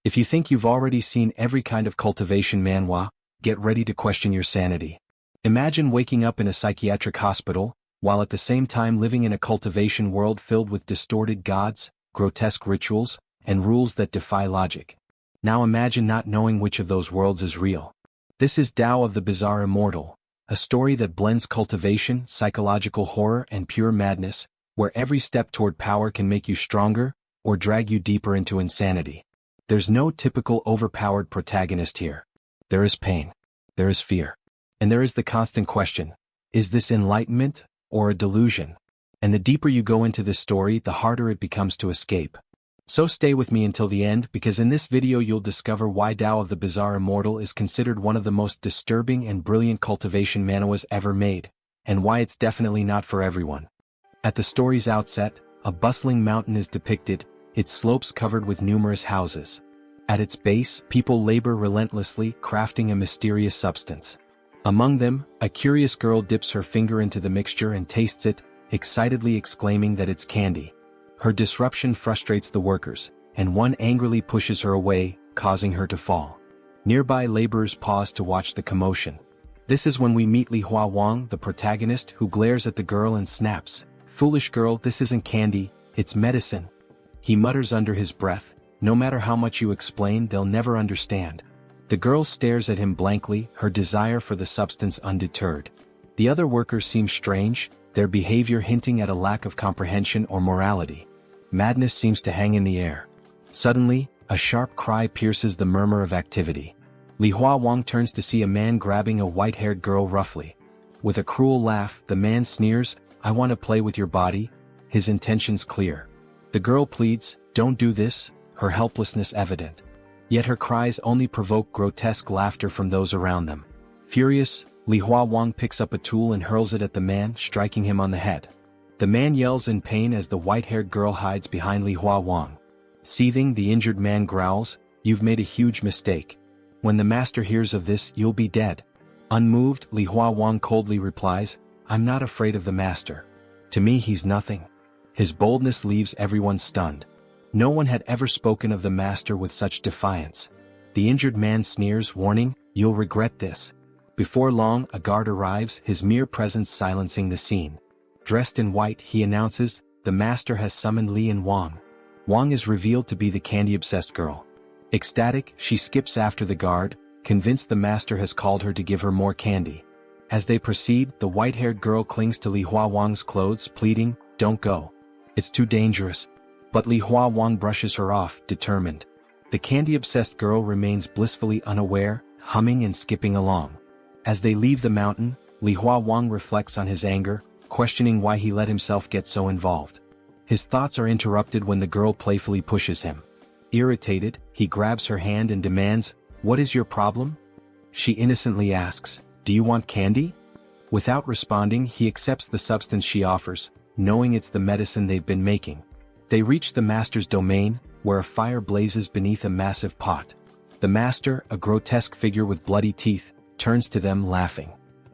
If you think you've already seen every kind of cultivation manhwa, get ready to question your sanity. Imagine waking up in a psychiatric hospital, while at the same time living in a cultivation world filled with distorted gods, grotesque rituals, and rules that defy logic. Now imagine not knowing which of those worlds is real. This is Tao of the Bizarre Immortal, a story that blends cultivation, psychological horror, and pure madness, where every step toward power can make you stronger, or drag you deeper into insanity. There's no typical overpowered protagonist here. There is pain. There is fear. And there is the constant question, is this enlightenment, or a delusion? And the deeper you go into this story, the harder it becomes to escape. So stay with me until the end, because in this video you'll discover why Tao of the Bizarre Immortal is considered one of the most disturbing and brilliant cultivation manhwas ever made, and why it's definitely not for everyone. At the story's outset, a bustling mountain is depicted, its slopes covered with numerous houses. At its base, people labor relentlessly, crafting a mysterious substance. Among them, a curious girl dips her finger into the mixture and tastes it, excitedly exclaiming that it's candy. Her disruption frustrates the workers, and one angrily pushes her away, causing her to fall. Nearby laborers pause to watch the commotion. This is when we meet Li Huowang, the protagonist, who glares at the girl and snaps, "Foolish girl, this isn't candy, it's medicine." He mutters under his breath, "No matter how much you explain, they'll never understand." The girl stares at him blankly, her desire for the substance undeterred. The other workers seem strange, their behavior hinting at a lack of comprehension or morality. Madness seems to hang in the air. Suddenly, a sharp cry pierces the murmur of activity. Li Huowang turns to see a man grabbing a white-haired girl roughly. With a cruel laugh, the man sneers, "I want to play with your body," his intentions clear. The girl pleads, "Don't do this," her helplessness evident. Yet her cries only provoke grotesque laughter from those around them. Furious, Li Huowang picks up a tool and hurls it at the man, striking him on the head. The man yells in pain as the white-haired girl hides behind Li Huowang. Seething, the injured man growls, "You've made a huge mistake. When the master hears of this, you'll be dead." Unmoved, Li Huowang coldly replies, "I'm not afraid of the master. To me he's nothing." His boldness leaves everyone stunned. No one had ever spoken of the master with such defiance. The injured man sneers, warning, "You'll regret this." Before long, a guard arrives, his mere presence silencing the scene. Dressed in white, he announces, "The master has summoned Li Huowang." Wang is revealed to be the candy-obsessed girl. Ecstatic, she skips after the guard, convinced the master has called her to give her more candy. As they proceed, the white-haired girl clings to Li Huowang's clothes, pleading, "Don't go. It's too dangerous." But Li Huowang brushes her off, determined. The candy-obsessed girl remains blissfully unaware, humming and skipping along. As they leave the mountain, Li Huowang reflects on his anger, questioning why he let himself get so involved. His thoughts are interrupted when the girl playfully pushes him. Irritated, he grabs her hand and demands, "What is your problem?" She innocently asks, "Do you want candy?" Without responding, he accepts the substance she offers, knowing it's the medicine they've been making. They reach the master's domain, where a fire blazes beneath a massive pot. The master, a grotesque figure with bloody teeth, turns to them laughing.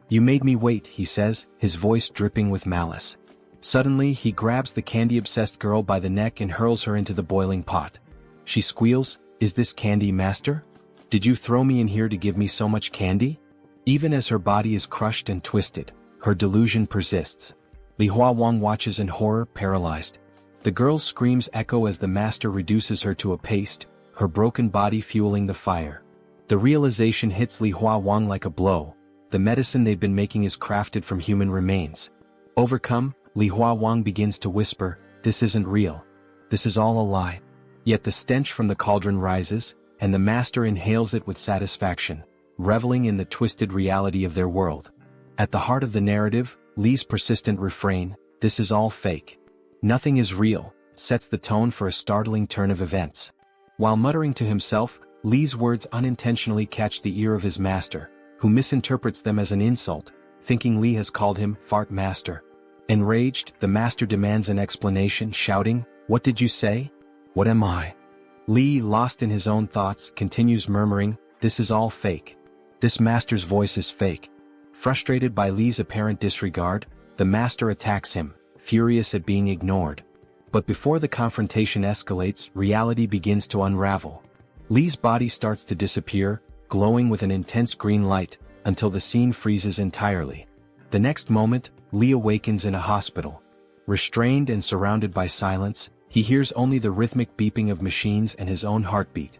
"You made me wait," he says, his voice dripping with malice. Suddenly, he grabs the candy-obsessed girl by the neck and hurls her into the boiling pot. She squeals, "Is this candy, master? Did you throw me in here to give me so much candy?" Even as her body is crushed and twisted, her delusion persists. Li Huowang watches in horror, paralyzed. The girl's screams echo as the master reduces her to a paste, her broken body fueling the fire. The realization hits Li Huowang like a blow. The medicine they've been making is crafted from human remains. Overcome, Li Huowang begins to whisper, "This isn't real. This is all a lie." Yet the stench from the cauldron rises, and the master inhales it with satisfaction, reveling in the twisted reality of their world. At the heart of the narrative, Li's persistent refrain, "This is all fake. Nothing is real," sets the tone for a startling turn of events. While muttering to himself, Li's words unintentionally catch the ear of his master, who misinterprets them as an insult, thinking Li has called him "fart master." Enraged, the master demands an explanation, shouting, "What did you say? What am I?" Li, lost in his own thoughts, continues murmuring, "This is all fake. This master's voice is fake." Frustrated by Li's apparent disregard, the master attacks him, furious at being ignored. But before the confrontation escalates, reality begins to unravel. Li's body starts to disappear, glowing with an intense green light, until the scene freezes entirely. The next moment, Li awakens in a hospital. Restrained and surrounded by silence, he hears only the rhythmic beeping of machines and his own heartbeat.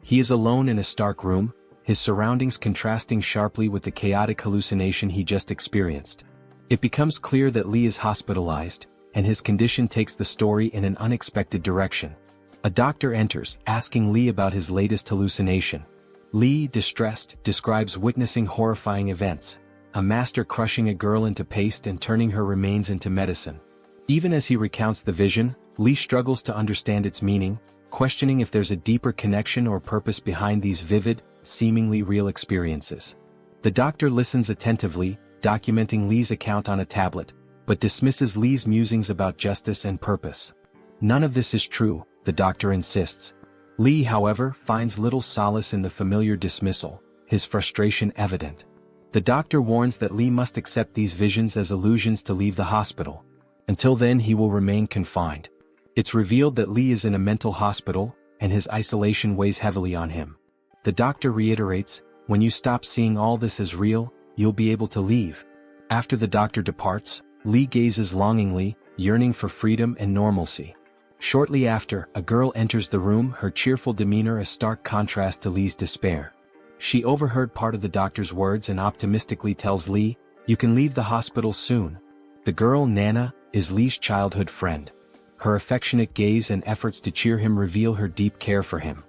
He is alone in a stark room, his surroundings contrasting sharply with the chaotic hallucination he just experienced. It becomes clear that Li is hospitalized, and his condition takes the story in an unexpected direction. A doctor enters, asking Li about his latest hallucination. Li, distressed, describes witnessing horrifying events, a master crushing a girl into paste and turning her remains into medicine. Even as he recounts the vision, Li struggles to understand its meaning, questioning if there's a deeper connection or purpose behind these vivid, seemingly real experiences. The doctor listens attentively, documenting Li's account on a tablet, but dismisses Li's musings about justice and purpose. None of this is true, the doctor insists. Li, however, finds little solace in the familiar dismissal, his frustration evident. The doctor warns that Li must accept these visions as illusions to leave the hospital. Until then, he will remain confined. It's revealed that Li is in a mental hospital, and his isolation weighs heavily on him. The doctor reiterates, "When you stop seeing all this as real, you'll be able to leave." After the doctor departs, Li gazes longingly, yearning for freedom and normalcy. Shortly after, a girl enters the room, her cheerful demeanor a stark contrast to Li's despair. She overheard part of the doctor's words and optimistically tells Li, "You can leave the hospital soon." The girl, Nana, is Li's childhood friend. Her affectionate gaze and efforts to cheer him reveal her deep care for him.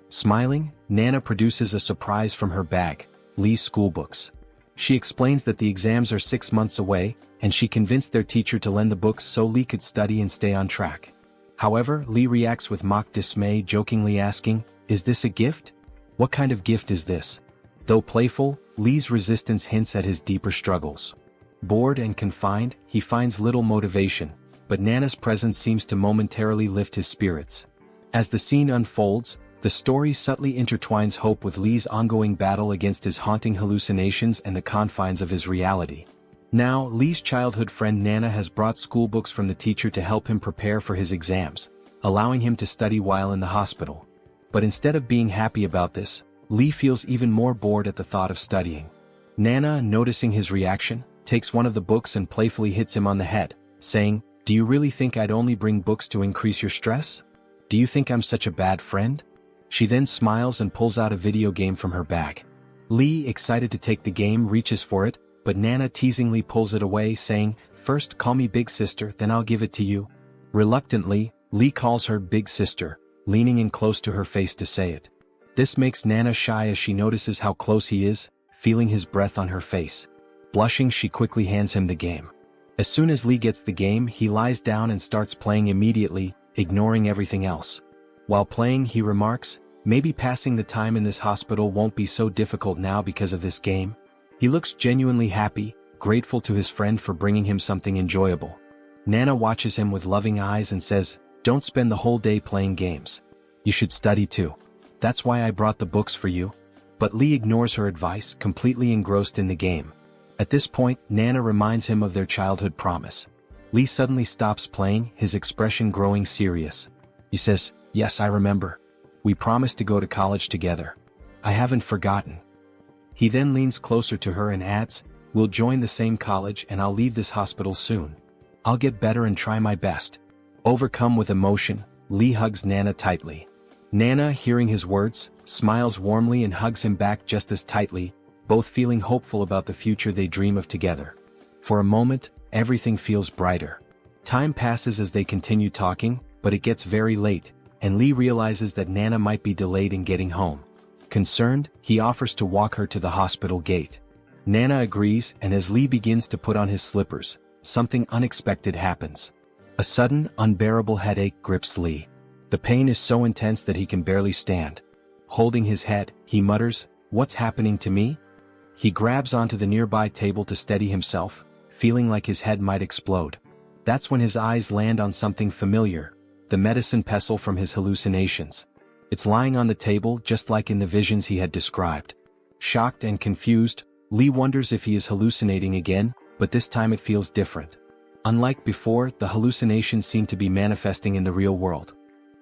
Smiling, Nana produces a surprise from her bag, Li's schoolbooks. She explains that the exams are 6 months away, and she convinced their teacher to lend the books so Li could study and stay on track. However, Li reacts with mock dismay, jokingly asking, "Is this a gift? What kind of gift is this?" Though playful, Li's resistance hints at his deeper struggles. Bored and confined, he finds little motivation, but Nana's presence seems to momentarily lift his spirits. As the scene unfolds, the story subtly intertwines hope with Li's ongoing battle against his haunting hallucinations and the confines of his reality. Now, Li's childhood friend Nana has brought schoolbooks from the teacher to help him prepare for his exams, allowing him to study while in the hospital. But instead of being happy about this, Li feels even more bored at the thought of studying. Nana, noticing his reaction, takes one of the books and playfully hits him on the head, saying, "Do you really think I'd only bring books to increase your stress? Do you think I'm such a bad friend?" She then smiles and pulls out a video game from her bag. Li, excited to take the game, reaches for it, but Nana teasingly pulls it away, saying, "First call me big sister, then I'll give it to you." Reluctantly, Li calls her big sister, leaning in close to her face to say it. This makes Nana shy as she notices how close he is, feeling his breath on her face. Blushing, she quickly hands him the game. As soon as Li gets the game, he lies down and starts playing immediately, ignoring everything else. While playing, he remarks, "Maybe passing the time in this hospital won't be so difficult now because of this game." He looks genuinely happy, grateful to his friend for bringing him something enjoyable. Nana watches him with loving eyes and says, "Don't spend the whole day playing games. You should study too. That's why I brought the books for you." But Li ignores her advice, completely engrossed in the game. At this point, Nana reminds him of their childhood promise. Li suddenly stops playing, his expression growing serious. He says, "Yes, I remember. We promised to go to college together. I haven't forgotten." He then leans closer to her and adds, "We'll join the same college and I'll leave this hospital soon. I'll get better and try my best." Overcome with emotion, Li hugs Nana tightly. Nana, hearing his words, smiles warmly and hugs him back just as tightly, both feeling hopeful about the future they dream of together. For a moment, everything feels brighter. Time passes as they continue talking, but it gets very late, and Li realizes that Nana might be delayed in getting home. Concerned, he offers to walk her to the hospital gate. Nana agrees, and as Li begins to put on his slippers, something unexpected happens. A sudden, unbearable headache grips Li. The pain is so intense that he can barely stand. Holding his head, he mutters, "What's happening to me?" He grabs onto the nearby table to steady himself, feeling like his head might explode. That's when his eyes land on something familiar, the medicine pestle from his hallucinations. It's lying on the table just like in the visions he had described. Shocked and confused, Li wonders if he is hallucinating again, but this time it feels different. Unlike before, the hallucinations seem to be manifesting in the real world.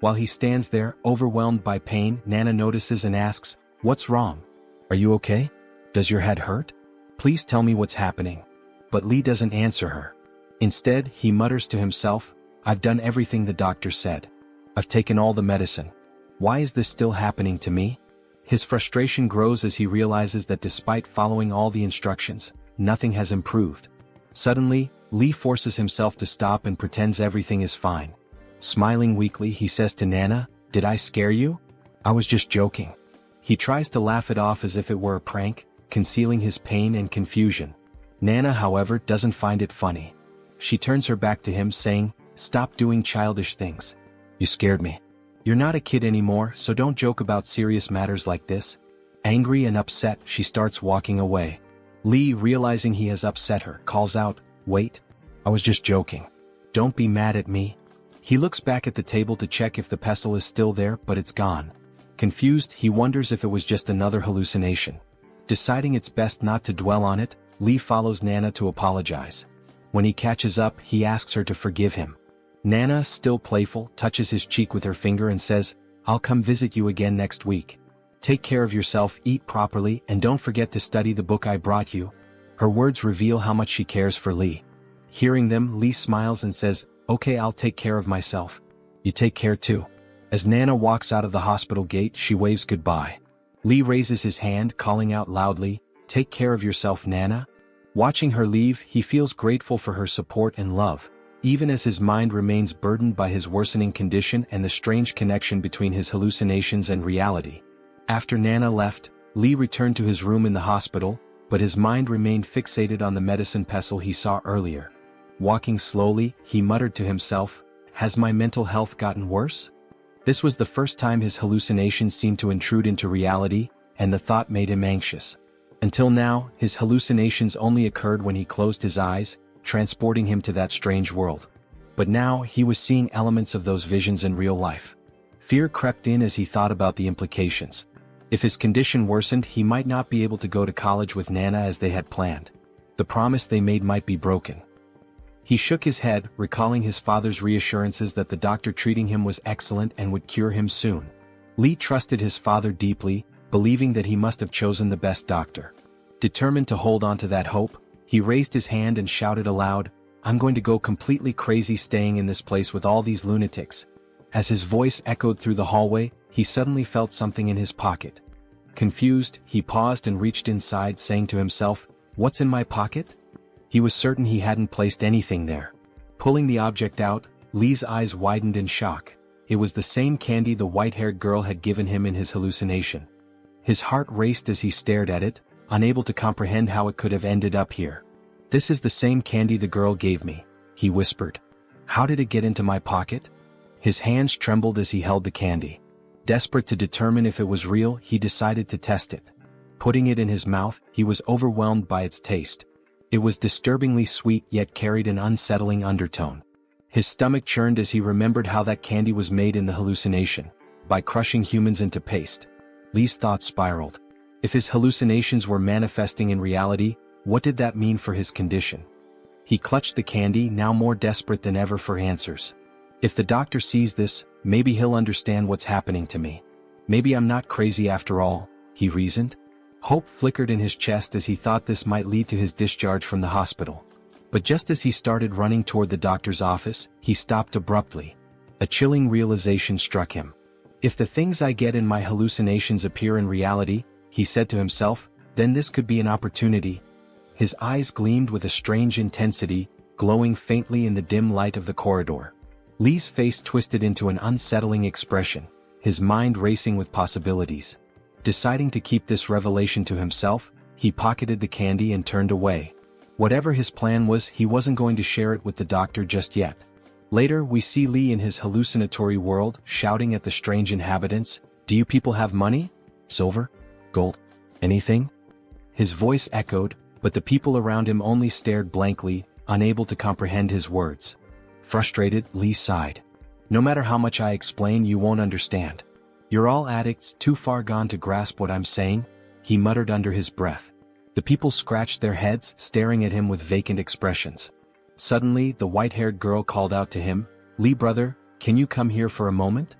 While he stands there, overwhelmed by pain, Nana notices and asks, "What's wrong? Are you okay? Does your head hurt? Please tell me what's happening." But Li doesn't answer her. Instead, he mutters to himself, "I've done everything the doctor said. I've taken all the medicine. Why is this still happening to me?" His frustration grows as he realizes that despite following all the instructions, nothing has improved. Suddenly, Li forces himself to stop and pretends everything is fine. Smiling weakly, he says to Nana, "Did I scare you? I was just joking." He tries to laugh it off as if it were a prank, concealing his pain and confusion. Nana, however, doesn't find it funny. She turns her back to him saying, "Stop doing childish things. You scared me. You're not a kid anymore, so don't joke about serious matters like this." Angry and upset, she starts walking away. Li, realizing he has upset her, calls out, "Wait. I was just joking. Don't be mad at me." He looks back at the table to check if the pestle is still there, but it's gone. Confused, he wonders if it was just another hallucination. Deciding it's best not to dwell on it, Li follows Nana to apologize. When he catches up, he asks her to forgive him. Nana, still playful, touches his cheek with her finger and says, "I'll come visit you again next week. Take care of yourself, eat properly, and don't forget to study the book I brought you." Her words reveal how much she cares for Li. Hearing them, Li smiles and says, "Okay, I'll take care of myself. You take care too." As Nana walks out of the hospital gate, she waves goodbye. Li raises his hand, calling out loudly, "Take care of yourself, Nana." Watching her leave, he feels grateful for her support and love, even as his mind remains burdened by his worsening condition and the strange connection between his hallucinations and reality. After Nana left, Li returned to his room in the hospital, but his mind remained fixated on the medicine pestle he saw earlier. Walking slowly, he muttered to himself, "Has my mental health gotten worse?" This was the first time his hallucinations seemed to intrude into reality, and the thought made him anxious. Until now, his hallucinations only occurred when he closed his eyes, transporting him to that strange world. But now, he was seeing elements of those visions in real life. Fear crept in as he thought about the implications. If his condition worsened, he might not be able to go to college with Nana as they had planned. The promise they made might be broken. He shook his head, recalling his father's reassurances that the doctor treating him was excellent and would cure him soon. Li trusted his father deeply, believing that he must have chosen the best doctor. Determined to hold on to that hope, he raised his hand and shouted aloud, "I'm going to go completely crazy staying in this place with all these lunatics." As his voice echoed through the hallway, he suddenly felt something in his pocket. Confused, he paused and reached inside, saying to himself, "What's in my pocket?" He was certain he hadn't placed anything there. Pulling the object out, Li's eyes widened in shock. It was the same candy the white-haired girl had given him in his hallucination. His heart raced as he stared at it, unable to comprehend how it could have ended up here. "This is the same candy the girl gave me," he whispered. "How did it get into my pocket?" His hands trembled as he held the candy. Desperate to determine if it was real, he decided to test it. Putting it in his mouth, he was overwhelmed by its taste. It was disturbingly sweet yet carried an unsettling undertone. His stomach churned as he remembered how that candy was made in the hallucination, by crushing humans into paste. Li's thoughts spiraled. If his hallucinations were manifesting in reality, what did that mean for his condition? He clutched the candy, now more desperate than ever for answers. If the doctor sees this, maybe he'll understand what's happening to me. Maybe I'm not crazy after all, he reasoned. Hope flickered in his chest as he thought this might lead to his discharge from the hospital. But just as he started running toward the doctor's office, he stopped abruptly. A chilling realization struck him. If the things I get in my hallucinations appear in reality, he said to himself, then this could be an opportunity. His eyes gleamed with a strange intensity, glowing faintly in the dim light of the corridor. Li's face twisted into an unsettling expression, his mind racing with possibilities. Deciding to keep this revelation to himself, he pocketed the candy and turned away. Whatever his plan was, he wasn't going to share it with the doctor just yet. Later, we see Li in his hallucinatory world, shouting at the strange inhabitants, "Do you people have money? Silver? Gold? Anything?" His voice echoed, but the people around him only stared blankly, unable to comprehend his words. Frustrated, Li sighed. "No matter how much I explain, you won't understand. You're all addicts, too far gone to grasp what I'm saying," he muttered under his breath. The people scratched their heads, staring at him with vacant expressions. Suddenly, the white-haired girl called out to him, "Li brother, can you come here for a moment?"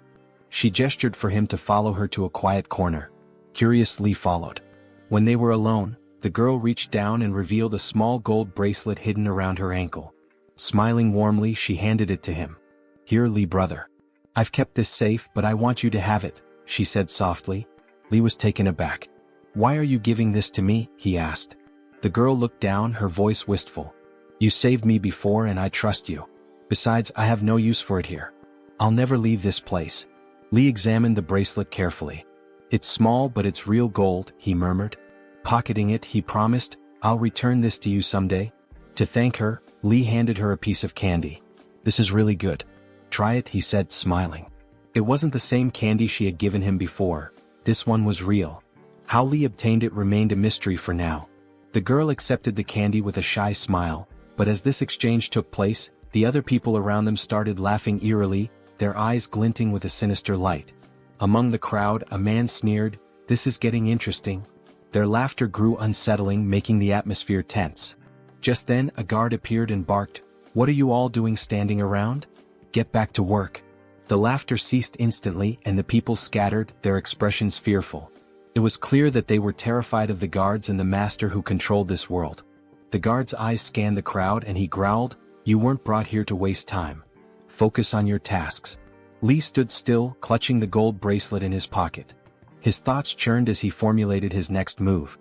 She gestured for him to follow her to a quiet corner. Curious, Li followed. When they were alone, the girl reached down and revealed a small gold bracelet hidden around her ankle. Smiling warmly, she handed it to him. "Here, Li brother. I've kept this safe, but I want you to have it," she said softly. Li was taken aback. "Why are you giving this to me?" he asked. The girl looked down, her voice wistful. "You saved me before and I trust you. Besides, I have no use for it here. I'll never leave this place." Li examined the bracelet carefully. "It's small but it's real gold," he murmured. Pocketing it, he promised, "I'll return this to you someday." To thank her, Li handed her a piece of candy. "This is really good. Try it," he said, smiling. It wasn't the same candy she had given him before. This one was real. How Li obtained it remained a mystery for now. The girl accepted the candy with a shy smile, but as this exchange took place, the other people around them started laughing eerily, their eyes glinting with a sinister light. Among the crowd, a man sneered, "This is getting interesting." Their laughter grew unsettling, making the atmosphere tense. Just then, a guard appeared and barked, "What are you all doing standing around? Get back to work." The laughter ceased instantly and the people scattered, their expressions fearful. It was clear that they were terrified of the guards and the master who controlled this world. The guard's eyes scanned the crowd and he growled, "You weren't brought here to waste time. Focus on your tasks." Li stood still, clutching the gold bracelet in his pocket. His thoughts churned as he formulated his next move.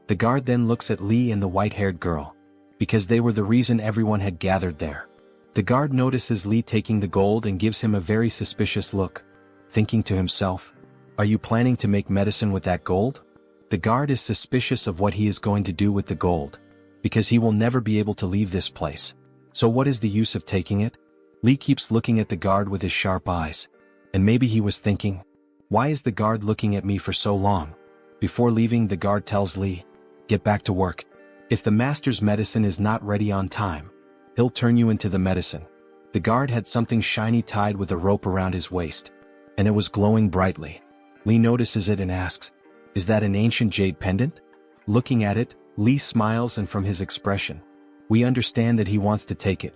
The guard then looks at Li and the white-haired girl. Because they were the reason everyone had gathered there. The guard notices Li taking the gold and gives him a very suspicious look. Thinking to himself, "Are you planning to make medicine with that gold?" The guard is suspicious of what he is going to do with the gold. Because he will never be able to leave this place. So what is the use of taking it? Li keeps looking at the guard with his sharp eyes. And maybe he was thinking, "Why is the guard looking at me for so long?" Before leaving, the guard tells Li, "Get back to work. If the master's medicine is not ready on time, he'll turn you into the medicine." The guard had something shiny tied with a rope around his waist. And it was glowing brightly. Li notices it and asks, "Is that an ancient jade pendant?" Looking at it, Li smiles, and from his expression, we understand that he wants to take it.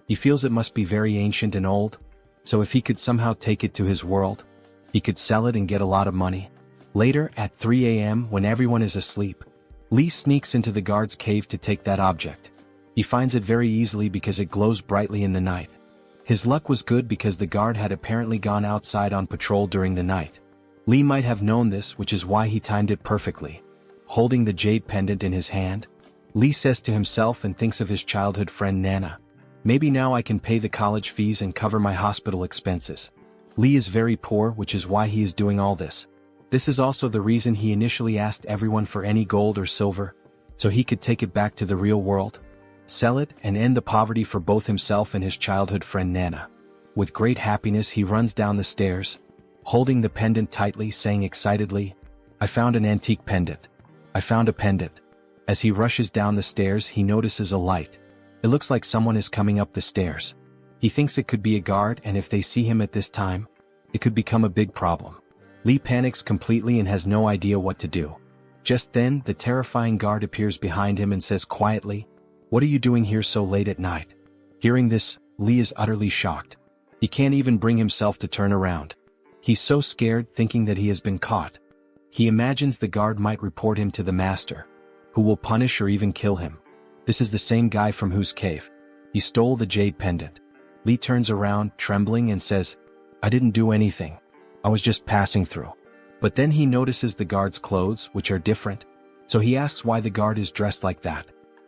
He feels it must be very ancient and old, so if he could somehow take it to his world, he could sell it and get a lot of money. Later, at 3 a.m. when everyone is asleep, Li sneaks into the guard's cave to take that object. He finds it very easily because it glows brightly in the night. His luck was good because the guard had apparently gone outside on patrol during the night. Li might have known this, which is why he timed it perfectly. Holding the jade pendant in his hand, Li says to himself and thinks of his childhood friend Nana. Maybe now I can pay the college fees and cover my hospital expenses. Li is very poor, which is why he is doing all this. This is also the reason he initially asked everyone for any gold or silver, so he could take it back to the real world, sell it, and end the poverty for both himself and his childhood friend Nana. With great happiness he runs down the stairs, holding the pendant tightly, saying excitedly, "I found an antique pendant. I found a pendant." As he rushes down the stairs he notices a light. It looks like someone is coming up the stairs. He thinks it could be a guard, and if they see him at this time, it could become a big problem. Li panics completely and has no idea what to do. Just then, the terrifying guard appears behind him and says quietly, "What are you doing here so late at night?" Hearing this, Li is utterly shocked. He can't even bring himself to turn around. He's so scared, thinking that he has been caught. He imagines the guard might report him to the master, who will punish or even kill him. This is the same guy from whose cave he stole the jade pendant. Li turns around, trembling, and says, "I didn't do anything. I was just passing through." But then he notices the guard's clothes, which are different, so he asks why the guard is dressed like that.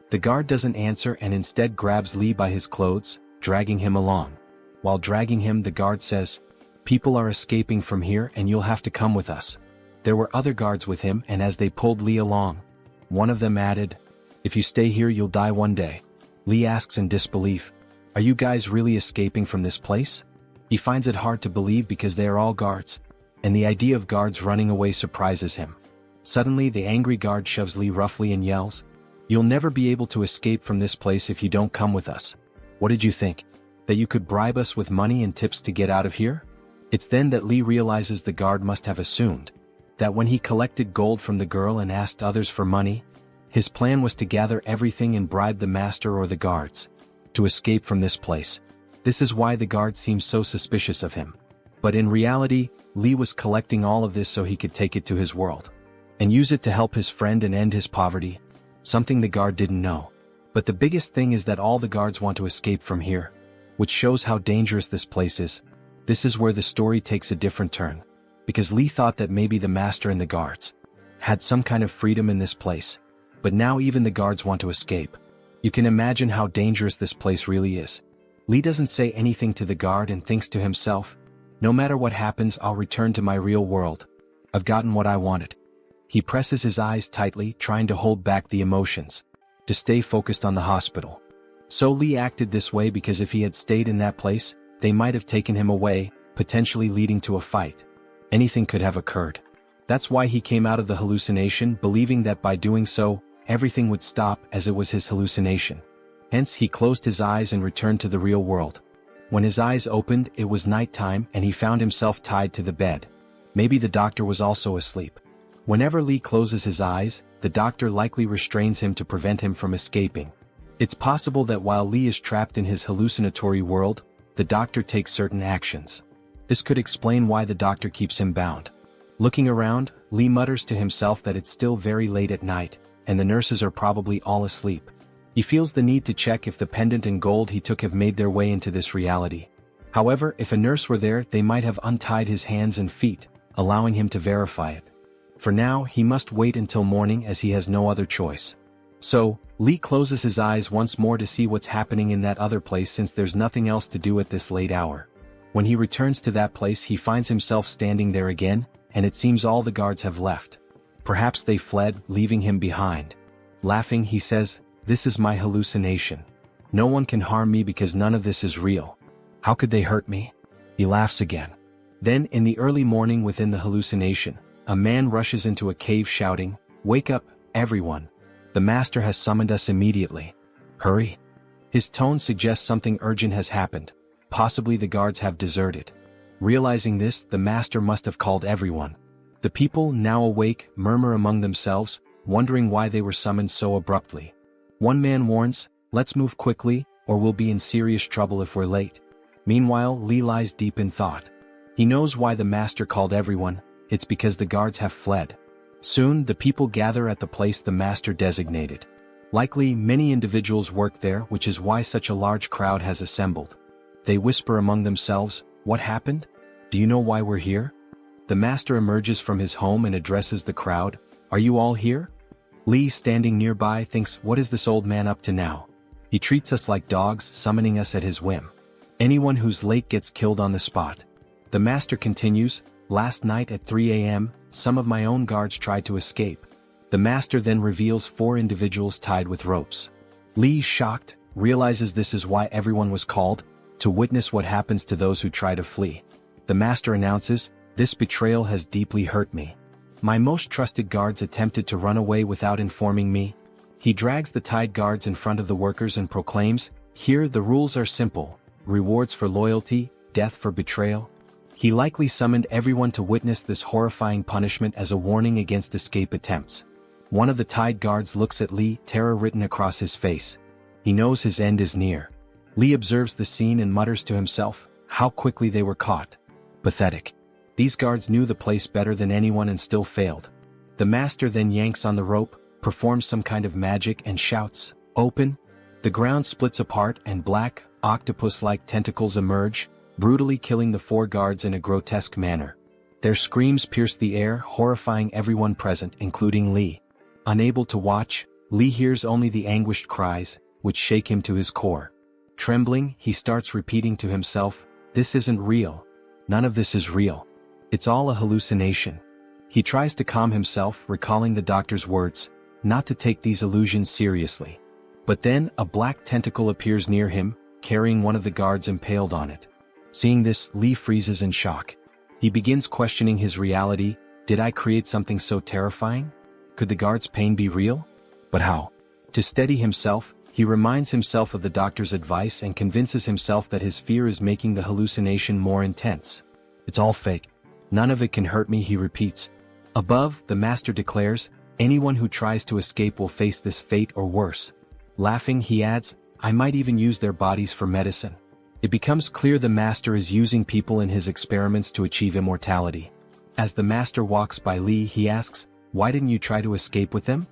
The guard doesn't answer and instead grabs Li by his clothes, dragging him along. While dragging him, the guard says, "People are escaping from here and you'll have to come with us." There were other guards with him, and as they pulled Li along, one of them added, "If you stay here you'll die one day." Li asks in disbelief, "Are you guys really escaping from this place?" He finds it hard to believe because they are all guards, and the idea of guards running away surprises him. Suddenly the angry guard shoves Li roughly and yells, "You'll never be able to escape from this place if you don't come with us. What did you think? That you could bribe us with money and tips to get out of here?" It's then that Li realizes the guard must have assumed that when he collected gold from the girl and asked others for money, his plan was to gather everything and bribe the master or the guards to escape from this place. This is why the guard seems so suspicious of him. But in reality, Li was collecting all of this so he could take it to his world and use it to help his friend and end his poverty, something the guard didn't know. But the biggest thing is that all the guards want to escape from here, which shows how dangerous this place is. This is where the story takes a different turn, because Li thought that maybe the master and the guards had some kind of freedom in this place, but now even the guards want to escape. You can imagine how dangerous this place really is. Li doesn't say anything to the guard and thinks to himself, no matter what happens, I'll return to my real world. I've gotten what I wanted. He presses his eyes tightly, trying to hold back the emotions, to stay focused on the hospital. So Li acted this way because if he had stayed in that place, they might have taken him away, potentially leading to a fight. Anything could have occurred. That's why he came out of the hallucination, believing that by doing so, everything would stop as it was his hallucination. Hence he closed his eyes and returned to the real world. When his eyes opened, it was nighttime and he found himself tied to the bed. Maybe the doctor was also asleep. Whenever Li closes his eyes, the doctor likely restrains him to prevent him from escaping. It's possible that while Li is trapped in his hallucinatory world, the doctor takes certain actions. This could explain why the doctor keeps him bound. Looking around, Li mutters to himself that it's still very late at night, and the nurses are probably all asleep. He feels the need to check if the pendant and gold he took have made their way into this reality. However, if a nurse were there, they might have untied his hands and feet, allowing him to verify it. For now, he must wait until morning as he has no other choice. So, Li closes his eyes once more to see what's happening in that other place since there's nothing else to do at this late hour. When he returns to that place, he finds himself standing there again, and it seems all the guards have left. Perhaps they fled, leaving him behind. Laughing, he says, "This is my hallucination. No one can harm me because none of this is real. How could they hurt me?" He laughs again. Then, in the early morning within the hallucination, a man rushes into a cave shouting, "Wake up, everyone. The master has summoned us immediately. Hurry." His tone suggests something urgent has happened. Possibly the guards have deserted. Realizing this, the master must have called everyone. The people, now awake, murmur among themselves, wondering why they were summoned so abruptly. One man warns, "Let's move quickly, or we'll be in serious trouble if we're late." Meanwhile, Li lies deep in thought. He knows why the master called everyone. It's because the guards have fled. Soon, the people gather at the place the master designated. Likely, many individuals work there, which is why such a large crowd has assembled. They whisper among themselves, "What happened? Do you know why we're here?" The master emerges from his home and addresses the crowd, "Are you all here?" Li, standing nearby, thinks, "What is this old man up to now? He treats us like dogs, summoning us at his whim. Anyone who's late gets killed on the spot." The master continues, "Last night at 3 a.m., some of my own guards tried to escape." The master then reveals 4 individuals tied with ropes. Li, shocked, realizes this is why everyone was called, to witness what happens to those who try to flee. The master announces, "This betrayal has deeply hurt me. My most trusted guards attempted to run away without informing me." He drags the tied guards in front of the workers and proclaims, "Here the rules are simple: rewards for loyalty, death for betrayal." He likely summoned everyone to witness this horrifying punishment as a warning against escape attempts. One of the tied guards looks at Li, terror written across his face. He knows his end is near. Li observes the scene and mutters to himself, how quickly they were caught. Pathetic. These guards knew the place better than anyone and still failed. The master then yanks on the rope, performs some kind of magic and shouts, "Open!" The ground splits apart and black, octopus-like tentacles emerge, brutally killing the 4 guards in a grotesque manner. Their screams pierce the air, horrifying everyone present, including Li. Unable to watch, Li hears only the anguished cries, which shake him to his core. Trembling, he starts repeating to himself, "This isn't real. None of this is real. It's all a hallucination." He tries to calm himself, recalling the doctor's words, not to take these illusions seriously. But then, a black tentacle appears near him, carrying one of the guards impaled on it. Seeing this, Li freezes in shock. He begins questioning his reality. Did I create something so terrifying? Could the guard's pain be real? But how? To steady himself, he reminds himself of the doctor's advice and convinces himself that his fear is making the hallucination more intense. "It's all fake. None of it can hurt me," he repeats. Above, the master declares, "Anyone who tries to escape will face this fate or worse." Laughing, he adds, "I might even use their bodies for medicine." It becomes clear the master is using people in his experiments to achieve immortality. As the master walks by Li, he asks, "Why didn't you try to escape with them?"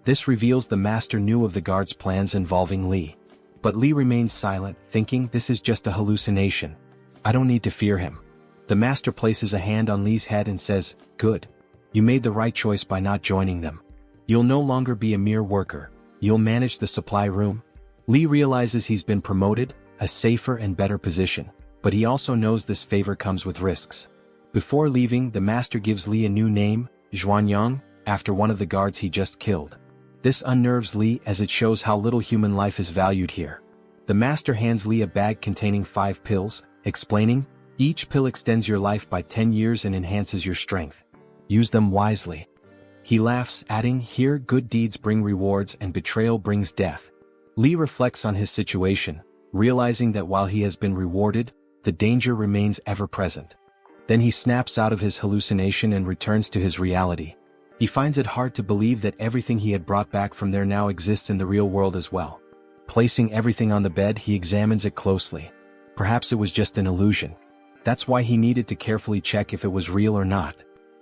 This reveals the master knew of the guard's plans involving Li. But Li remains silent, thinking this is just a hallucination. I don't need to fear him. The master places a hand on Li's head and says, "Good. You made the right choice by not joining them. You'll no longer be a mere worker. You'll manage the supply room." Li realizes he's been promoted, a safer and better position, but he also knows this favor comes with risks. Before leaving, the master gives Li a new name, Xuanyang, after one of the guards he just killed. This unnerves Li as it shows how little human life is valued here. The master hands Li a bag containing 5 pills, explaining, "Each pill extends your life by 10 years and enhances your strength. Use them wisely." He laughs, adding, "Here good deeds bring rewards and betrayal brings death." Li reflects on his situation, realizing that while he has been rewarded, the danger remains ever present. Then he snaps out of his hallucination and returns to his reality. He finds it hard to believe that everything he had brought back from there now exists in the real world as well. Placing everything on the bed, he examines it closely. Perhaps it was just an illusion. That's why he needed to carefully check if it was real or not.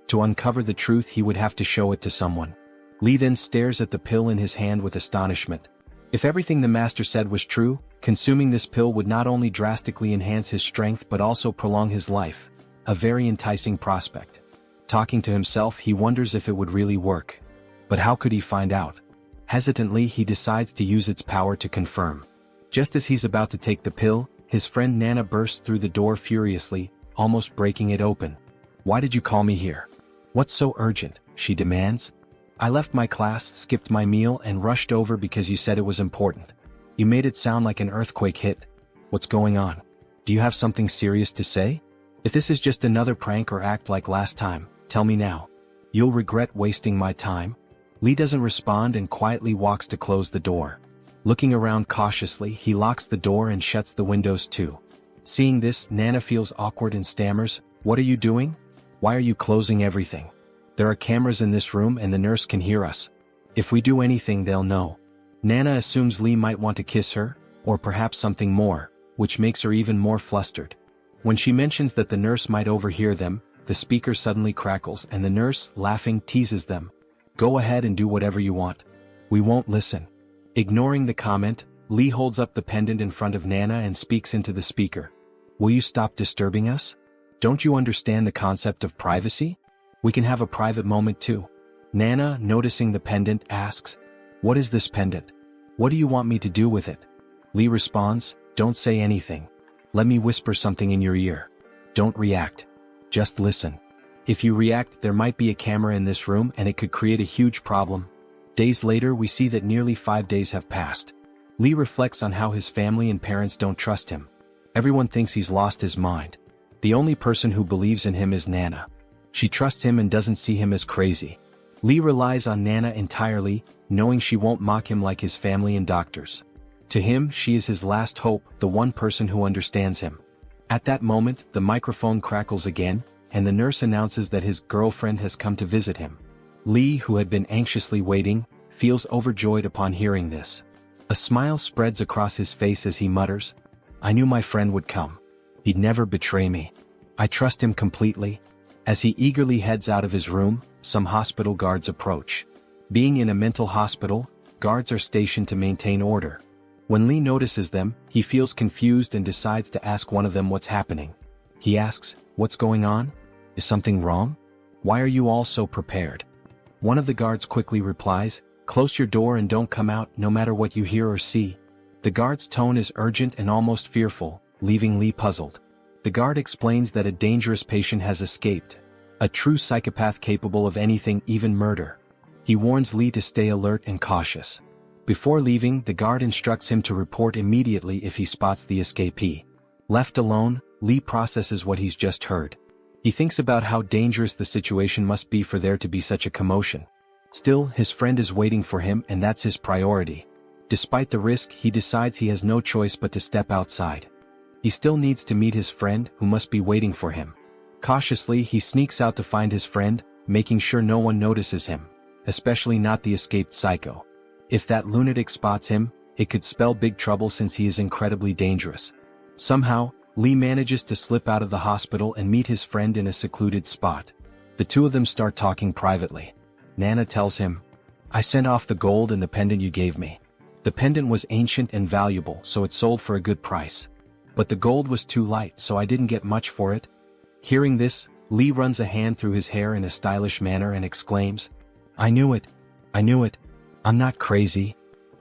To uncover the truth, he would have to show it to someone. Li then stares at the pill in his hand with astonishment. If everything the master said was true, consuming this pill would not only drastically enhance his strength but also prolong his life. A very enticing prospect. Talking to himself, he wonders if it would really work. But how could he find out? Hesitantly, he decides to use its power to confirm. Just as he's about to take the pill, his friend Nana bursts through the door furiously, almost breaking it open. "Why did you call me here? What's so urgent?" she demands. "I left my class, skipped my meal and rushed over because you said it was important. You made it sound like an earthquake hit. What's going on? Do you have something serious to say? If this is just another prank or act like last time, tell me now. You'll regret wasting my time." Li doesn't respond and quietly walks to close the door. Looking around cautiously, he locks the door and shuts the windows too. Seeing this, Nana feels awkward and stammers, "What are you doing? Why are you closing everything? There are cameras in this room and the nurse can hear us. If we do anything, they'll know." Nana assumes Li might want to kiss her, or perhaps something more, which makes her even more flustered. When she mentions that the nurse might overhear them, the speaker suddenly crackles and the nurse, laughing, teases them. "Go ahead and do whatever you want. We won't listen." Ignoring the comment, Li holds up the pendant in front of Nana and speaks into the speaker. "Will you stop disturbing us? Don't you understand the concept of privacy? We can have a private moment too." Nana, noticing the pendant, asks, "What is this pendant? What do you want me to do with it?" Li responds, "Don't say anything. Let me whisper something in your ear. Don't react. Just listen. If you react, there might be a camera in this room and it could create a huge problem." Days later, we see that nearly 5 days have passed. Li reflects on how his family and parents don't trust him. Everyone thinks he's lost his mind. The only person who believes in him is Nana. She trusts him and doesn't see him as crazy. Li relies on Nana entirely, knowing she won't mock him like his family and doctors. To him, she is his last hope, the one person who understands him. At that moment, the microphone crackles again, and the nurse announces that his girlfriend has come to visit him. Li, who had been anxiously waiting, feels overjoyed upon hearing this. A smile spreads across his face as he mutters, "I knew my friend would come. He'd never betray me. I trust him completely." As he eagerly heads out of his room, some hospital guards approach. Being in a mental hospital, guards are stationed to maintain order. When Li notices them, he feels confused and decides to ask one of them what's happening. He asks, "What's going on? Is something wrong? Why are you all so prepared?" One of the guards quickly replies, "Close your door and don't come out no matter what you hear or see." The guard's tone is urgent and almost fearful, leaving Li puzzled. The guard explains that a dangerous patient has escaped. A true psychopath capable of anything, even murder. He warns Li to stay alert and cautious. Before leaving, the guard instructs him to report immediately if he spots the escapee. Left alone, Li processes what he's just heard. He thinks about how dangerous the situation must be for there to be such a commotion. Still, his friend is waiting for him and that's his priority. Despite the risk, he decides he has no choice but to step outside. He still needs to meet his friend, who must be waiting for him. Cautiously, he sneaks out to find his friend, making sure no one notices him, especially not the escaped psycho. If that lunatic spots him, it could spell big trouble since he is incredibly dangerous. Somehow, Li manages to slip out of the hospital and meet his friend in a secluded spot. The two of them start talking privately. Nana tells him, "I sent off the gold and the pendant you gave me. The pendant was ancient and valuable, so it sold for a good price. But the gold was too light, so I didn't get much for it." Hearing this, Li runs a hand through his hair in a stylish manner and exclaims, "I knew it. I knew it. I'm not crazy."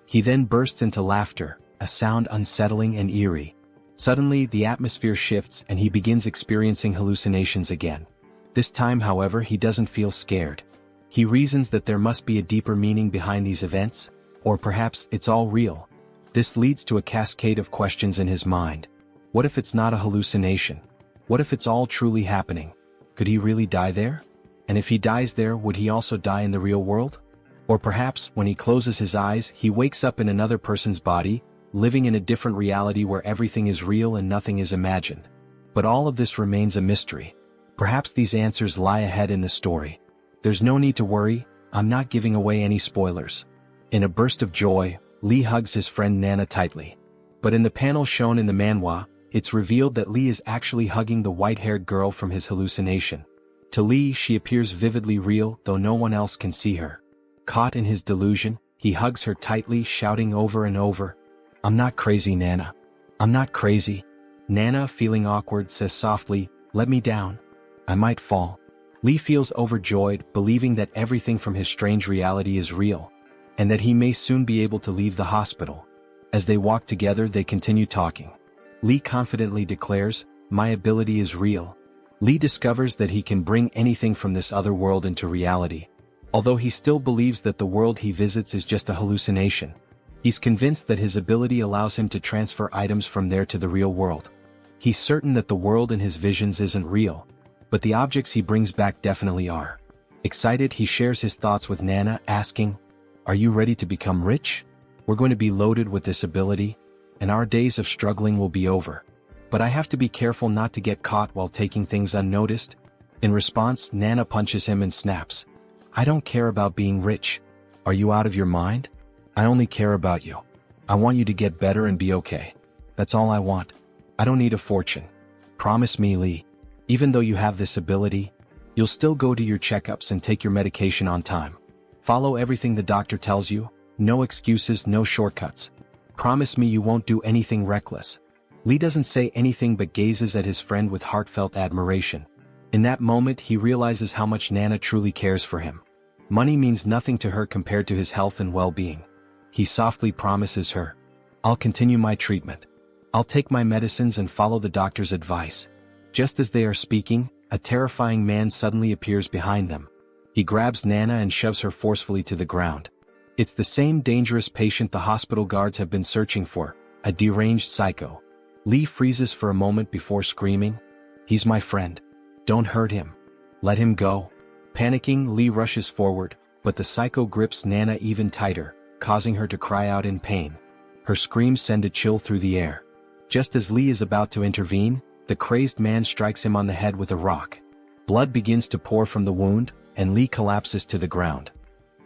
He then bursts into laughter, a sound unsettling and eerie. Suddenly, the atmosphere shifts and he begins experiencing hallucinations again. This time, however, he doesn't feel scared. He reasons that there must be a deeper meaning behind these events, or perhaps it's all real. This leads to a cascade of questions in his mind. What if it's not a hallucination? What if it's all truly happening? Could he really die there? And if he dies there, would he also die in the real world? Or perhaps, when he closes his eyes, he wakes up in another person's body, living in a different reality where everything is real and nothing is imagined. But all of this remains a mystery. Perhaps these answers lie ahead in the story. There's no need to worry, I'm not giving away any spoilers. In a burst of joy, Li hugs his friend Nana tightly. But in the panel shown in the manhwa, it's revealed that Li is actually hugging the white-haired girl from his hallucination. To Li, she appears vividly real, though no one else can see her. Caught in his delusion, he hugs her tightly, shouting over and over, "I'm not crazy, Nana. I'm not crazy." Nana, feeling awkward, says softly, "Let me down. I might fall." Li feels overjoyed, believing that everything from his strange reality is real, and that he may soon be able to leave the hospital. As they walk together, they continue talking. Li confidently declares, "My ability is real." Li discovers that he can bring anything from this other world into reality. Although he still believes that the world he visits is just a hallucination, he's convinced that his ability allows him to transfer items from there to the real world. He's certain that the world in his visions isn't real, but the objects he brings back definitely are. Excited, he shares his thoughts with Nana, asking, "Are you ready to become rich? We're going to be loaded with this ability, and our days of struggling will be over. But I have to be careful not to get caught while taking things unnoticed." In response, Nana punches him and snaps, "I don't care about being rich. Are you out of your mind? I only care about you. I want you to get better and be okay. That's all I want. I don't need a fortune. Promise me, Li. Even though you have this ability, you'll still go to your checkups and take your medication on time. Follow everything the doctor tells you, no excuses, no shortcuts. Promise me you won't do anything reckless." Li doesn't say anything but gazes at his friend with heartfelt admiration. In that moment, he realizes how much Nana truly cares for him. Money means nothing to her compared to his health and well-being. He softly promises her, "I'll continue my treatment. I'll take my medicines and follow the doctor's advice." Just as they are speaking, a terrifying man suddenly appears behind them. He grabs Nana and shoves her forcefully to the ground. It's the same dangerous patient the hospital guards have been searching for, a deranged psycho. Li freezes for a moment before screaming, "He's my friend. Don't hurt him. Let him go." Panicking, Li rushes forward, but the psycho grips Nana even tighter, causing her to cry out in pain. Her screams send a chill through the air. Just as Li is about to intervene, the crazed man strikes him on the head with a rock. Blood begins to pour from the wound, and Li collapses to the ground.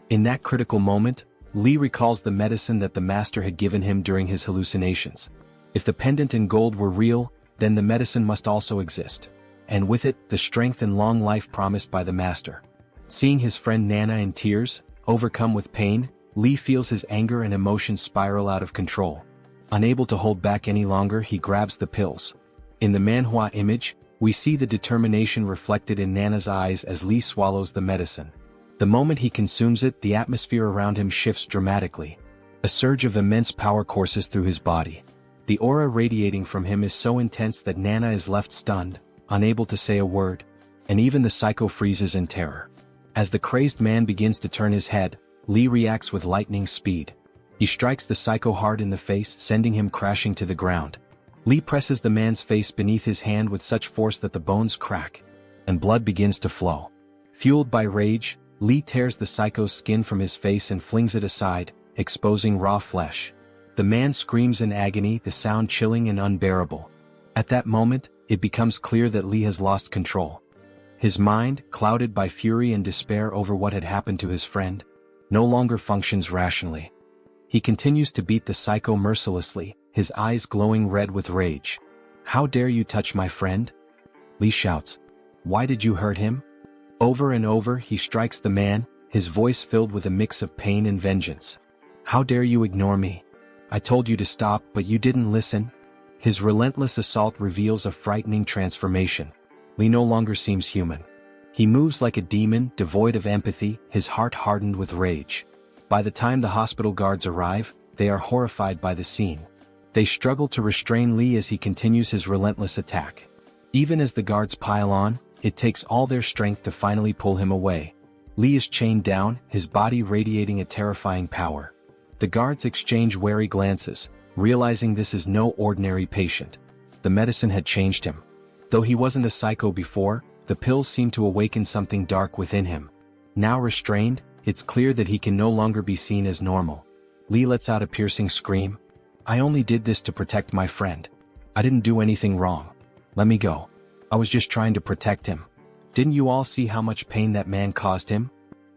In that critical moment, Li recalls the medicine that the master had given him during his hallucinations. If the pendant in gold were real, then the medicine must also exist. And with it, the strength and long life promised by the master. Seeing his friend Nana in tears, overcome with pain, Li feels his anger and emotions spiral out of control. Unable to hold back any longer, he grabs the pills. In the manhua image, we see the determination reflected in Nana's eyes as Li swallows the medicine. The moment he consumes it, the atmosphere around him shifts dramatically. A surge of immense power courses through his body. The aura radiating from him is so intense that Nana is left stunned, unable to say a word, and even the psycho freezes in terror. As the crazed man begins to turn his head, Li reacts with lightning speed. He strikes the psycho hard in the face, sending him crashing to the ground. Li presses the man's face beneath his hand with such force that the bones crack, and blood begins to flow. Fueled by rage, Li tears the psycho's skin from his face and flings it aside, exposing raw flesh. The man screams in agony, the sound chilling and unbearable. At that moment, it becomes clear that Li has lost control. His mind, clouded by fury and despair over what had happened to his friend, no longer functions rationally. He continues to beat the psycho mercilessly, his eyes glowing red with rage. How dare you touch my friend? Li shouts. Why did you hurt him? Over and over he strikes the man, his voice filled with a mix of pain and vengeance. How dare you ignore me? I told you to stop, but you didn't listen. His relentless assault reveals a frightening transformation. Li no longer seems human. He moves like a demon, devoid of empathy, his heart hardened with rage. By the time the hospital guards arrive, they are horrified by the scene. They struggle to restrain Li as he continues his relentless attack. Even as the guards pile on, it takes all their strength to finally pull him away. Li is chained down, his body radiating a terrifying power. The guards exchange wary glances, realizing this is no ordinary patient. The medicine had changed him. Though he wasn't a psycho before, the pills seemed to awaken something dark within him. Now restrained, it's clear that he can no longer be seen as normal. Li lets out a piercing scream. I only did this to protect my friend. I didn't do anything wrong. Let me go. I was just trying to protect him. Didn't you all see how much pain that man caused him?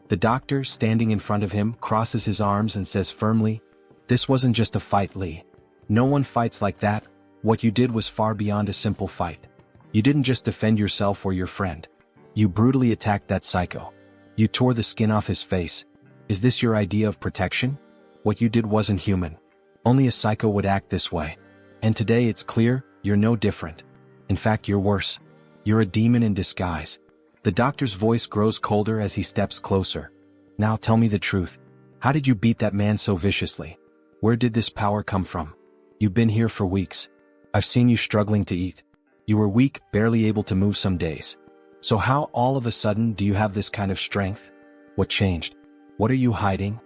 The doctor, standing in front of him, crosses his arms and says firmly, This wasn't just a fight, Li. No one fights like that. What you did was far beyond a simple fight. You didn't just defend yourself or your friend. You brutally attacked that psycho. You tore the skin off his face. Is this your idea of protection? What you did wasn't human. Only a psycho would act this way. And today it's clear, you're no different. In fact, you're worse. You're a demon in disguise. The doctor's voice grows colder as he steps closer. Now tell me the truth. How did you beat that man so viciously? Where did this power come from? You've been here for weeks. I've seen you struggling to eat. You were weak, barely able to move some days. So how all of a sudden do you have this kind of strength? What changed? What are you hiding?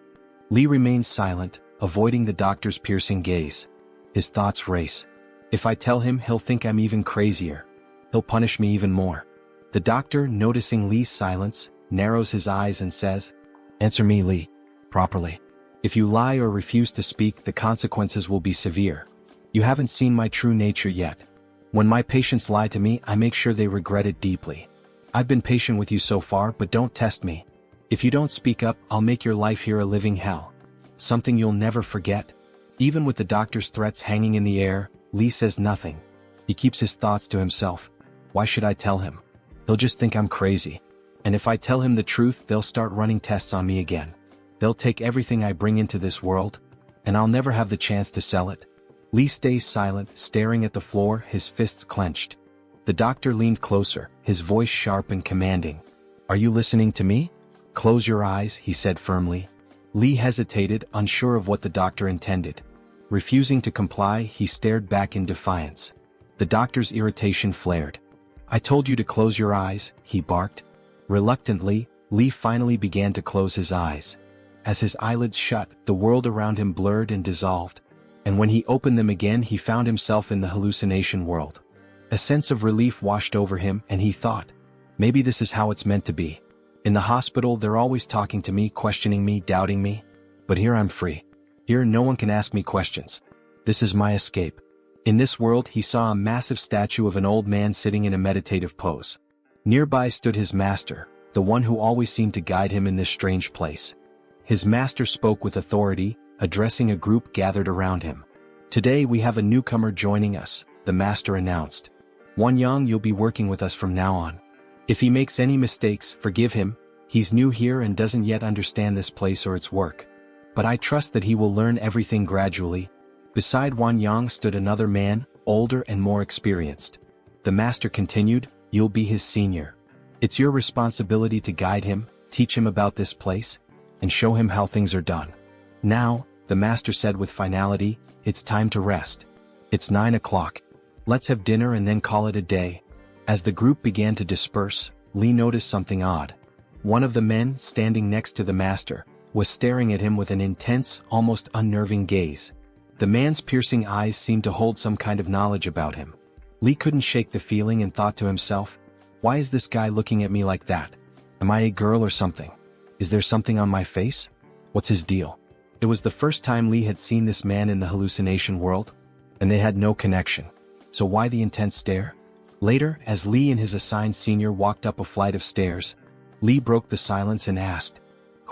Li remains silent, avoiding the doctor's piercing gaze. His thoughts race. If I tell him, he'll think I'm even crazier. He'll punish me even more. The doctor, noticing Li's silence, narrows his eyes and says, Answer me, Li, properly. If you lie or refuse to speak, the consequences will be severe. You haven't seen my true nature yet. When my patients lie to me, I make sure they regret it deeply. I've been patient with you so far, but don't test me. If you don't speak up, I'll make your life here a living hell. Something you'll never forget. Even with the doctor's threats hanging in the air, Li says nothing. He keeps his thoughts to himself. Why should I tell him? He'll just think I'm crazy. And if I tell him the truth, they'll start running tests on me again. They'll take everything I bring into this world, and I'll never have the chance to sell it. Li stays silent, staring at the floor, his fists clenched. The doctor leaned closer, his voice sharp and commanding. Are you listening to me? Close your eyes, he said firmly. Li hesitated, unsure of what the doctor intended. Refusing to comply, he stared back in defiance. The doctor's irritation flared. I told you to close your eyes, he barked. Reluctantly, Li finally began to close his eyes. As his eyelids shut, the world around him blurred and dissolved. And when he opened them again, he found himself in the hallucination world. A sense of relief washed over him, and he thought, maybe this is how it's meant to be. In the hospital, they're always talking to me, questioning me, doubting me. But here I'm free. Here no one can ask me questions. This is my escape. In this world, he saw a massive statue of an old man sitting in a meditative pose. Nearby stood his master, the one who always seemed to guide him in this strange place. His master spoke with authority, addressing a group gathered around him. Today we have a newcomer joining us, the master announced. Huowang, you'll be working with us from now on. If he makes any mistakes, forgive him. He's new here and doesn't yet understand this place or its work. But I trust that he will learn everything gradually. Beside Huowang stood another man, older and more experienced. The master continued, you'll be his senior. It's your responsibility to guide him, teach him about this place, and show him how things are done. Now, the master said with finality, it's time to rest. It's 9 o'clock. Let's have dinner and then call it a day. As the group began to disperse, Li noticed something odd. One of the men, standing next to the master, was staring at him with an intense, almost unnerving gaze. The man's piercing eyes seemed to hold some kind of knowledge about him. Li couldn't shake the feeling and thought to himself, why is this guy looking at me like that? Am I a girl or something? Is there something on my face? What's his deal? It was the first time Li had seen this man in the hallucination world, and they had no connection. So why the intense stare? Later, as Li and his assigned senior walked up a flight of stairs, Li broke the silence and asked,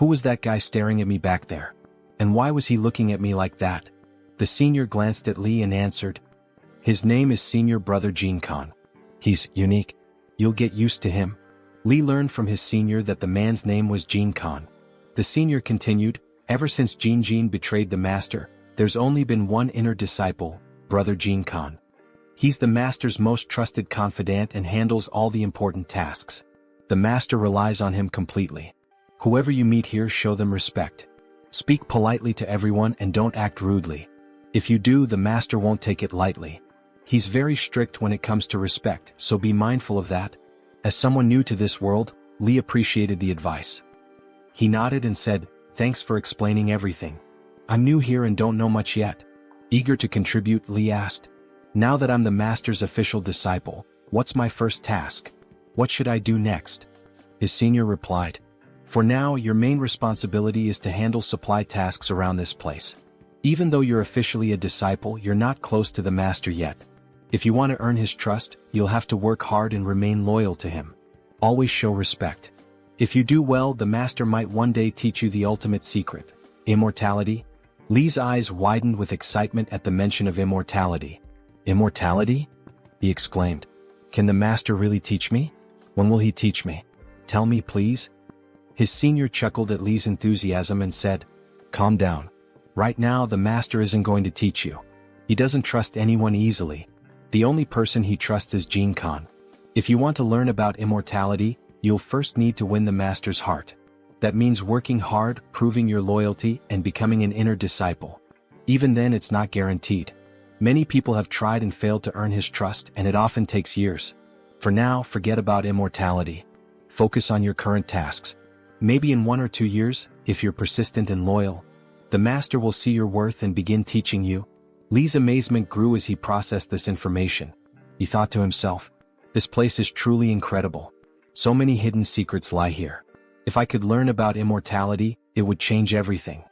who was that guy staring at me back there? And why was he looking at me like that? The senior glanced at Li and answered, His name is Senior Brother Jin Khan. He's unique. You'll get used to him. Li learned from his senior that the man's name was Jin Khan. The senior continued, ever since Jin betrayed the master, there's only been one inner disciple, Brother Jin Khan. He's the master's most trusted confidant and handles all the important tasks. The master relies on him completely. Whoever you meet here, show them respect. Speak politely to everyone and don't act rudely. If you do, the master won't take it lightly. He's very strict when it comes to respect, so be mindful of that. As someone new to this world, Li appreciated the advice. He nodded and said, "Thanks for explaining everything. I'm new here and don't know much yet." Eager to contribute, Li asked, "Now that I'm the master's official disciple, what's my first task? What should I do next?" His senior replied, "For now, your main responsibility is to handle supply tasks around this place. Even though you're officially a disciple, you're not close to the master yet. If you want to earn his trust, you'll have to work hard and remain loyal to him. Always show respect. If you do well, the master might one day teach you the ultimate secret, immortality." Li's eyes widened with excitement at the mention of immortality. "Immortality?" he exclaimed. "Can the master really teach me? When will he teach me? Tell me, please." His senior chuckled at Li's enthusiasm and said, "Calm down. Right now, the master isn't going to teach you. He doesn't trust anyone easily. The only person he trusts is Jin Khan. If you want to learn about immortality, you'll first need to win the master's heart. That means working hard, proving your loyalty, and becoming an inner disciple. Even then, it's not guaranteed. Many people have tried and failed to earn his trust, and it often takes years. For now, forget about immortality. Focus on your current tasks. Maybe in 1 or 2 years, if you're persistent and loyal, the master will see your worth and begin teaching you." Li's amazement grew as he processed this information. He thought to himself, "This place is truly incredible. So many hidden secrets lie here. If I could learn about immortality, it would change everything."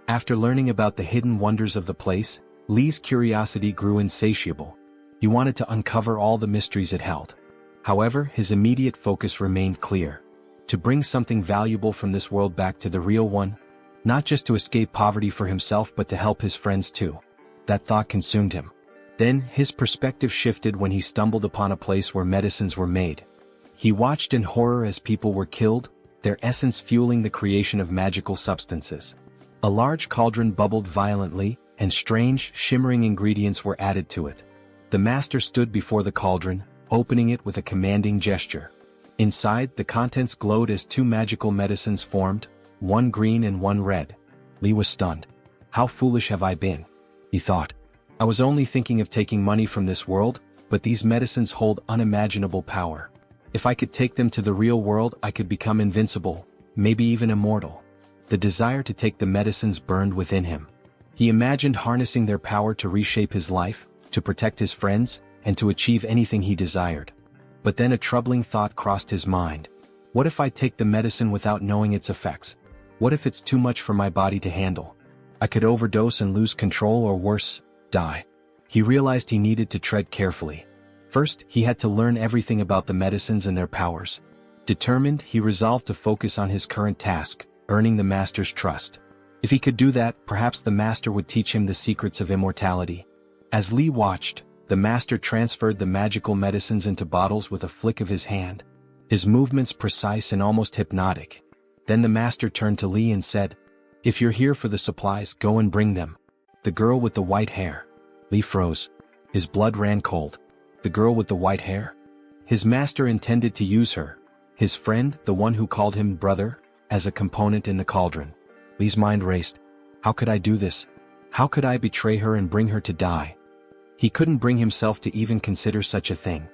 After learning about the hidden wonders of the place, Li's curiosity grew insatiable. He wanted to uncover all the mysteries it held. However, his immediate focus remained clear: to bring something valuable from this world back to the real one, not just to escape poverty for himself but to help his friends too. That thought consumed him. Then, his perspective shifted when he stumbled upon a place where medicines were made. He watched in horror as people were killed, their essence fueling the creation of magical substances. A large cauldron bubbled violently, and strange, shimmering ingredients were added to it. The master stood before the cauldron, opening it with a commanding gesture. Inside, the contents glowed as 2 magical medicines formed, one green and one red. Li was stunned. "How foolish have I been?" he thought. "I was only thinking of taking money from this world, but these medicines hold unimaginable power. If I could take them to the real world, I could become invincible, maybe even immortal." The desire to take the medicines burned within him. He imagined harnessing their power to reshape his life, to protect his friends, and to achieve anything he desired. But then a troubling thought crossed his mind. What if I take the medicine without knowing its effects? What if it's too much for my body to handle? I could overdose and lose control, or worse, die. He realized he needed to tread carefully. First, he had to learn everything about the medicines and their powers. Determined, he resolved to focus on his current task, earning the master's trust. If he could do that, perhaps the master would teach him the secrets of immortality. As Li watched, the master transferred the magical medicines into bottles with a flick of his hand. His movements precise and almost hypnotic. Then the master turned to Li and said, "If you're here for the supplies, go and bring them." The girl with the white hair. Li froze. His blood ran cold. The girl with the white hair? His master intended to use her, his friend, the one who called him brother, as a component in the cauldron. Li's mind raced. How could I do this? How could I betray her and bring her to die? He couldn't bring himself to even consider such a thing.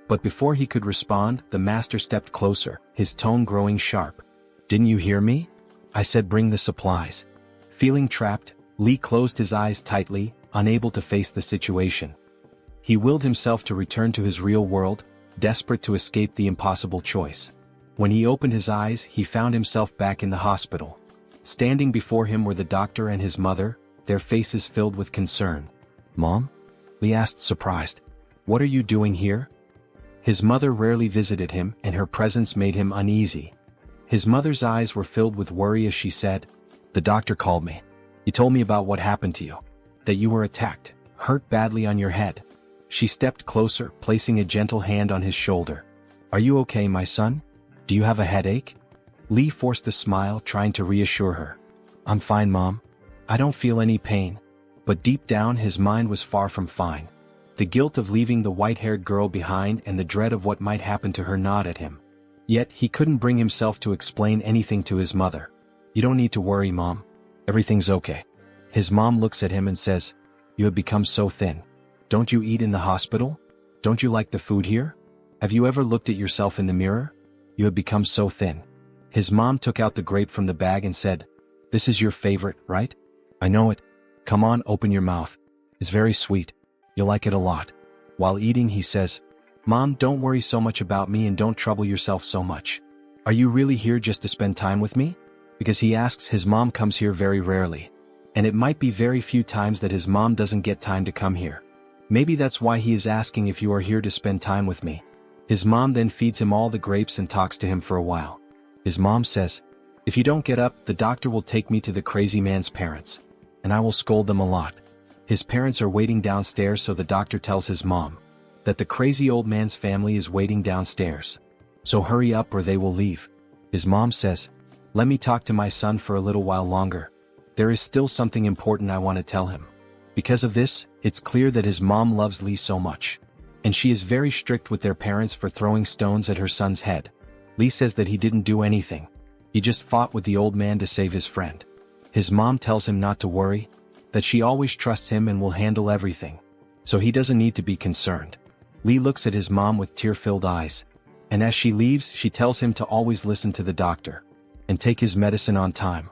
But before he could respond, the master stepped closer, his tone growing sharp. "Didn't you hear me? I said bring the supplies." Feeling trapped, Li closed his eyes tightly, unable to face the situation. He willed himself to return to his real world, desperate to escape the impossible choice. When he opened his eyes, he found himself back in the hospital. Standing before him were the doctor and his mother, their faces filled with concern. "Mom?" Li asked, surprised. "What are you doing here?" His mother rarely visited him, and her presence made him uneasy. His mother's eyes were filled with worry as she said, "The doctor called me. He told me about what happened to you. That you were attacked, hurt badly on your head." She stepped closer, placing a gentle hand on his shoulder. "Are you okay, my son? Do you have a headache?" Li forced a smile, trying to reassure her. "I'm fine, Mom. I don't feel any pain." But deep down his mind was far from fine. The guilt of leaving the white-haired girl behind and the dread of what might happen to her gnawed at him. Yet he couldn't bring himself to explain anything to his mother. "You don't need to worry, Mom. Everything's okay." His mom looks at him and says, "You have become so thin. Don't you eat in the hospital? Don't you like the food here? Have you ever looked at yourself in the mirror? You have become so thin." His mom took out the grape from the bag and said, "This is your favorite, right? I know it. Come on, open your mouth. It's very sweet. You'll like it a lot." While eating, he says, "Mom, don't worry so much about me and don't trouble yourself so much. Are you really here just to spend time with me?" Because he asks, his mom comes here very rarely. And it might be very few times that his mom doesn't get time to come here. Maybe that's why he is asking if you are here to spend time with me. His mom then feeds him all the grapes and talks to him for a while. His mom says, "If you don't get up, the doctor will take me to the crazy man's parents. And I will scold them a lot." His parents are waiting downstairs, so the doctor tells his mom that the crazy old man's family is waiting downstairs. So hurry up or they will leave. His mom says, "Let me talk to my son for a little while longer. There is still something important I want to tell him." Because of this, it's clear that his mom loves Li so much. And she is very strict with their parents for throwing stones at her son's head. Li says that he didn't do anything. He just fought with the old man to save his friend. His mom tells him not to worry, that she always trusts him and will handle everything. So he doesn't need to be concerned. Li looks at his mom with tear-filled eyes. And as she leaves, she tells him to always listen to the doctor and take his medicine on time,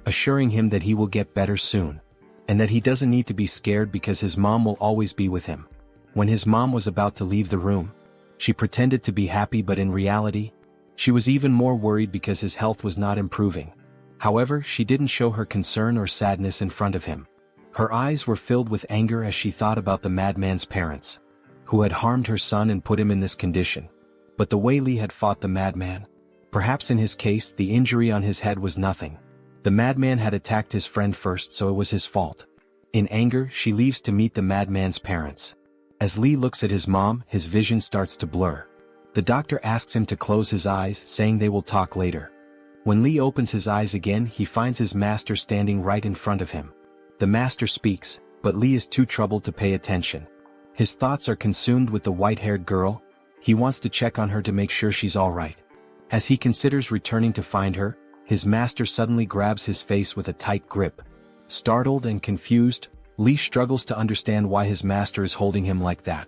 assuring him that he will get better soon, and that he doesn't need to be scared because his mom will always be with him. When his mom was about to leave the room, she pretended to be happy, but in reality, she was even more worried because his health was not improving. However, she didn't show her concern or sadness in front of him. Her eyes were filled with anger as she thought about the madman's parents, who had harmed her son and put him in this condition. But the way Li had fought the madman, perhaps in his case the injury on his head was nothing. The madman had attacked his friend first, so it was his fault. In anger, she leaves to meet the madman's parents. As Li looks at his mom, his vision starts to blur. The doctor asks him to close his eyes, saying they will talk later. When Li opens his eyes again, he finds his master standing right in front of him. The master speaks, but Li is too troubled to pay attention. His thoughts are consumed with the white-haired girl. He wants to check on her to make sure she's all right. As he considers returning to find her, his master suddenly grabs his face with a tight grip. Startled and confused, Li struggles to understand why his master is holding him like that.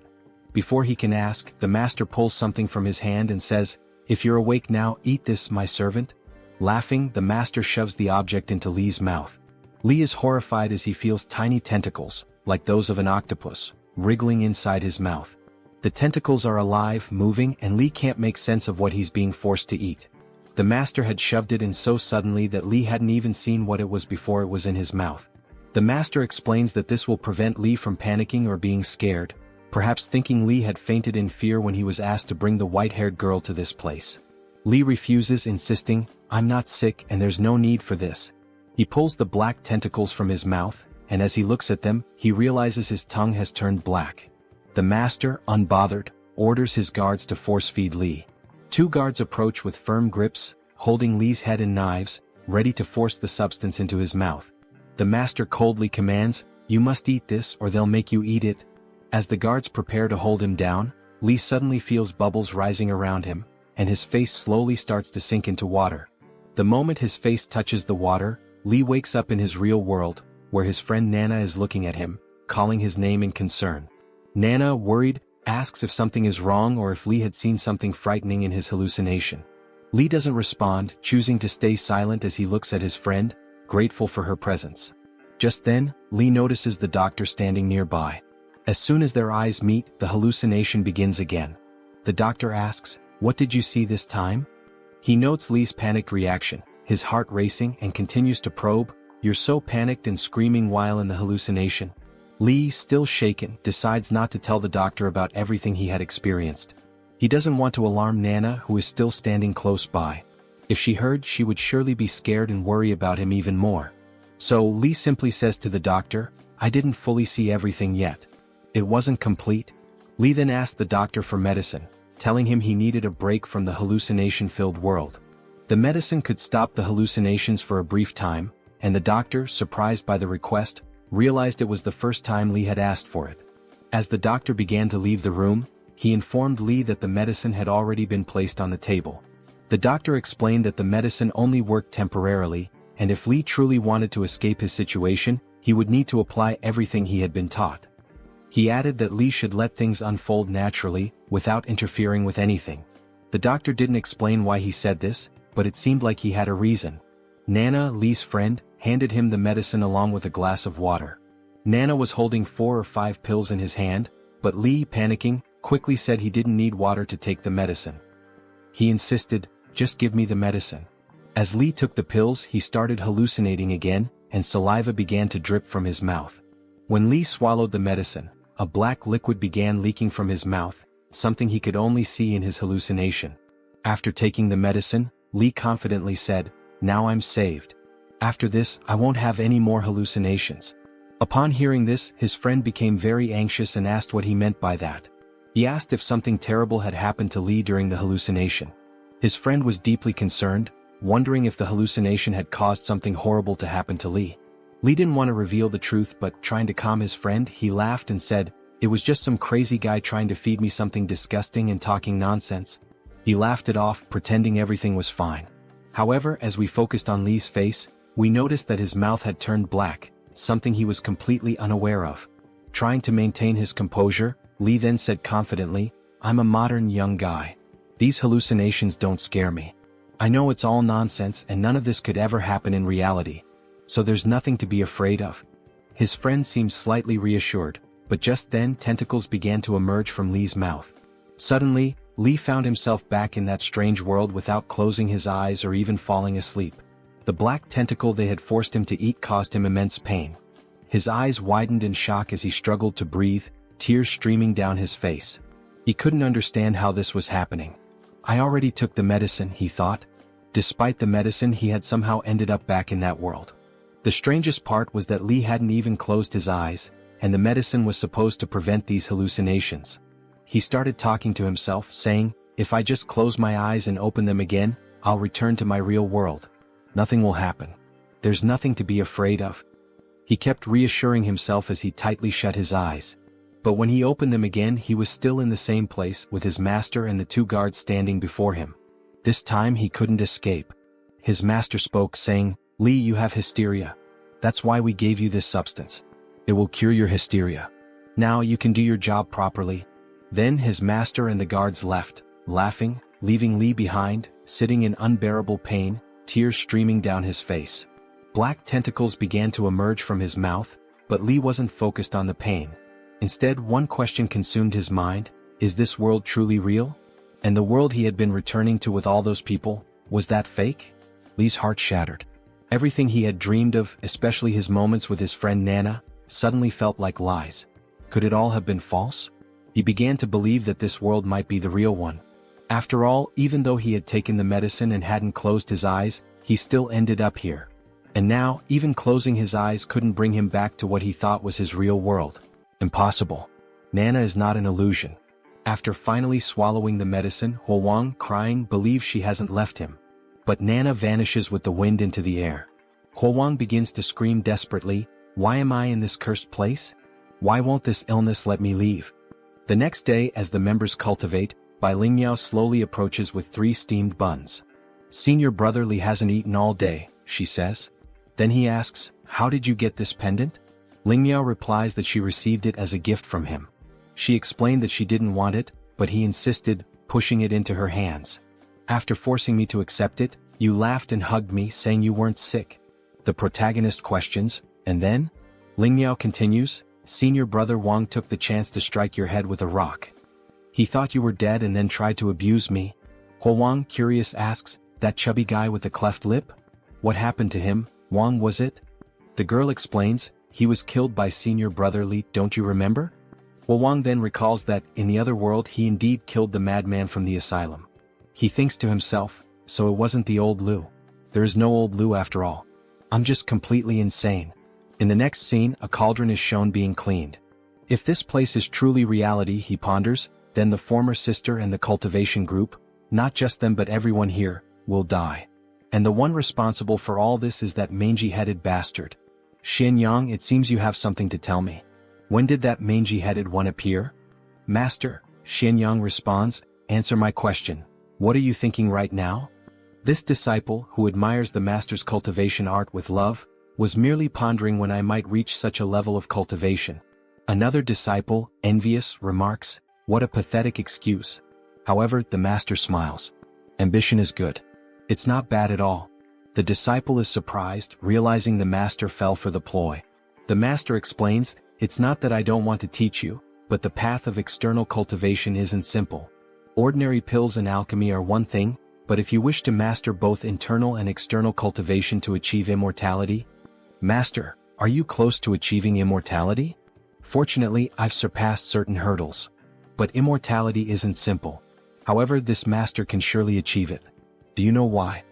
Before he can ask, the master pulls something from his hand and says, "If you're awake now, eat this, my servant." Laughing, the master shoves the object into Li's mouth. Li is horrified as he feels tiny tentacles, like those of an octopus, wriggling inside his mouth. The tentacles are alive, moving, and Li can't make sense of what he's being forced to eat. The master had shoved it in so suddenly that Li hadn't even seen what it was before it was in his mouth. The master explains that this will prevent Li from panicking or being scared, perhaps thinking Li had fainted in fear when he was asked to bring the white-haired girl to this place. Li refuses, insisting, "I'm not sick and there's no need for this." He pulls the black tentacles from his mouth, and as he looks at them, he realizes his tongue has turned black. The master, unbothered, orders his guards to force-feed Li. Two guards approach with firm grips, holding Li's head and knives, ready to force the substance into his mouth. The master coldly commands, "You must eat this or they'll make you eat it." As the guards prepare to hold him down, Li suddenly feels bubbles rising around him, and his face slowly starts to sink into water. The moment his face touches the water, Li wakes up in his real world, where his friend Nana is looking at him, calling his name in concern. Nana, worried, asks if something is wrong or if Li had seen something frightening in his hallucination. Li doesn't respond, choosing to stay silent as he looks at his friend, grateful for her presence. Just then, Li notices the doctor standing nearby. As soon as their eyes meet, the hallucination begins again. The doctor asks, "What did you see this time?" He notes Li's panicked reaction, his heart racing, and continues to probe, "You're so panicked and screaming while in the hallucination." Li, still shaken, decides not to tell the doctor about everything he had experienced. He doesn't want to alarm Nana, who is still standing close by. If she heard, she would surely be scared and worry about him even more. So Li simply says to the doctor, "I didn't fully see everything yet. It wasn't complete. Li then asked the doctor for medicine, telling him he needed a break from the hallucination-filled world. The medicine could stop the hallucinations for a brief time, and the doctor, surprised by the request, realized it was the first time Li had asked for it. As the doctor began to leave the room, he informed Li that the medicine had already been placed on the table. The doctor explained that the medicine only worked temporarily, and if Li truly wanted to escape his situation, he would need to apply everything he had been taught. He added that Li should let things unfold naturally, without interfering with anything. The doctor didn't explain why he said this, but it seemed like he had a reason. Nana, Li's friend, handed him the medicine along with a glass of water. Nana was holding 4 or 5 pills in his hand, but Li, panicking, quickly said he didn't need water to take the medicine. He insisted, "Just give me the medicine." As Li took the pills, he started hallucinating again, and saliva began to drip from his mouth. When Li swallowed the medicine, a black liquid began leaking from his mouth, something he could only see in his hallucination. After taking the medicine, Li confidently said, "Now I'm saved. After this, I won't have any more hallucinations." Upon hearing this, his friend became very anxious and asked what he meant by that. He asked if something terrible had happened to Li during the hallucination. His friend was deeply concerned, wondering if the hallucination had caused something horrible to happen to Li. Li didn't want to reveal the truth, but trying to calm his friend, he laughed and said, "It was just some crazy guy trying to feed me something disgusting and talking nonsense." He laughed it off, pretending everything was fine. However, as we focused on Li's face, we noticed that his mouth had turned black, something he was completely unaware of. Trying to maintain his composure, Li then said confidently, "I'm a modern young guy. These hallucinations don't scare me. I know it's all nonsense and none of this could ever happen in reality. So there's nothing to be afraid of." His friend seemed slightly reassured, but just then tentacles began to emerge from Li's mouth. Suddenly, Li found himself back in that strange world without closing his eyes or even falling asleep. The black tentacle they had forced him to eat caused him immense pain. His eyes widened in shock as he struggled to breathe, tears streaming down his face. He couldn't understand how this was happening. "I already took the medicine," he thought. Despite the medicine, he had somehow ended up back in that world. The strangest part was that Li hadn't even closed his eyes, and the medicine was supposed to prevent these hallucinations. He started talking to himself, saying, "If I just close my eyes and open them again, I'll return to my real world. Nothing will happen. There's nothing to be afraid of." He kept reassuring himself as he tightly shut his eyes. But when he opened them again, he was still in the same place with his master and the 2 guards standing before him. This time he couldn't escape. His master spoke, saying, "Li, you have hysteria. That's why we gave you this substance. It will cure your hysteria. Now you can do your job properly." Then his master and the guards left, laughing, leaving Li behind, sitting in unbearable pain, tears streaming down his face. Black tentacles began to emerge from his mouth, but Li wasn't focused on the pain. Instead, one question consumed his mind: is this world truly real? And the world he had been returning to with all those people, was that fake? Li's heart shattered. Everything he had dreamed of, especially his moments with his friend Nana, suddenly felt like lies. Could it all have been false? He began to believe that this world might be the real one. After all, even though he had taken the medicine and hadn't closed his eyes, he still ended up here. And now, even closing his eyes couldn't bring him back to what he thought was his real world. Impossible. Nana is not an illusion. After finally swallowing the medicine, Huowang, crying, believes she hasn't left him. But Nana vanishes with the wind into the air. Huowang begins to scream desperately, "Why am I in this cursed place? Why won't this illness let me leave?" The next day, as the members cultivate, Bai Lingyao slowly approaches with 3 steamed buns. "Senior brother Li hasn't eaten all day," she says. Then he asks, "How did you get this pendant?" Lingyao replies that she received it as a gift from him. She explained that she didn't want it, but he insisted, pushing it into her hands. "After forcing me to accept it, you laughed and hugged me, saying you weren't sick." The protagonist questions, "And then?" Lingyao continues, "Senior brother Wang took the chance to strike your head with a rock. He thought you were dead and then tried to abuse me." Huowang, curious, asks, "That chubby guy with the cleft lip? What happened to him? Wang, was it?" The girl explains, "He was killed by senior brother Li, don't you remember?" Huowang then recalls that, in the other world, he indeed killed the madman from the asylum. He thinks to himself, so it wasn't the old Lu. There is no old Lu after all. I'm just completely insane. In the next scene, a cauldron is shown being cleaned. If this place is truly reality, he ponders, then the former sister and the cultivation group, not just them but everyone here, will die. And the one responsible for all this is that mangy-headed bastard. Xianyang, it seems you have something to tell me. When did that mangy-headed one appear? Master, Xianyang responds, answer my question. What are you thinking right now? This disciple, who admires the master's cultivation art with love, was merely pondering when I might reach such a level of cultivation. Another disciple, envious, remarks, what a pathetic excuse. However, the master smiles. Ambition is good. It's not bad at all. The disciple is surprised, realizing the master fell for the ploy. The master explains, it's not that I don't want to teach you, but the path of external cultivation isn't simple. Ordinary pills and alchemy are one thing, but if you wish to master both internal and external cultivation to achieve immortality, Master, are you close to achieving immortality? Fortunately, I've surpassed certain hurdles. But immortality isn't simple. However, this master can surely achieve it. Do you know why?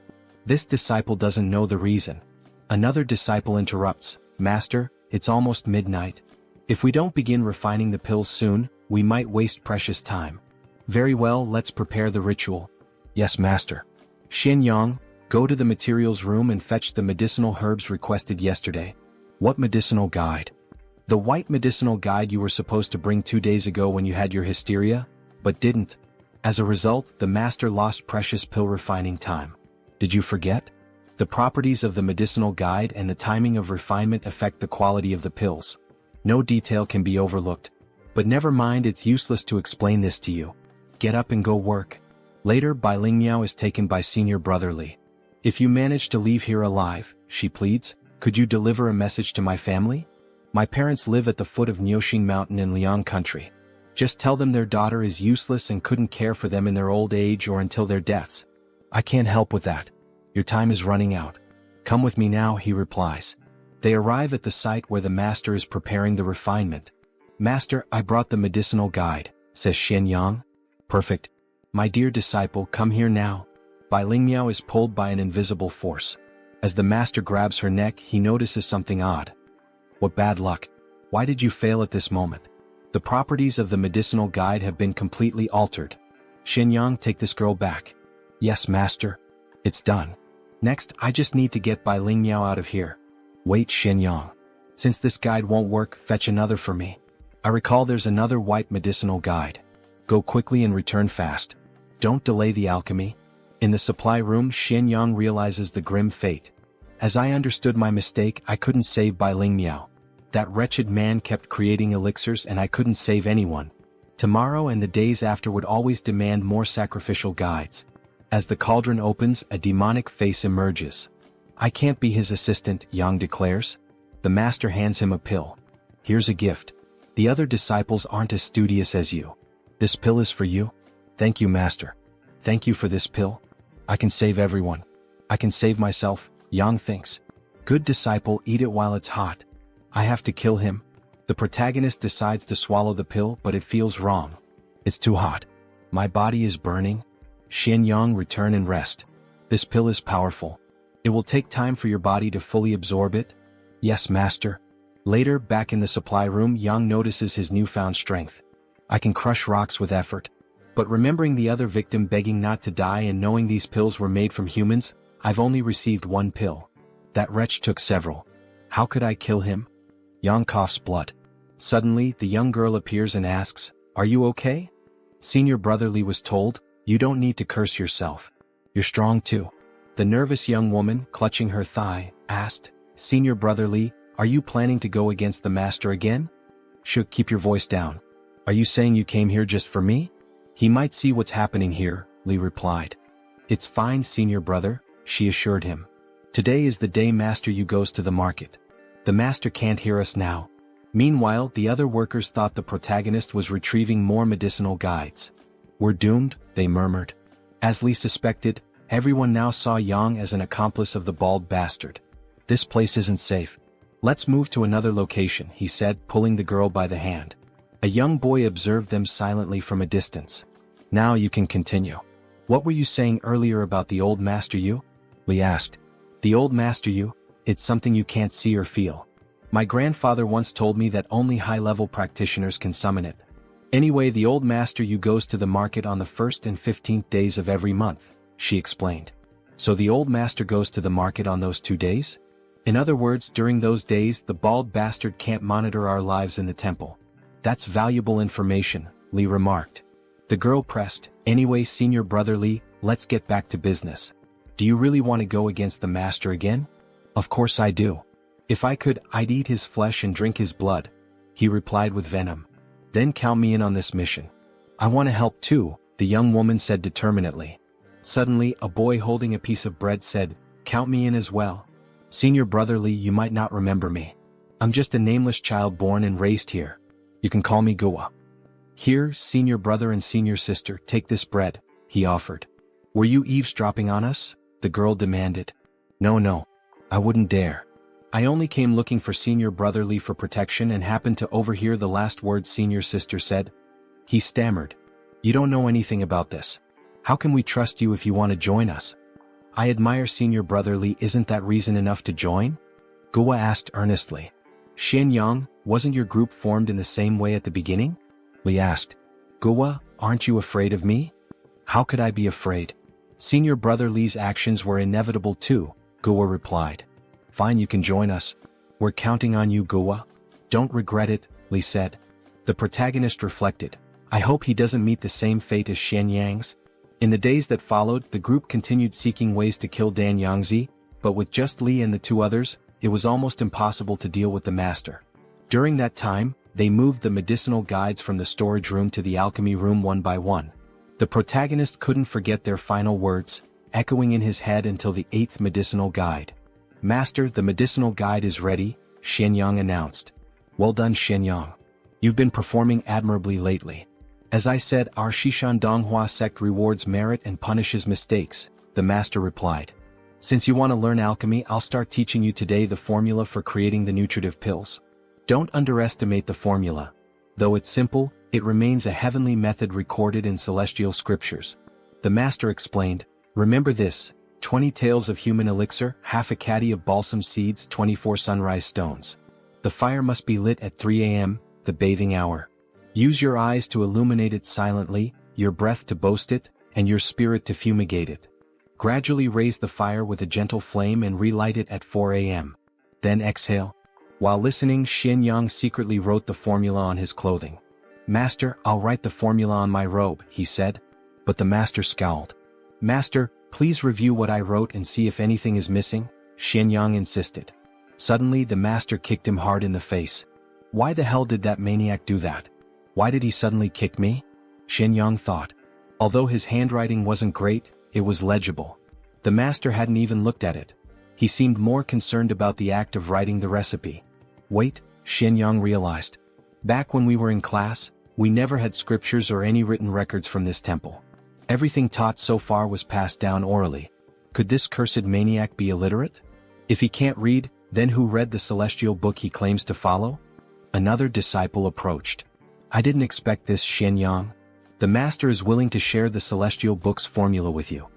This disciple doesn't know the reason. Another disciple interrupts, Master, it's almost midnight. If we don't begin refining the pills soon, we might waste precious time. Very well, let's prepare the ritual. Yes, Master. Xianyang, go to the materials room and fetch the medicinal herbs requested yesterday. What medicinal guide? The white medicinal guide you were supposed to bring 2 days ago when you had your hysteria, but didn't. As a result, the master lost precious pill refining time. Did you forget? The properties of the medicinal guide and the timing of refinement affect the quality of the pills. No detail can be overlooked. But never mind, it's useless to explain this to you. Get up and go work. Later, Bai Lingmiao is taken by senior brother Li. If you manage to leave here alive, she pleads, could you deliver a message to my family? My parents live at the foot of Niuxing Mountain in Liang country. Just tell them their daughter is useless and couldn't care for them in their old age or until their deaths. I can't help with that. Your time is running out. Come with me now, he replies. They arrive at the site where the master is preparing the refinement. Master, I brought the medicinal guide, says Xianyang. Perfect. My dear disciple, come here now. Bai Lingmiao is pulled by an invisible force. As the master grabs her neck, he notices something odd. What bad luck. Why did you fail at this moment? The properties of the medicinal guide have been completely altered. Xianyang, take this girl back. Yes, master. It's done. Next, I just need to get Bai Lingmiao out of here. Wait, Xianyang. Since this guide won't work, fetch another for me. I recall there's another white medicinal guide. Go quickly and return fast. Don't delay the alchemy. In the supply room, Xianyang realizes the grim fate. As I understood my mistake, I couldn't save Bai Lingmiao. That wretched man kept creating elixirs and I couldn't save anyone. Tomorrow and the days after would always demand more sacrificial guides. As the cauldron opens, a demonic face emerges. I can't be his assistant, Yang declares. The master hands him a pill. Here's a gift. The other disciples aren't as studious as you. This pill is for you. Thank you, master. Thank you for this pill. I can save everyone. I can save myself, Yang thinks. Good disciple, eat it while it's hot. I have to kill him. The protagonist decides to swallow the pill, but it feels wrong. It's too hot. My body is burning. Xianyang, return and rest. This pill is powerful. It will take time for your body to fully absorb it. Yes, master. Later, back in the supply room, Yang notices his newfound strength. I can crush rocks with effort. But remembering the other victim begging not to die and knowing these pills were made from humans, I've only received one pill. That wretch took several. How could I kill him? Yang coughs blood. Suddenly, the young girl appears and asks, are you okay? Senior brother Li was told, you don't need to curse yourself. You're strong too. The nervous young woman, clutching her thigh, asked, Senior brother Li, are you planning to go against the master again? Should keep your voice down. Are you saying you came here just for me? He might see what's happening here, Li replied. It's fine, senior brother, she assured him. Today is the day Master Yu goes to the market. The master can't hear us now. Meanwhile, the other workers thought the protagonist was retrieving more medicinal guides. We're doomed, they murmured. As Li suspected, everyone now saw Yang as an accomplice of the bald bastard. This place isn't safe. Let's move to another location, he said, pulling the girl by the hand. A young boy observed them silently from a distance. Now you can continue. What were you saying earlier about the old Master Yu? Li asked. The old Master Yu? It's something you can't see or feel. My grandfather once told me that only high-level practitioners can summon it. Anyway, the old master you goes to the market on the 1st and 15th days of every month, she explained. So the old master goes to the market on those 2 days? In other words, during those days the bald bastard can't monitor our lives in the temple. That's valuable information, Li remarked. The girl pressed, anyway senior brother Li, let's get back to business. Do you really want to go against the master again? Of course I do. If I could, I'd eat his flesh and drink his blood, he replied with venom. Then count me in on this mission. I want to help too, the young woman said determinedly. Suddenly, a boy holding a piece of bread said, count me in as well. Senior brother Li, you might not remember me. I'm just a nameless child born and raised here. You can call me Guwa. Here, senior brother and senior sister, take this bread, he offered. Were you eavesdropping on us? The girl demanded. No, I wouldn't dare. I only came looking for senior brother Li for protection and happened to overhear the last words senior sister said. He stammered. You don't know anything about this. How can we trust you if you want to join us? I admire senior brother Li, isn't that reason enough to join? Guwa asked earnestly. Xianyang, wasn't your group formed in the same way at the beginning? Li asked. Guwa, aren't you afraid of me? How could I be afraid? Senior brother Li's actions were inevitable too, Guwa replied. Fine, you can join us. We're counting on you, Guwa. Don't regret it, Li said. The protagonist reflected. I hope he doesn't meet the same fate as Xianyang's. In the days that followed, the group continued seeking ways to kill Dan Yangzi, but with just Li and the 2 others, it was almost impossible to deal with the master. During that time, they moved the medicinal guides from the storage room to the alchemy room one by one. The protagonist couldn't forget their final words, echoing in his head until the 8th medicinal guide. Master, the medicinal guide is ready, Xianyang announced. Well done, Xianyang. You've been performing admirably lately. As I said, our Shishan Donghua sect rewards merit and punishes mistakes, the master replied. Since you want to learn alchemy, I'll start teaching you today the formula for creating the nutritive pills. Don't underestimate the formula. Though it's simple, it remains a heavenly method recorded in celestial scriptures. The master explained, remember this, 20 taels of human elixir, half a caddy of balsam seeds, 24 sunrise stones. The fire must be lit at 3 a.m., the bathing hour. Use your eyes to illuminate it silently, your breath to boast it, and your spirit to fumigate it. Gradually raise the fire with a gentle flame and relight it at 4 a.m. Then exhale. While listening, Xianyang secretly wrote the formula on his clothing. Master, I'll write the formula on my robe, he said. But the master scowled. Master, please review what I wrote and see if anything is missing, Xianyang insisted. Suddenly the master kicked him hard in the face. Why the hell did that maniac do that? Why did he suddenly kick me? Xianyang thought. Although his handwriting wasn't great, it was legible. The master hadn't even looked at it. He seemed more concerned about the act of writing the recipe. Wait, Xianyang realized. Back when we were in class, we never had scriptures or any written records from this temple. Everything taught so far was passed down orally. Could this cursed maniac be illiterate? If he can't read, then who read the celestial book he claims to follow? Another disciple approached. I didn't expect this, Xianyang. The master is willing to share the celestial book's formula with you.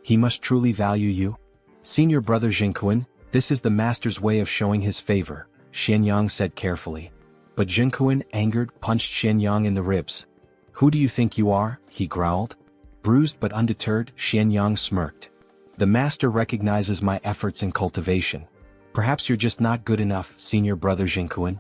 He must truly value you. Senior brother Zhenkuan, this is the master's way of showing his favor, Xianyang said carefully. But Zhenkuan, angered, punched Xianyang in the ribs. Who do you think you are? He growled. Bruised but undeterred, Xianyang smirked. The master recognizes my efforts in cultivation. Perhaps you're just not good enough, senior brother Zhenkuan.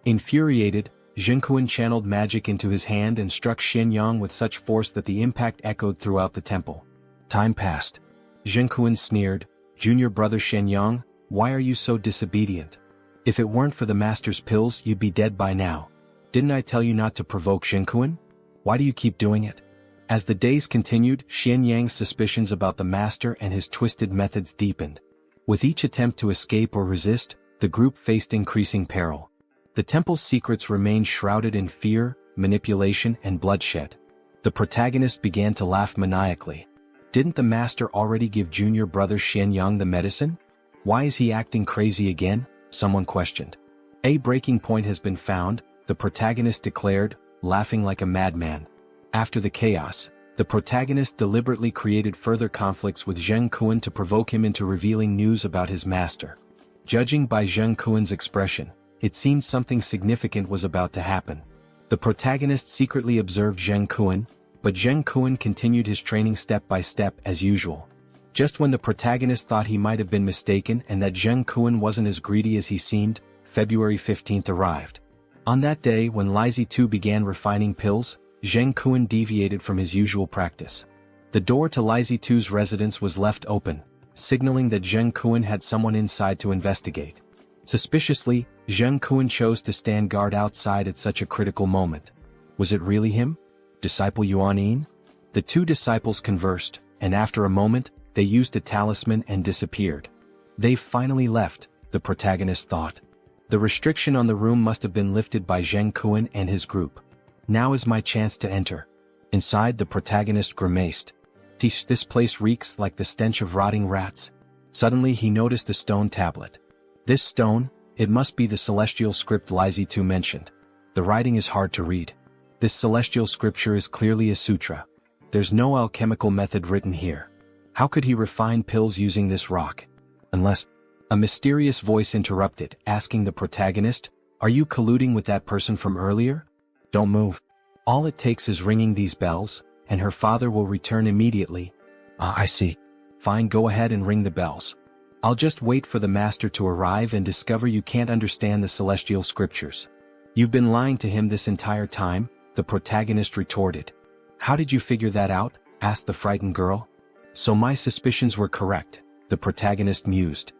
Infuriated, Zhenkuan channeled magic into his hand and struck Xianyang with such force that the impact echoed throughout the temple. Time passed. Zhenkuan sneered, Junior brother Xianyang, why are you so disobedient? If it weren't for the master's pills, you'd be dead by now. Didn't I tell you not to provoke Zhenkuan? Why do you keep doing it? As the days continued, Xianyang's suspicions about the master and his twisted methods deepened. With each attempt to escape or resist, the group faced increasing peril. The temple's secrets remained shrouded in fear, manipulation, and bloodshed. The protagonist began to laugh maniacally. Didn't the master already give junior brother Xianyang the medicine? Why is he acting crazy again? Someone questioned. A breaking point has been found, the protagonist declared, laughing like a madman. After the chaos, the protagonist deliberately created further conflicts with Zhenkuan to provoke him into revealing news about his master. Judging by Zhenkuan's expression, it seemed something significant was about to happen. The protagonist secretly observed Zheng Kuan, but Zheng Kuan continued his training step by step as usual. Just when the protagonist thought he might have been mistaken and that Zheng Kuan wasn't as greedy as he seemed, February 15th arrived. On that day when Li Huowang began refining pills, Zheng Kuan deviated from his usual practice. The door to Li Huowang's residence was left open, signaling that Zheng Kuan had someone inside to investigate. Suspiciously, Zheng Kuan chose to stand guard outside at such a critical moment. Was it really him? Disciple Yuan? The two disciples conversed, and after a moment, they used a talisman and disappeared. They've finally left, the protagonist thought. The restriction on the room must have been lifted by Zheng Kuan and his group. Now is my chance to enter. Inside, the protagonist grimaced. This place reeks like the stench of rotting rats. Suddenly he noticed a stone tablet. This stone, it must be the celestial script Li Huowang mentioned. The writing is hard to read. This celestial scripture is clearly a sutra. There's no alchemical method written here. How could he refine pills using this rock? Unless... A mysterious voice interrupted, asking the protagonist, "Are you colluding with that person from earlier? Don't move. All it takes is ringing these bells, and her father will return immediately." "Ah, I see. Fine, go ahead and ring the bells. I'll just wait for the master to arrive and discover you can't understand the celestial scriptures." "You've been lying to him this entire time," the protagonist retorted. "How did you figure that out?" asked the frightened girl. "So my suspicions were correct," the protagonist mused.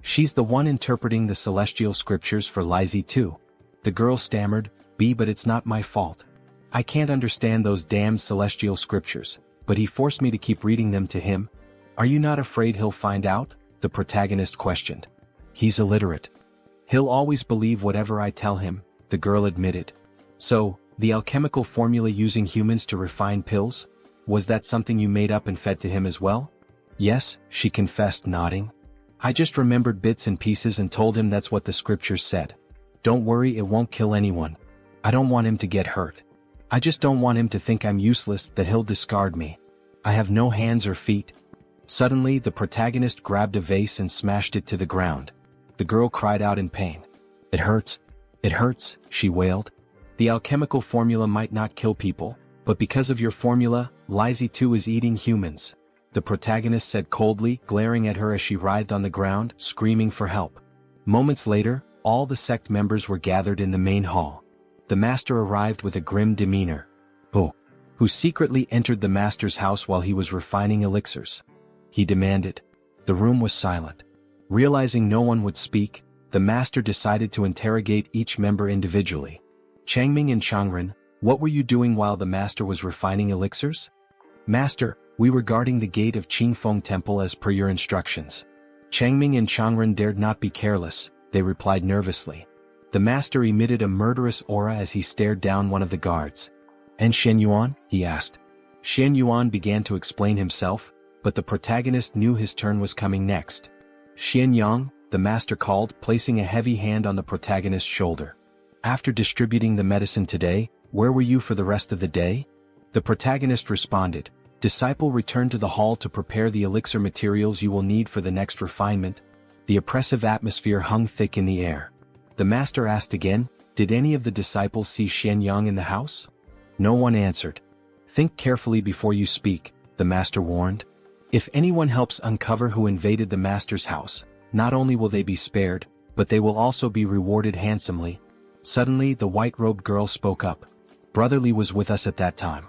"She's the one interpreting the celestial scriptures for Li Huowang." The girl stammered, But it's not my fault. I can't understand those damn celestial scriptures, but he forced me to keep reading them to him." "Are you not afraid he'll find out?" the protagonist questioned. "He's illiterate. He'll always believe whatever I tell him," the girl admitted. "So, the alchemical formula using humans to refine pills? Was that something you made up and fed to him as well?" "Yes," she confessed, nodding. "I just remembered bits and pieces and told him that's what the scriptures said. Don't worry, it won't kill anyone. I don't want him to get hurt. I just don't want him to think I'm useless, that he'll discard me. I have no hands or feet." Suddenly, the protagonist grabbed a vase and smashed it to the ground. The girl cried out in pain. "It hurts. It hurts," she wailed. "The alchemical formula might not kill people, but because of your formula, Li Huowang is eating humans," the protagonist said coldly, glaring at her as she writhed on the ground, screaming for help. Moments later, all the sect members were gathered in the main hall. The master arrived with a grim demeanor. Who secretly entered the master's house while he was refining elixirs?" he demanded. The room was silent. Realizing no one would speak, the master decided to interrogate each member individually. "Changming and Changren, what were you doing while the master was refining elixirs?" "Master, we were guarding the gate of Qingfeng Temple as per your instructions." Changming and Changren dared not be careless, they replied nervously. The master emitted a murderous aura as he stared down one of the guards. "And Shen Yuan?" he asked. Shen Yuan began to explain himself, but the protagonist knew his turn was coming next. "Shen Yang," the master called, placing a heavy hand on the protagonist's shoulder. "After distributing the medicine today, where were you for the rest of the day?" The protagonist responded, "Disciple returned to the hall to prepare the elixir materials you will need for the next refinement." The oppressive atmosphere hung thick in the air. The master asked again, "Did any of the disciples see Shen Yang in the house?" No one answered. "Think carefully before you speak," the master warned. "If anyone helps uncover who invaded the master's house, not only will they be spared, but they will also be rewarded handsomely." Suddenly, the white-robed girl spoke up. "Brotherly was with us at that time.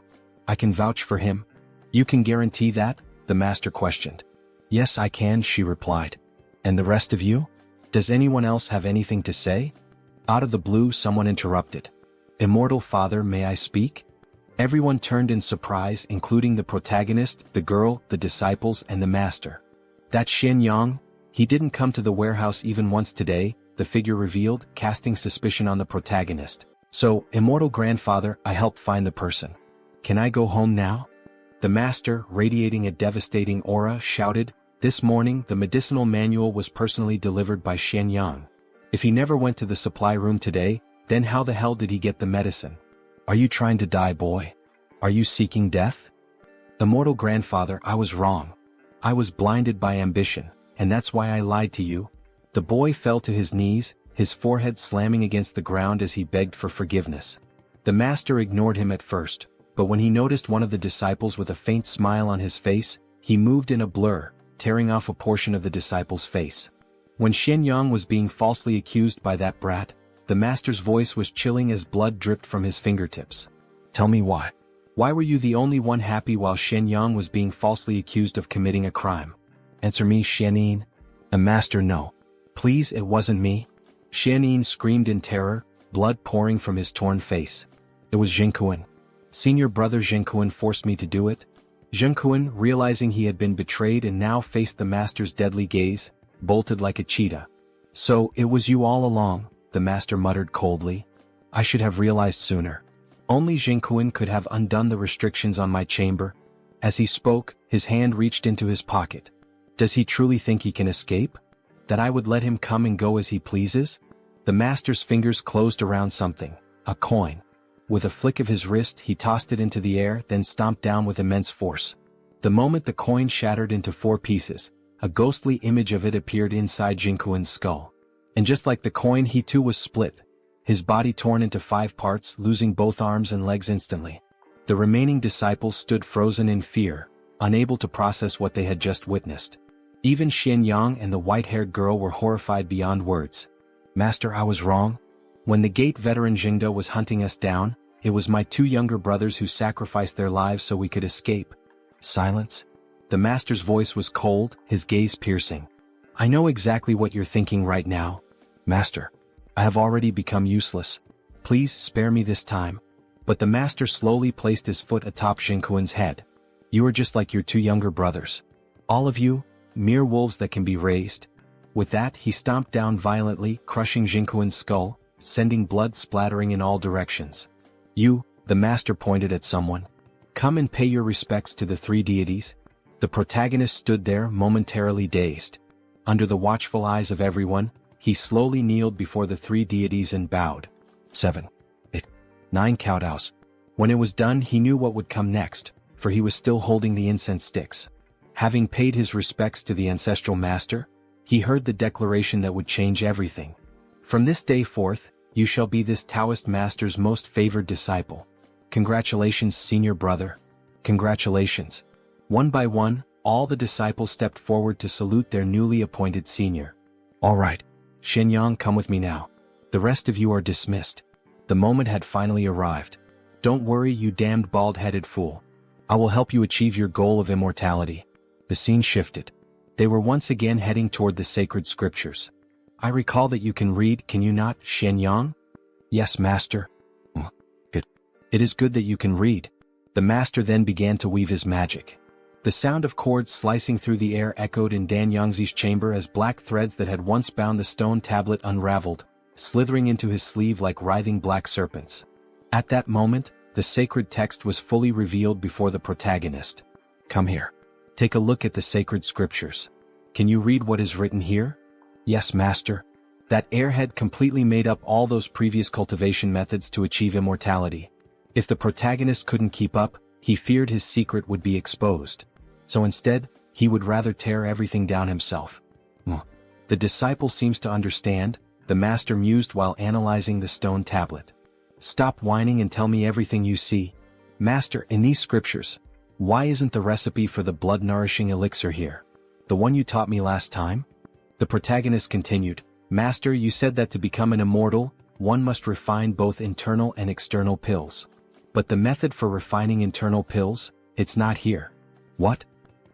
I can vouch for him." "You can guarantee that?" the master questioned. "Yes, I can," she replied. "And the rest of you? Does anyone else have anything to say?" Out of the blue, someone interrupted. "Immortal Father, may I speak?" Everyone turned in surprise, including the protagonist, the girl, the disciples, and the master. "That Shen Yang? He didn't come to the warehouse even once today," the figure revealed, casting suspicion on the protagonist. "So, Immortal Grandfather, I helped find the person. Can I go home now?" The master, radiating a devastating aura, shouted, "This morning, the medicinal manual was personally delivered by Shen Yang. If he never went to the supply room today, then how the hell did he get the medicine? Are you trying to die, boy? Are you seeking death?" "Immortal Grandfather, I was wrong. I was blinded by ambition, and that's why I lied to you." The boy fell to his knees, his forehead slamming against the ground as he begged for forgiveness. The master ignored him at first, but when he noticed one of the disciples with a faint smile on his face, he moved in a blur, tearing off a portion of the disciple's face. When Xianyang was being falsely accused by that brat, the master's voice was chilling as blood dripped from his fingertips. Tell me why. Why were you the only one happy while Xianyang was being falsely accused of committing a crime? Answer me, Xianying. A master, no. Please, it wasn't me. Xianying screamed in terror, blood pouring from his torn face. It was Zhengkuan. Senior brother Zhengkuan forced me to do it. Zhengkuan, realizing he had been betrayed and now faced the master's deadly gaze, bolted like a cheetah. So, it was you all along, the master muttered coldly. I should have realized sooner. Only Zhengkuan could have undone the restrictions on my chamber. As he spoke, his hand reached into his pocket. Does he truly think he can escape? That I would let him come and go as he pleases? The master's fingers closed around something, a coin. With a flick of his wrist, he tossed it into the air, then stomped down with immense force. The moment the coin shattered into 4 pieces, a ghostly image of it appeared inside Zhengkuan's skull. And just like the coin, he too was split, his body torn into 5 parts, losing both arms and legs instantly. The remaining disciples stood frozen in fear, unable to process what they had just witnessed. Even Xianyang and the white-haired girl were horrified beyond words. Master, I was wrong. When the gate veteran Jingda was hunting us down, it was my 2 younger brothers who sacrificed their lives so we could escape. Silence. The master's voice was cold, his gaze piercing. I know exactly what you're thinking right now. Master, I have already become useless. Please spare me this time. But the master slowly placed his foot atop Zhengkuan's head. You are just like your 2 younger brothers. All of you, mere wolves that can be raised. With that, he stomped down violently, crushing Zhengkuan's skull, sending blood splattering in all directions. You, the master pointed at someone. Come and pay your respects to the 3 deities. The protagonist stood there, momentarily dazed. Under the watchful eyes of everyone, he slowly kneeled before the 3 deities and bowed. 7, 8, 9 kowtows. When it was done, he knew what would come next, for he was still holding the incense sticks. Having paid his respects to the ancestral master, he heard the declaration that would change everything. From this day forth, you shall be this Taoist master's most favored disciple. Congratulations, senior brother. Congratulations. One by one, all the disciples stepped forward to salute their newly appointed senior. All right. Xianyang, come with me now. The rest of you are dismissed. The moment had finally arrived. Don't worry, you damned bald-headed fool. I will help you achieve your goal of immortality. The scene shifted. They were once again heading toward the sacred scriptures. I recall that you can read, can you not, Xianyang? Yes, master. Good. It is good that you can read. The master then began to weave his magic. The sound of cords slicing through the air echoed in Dan Yangzi's chamber as black threads that had once bound the stone tablet unraveled, slithering into his sleeve like writhing black serpents. At that moment, the sacred text was fully revealed before the protagonist. Come here. Take a look at the sacred scriptures. Can you read what is written here? Yes, master. That airhead completely made up all those previous cultivation methods to achieve immortality. If the protagonist couldn't keep up, he feared his secret would be exposed. So instead, he would rather tear everything down himself. The disciple seems to understand, the master mused while analyzing the stone tablet. Stop whining and tell me everything you see. Master, in these scriptures, why isn't the recipe for the blood-nourishing elixir here? The one you taught me last time? The protagonist continued, Master, you said that to become an immortal, one must refine both internal and external pills. But the method for refining internal pills, it's not here. What?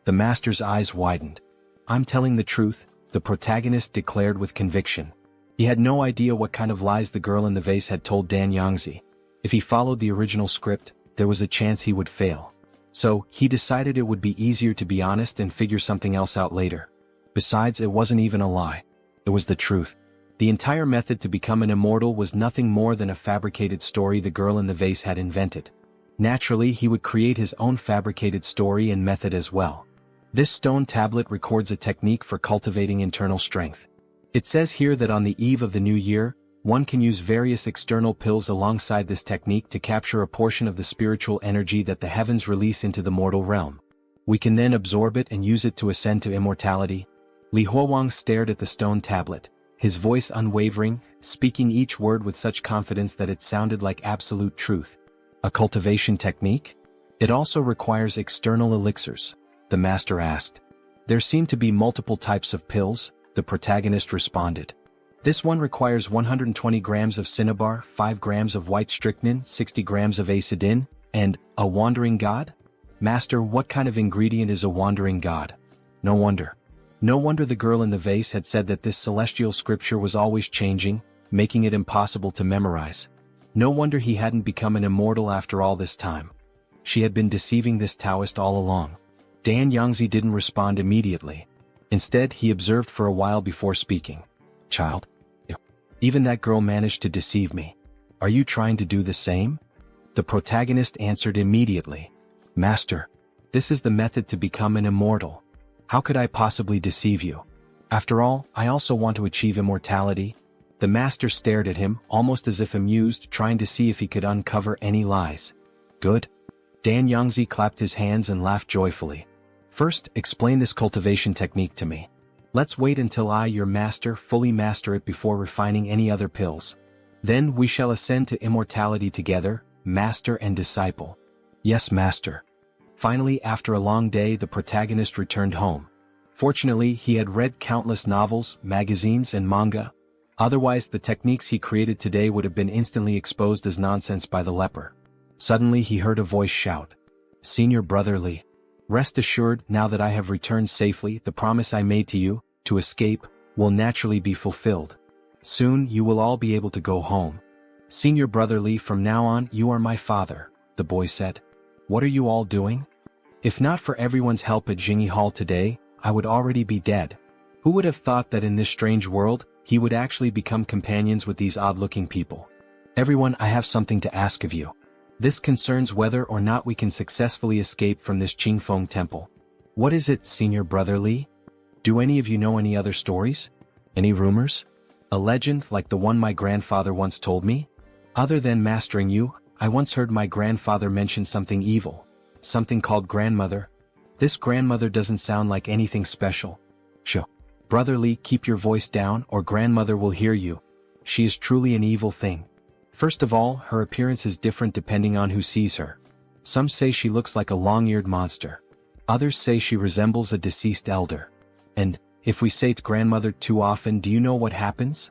The master's eyes widened. I'm telling the truth, the protagonist declared with conviction. He had no idea what kind of lies the girl in the vase had told Dan Yangzi. If he followed the original script, there was a chance he would fail. So, he decided it would be easier to be honest and figure something else out later. Besides, it wasn't even a lie. It was the truth. The entire method to become an immortal was nothing more than a fabricated story the girl in the vase had invented. Naturally, he would create his own fabricated story and method as well. This stone tablet records a technique for cultivating internal strength. It says here that on the eve of the new year, one can use various external pills alongside this technique to capture a portion of the spiritual energy that the heavens release into the mortal realm. We can then absorb it and use it to ascend to immortality. Li Huowang stared at the stone tablet, his voice unwavering, speaking each word with such confidence that it sounded like absolute truth. A cultivation technique? It also requires external elixirs, the master asked. There seem to be multiple types of pills, the protagonist responded. This one requires 120 grams of cinnabar, 5 grams of white strychnine, 60 grams of acidin, and a wandering god? Master, what kind of ingredient is a wandering god? No wonder. No wonder the girl in the vase had said that this celestial scripture was always changing, making it impossible to memorize. No wonder he hadn't become an immortal after all this time. She had been deceiving this Taoist all along. Dan Yangzi didn't respond immediately. Instead, he observed for a while before speaking. Child? Even that girl managed to deceive me. Are you trying to do the same? The protagonist answered immediately. Master, this is the method to become an immortal. How could I possibly deceive you? After all, I also want to achieve immortality. The master stared at him, almost as if amused, trying to see if he could uncover any lies. Good. Dan Yangzi clapped his hands and laughed joyfully. First, explain this cultivation technique to me. Let's wait until I, your master, fully master it before refining any other pills. Then we shall ascend to immortality together, master and disciple. Yes, master. Finally, after a long day, the protagonist returned home. Fortunately, he had read countless novels, magazines, and manga. Otherwise, the techniques he created today would have been instantly exposed as nonsense by the leper. Suddenly, he heard a voice shout. Senior Brother Li. Rest assured, now that I have returned safely, the promise I made to you, to escape, will naturally be fulfilled. Soon, you will all be able to go home. Senior Brother Li, from now on, you are my father, the boy said. What are you all doing? If not for everyone's help at Jingyi Hall today, I would already be dead. Who would have thought that in this strange world, he would actually become companions with these odd-looking people? Everyone, I have something to ask of you. This concerns whether or not we can successfully escape from this Qingfeng temple. What is it, Senior Brother Li? Do any of you know any other stories? Any rumors? A legend like the one my grandfather once told me? Other than mastering you, I once heard my grandfather mention something evil. Something called grandmother. This grandmother doesn't sound like anything special. Shh. Brother Li, keep your voice down or grandmother will hear you. She is truly an evil thing. First of all, her appearance is different depending on who sees her. Some say she looks like a long-eared monster. Others say she resembles a deceased elder. And, if we say grandmother too often, do you know what happens?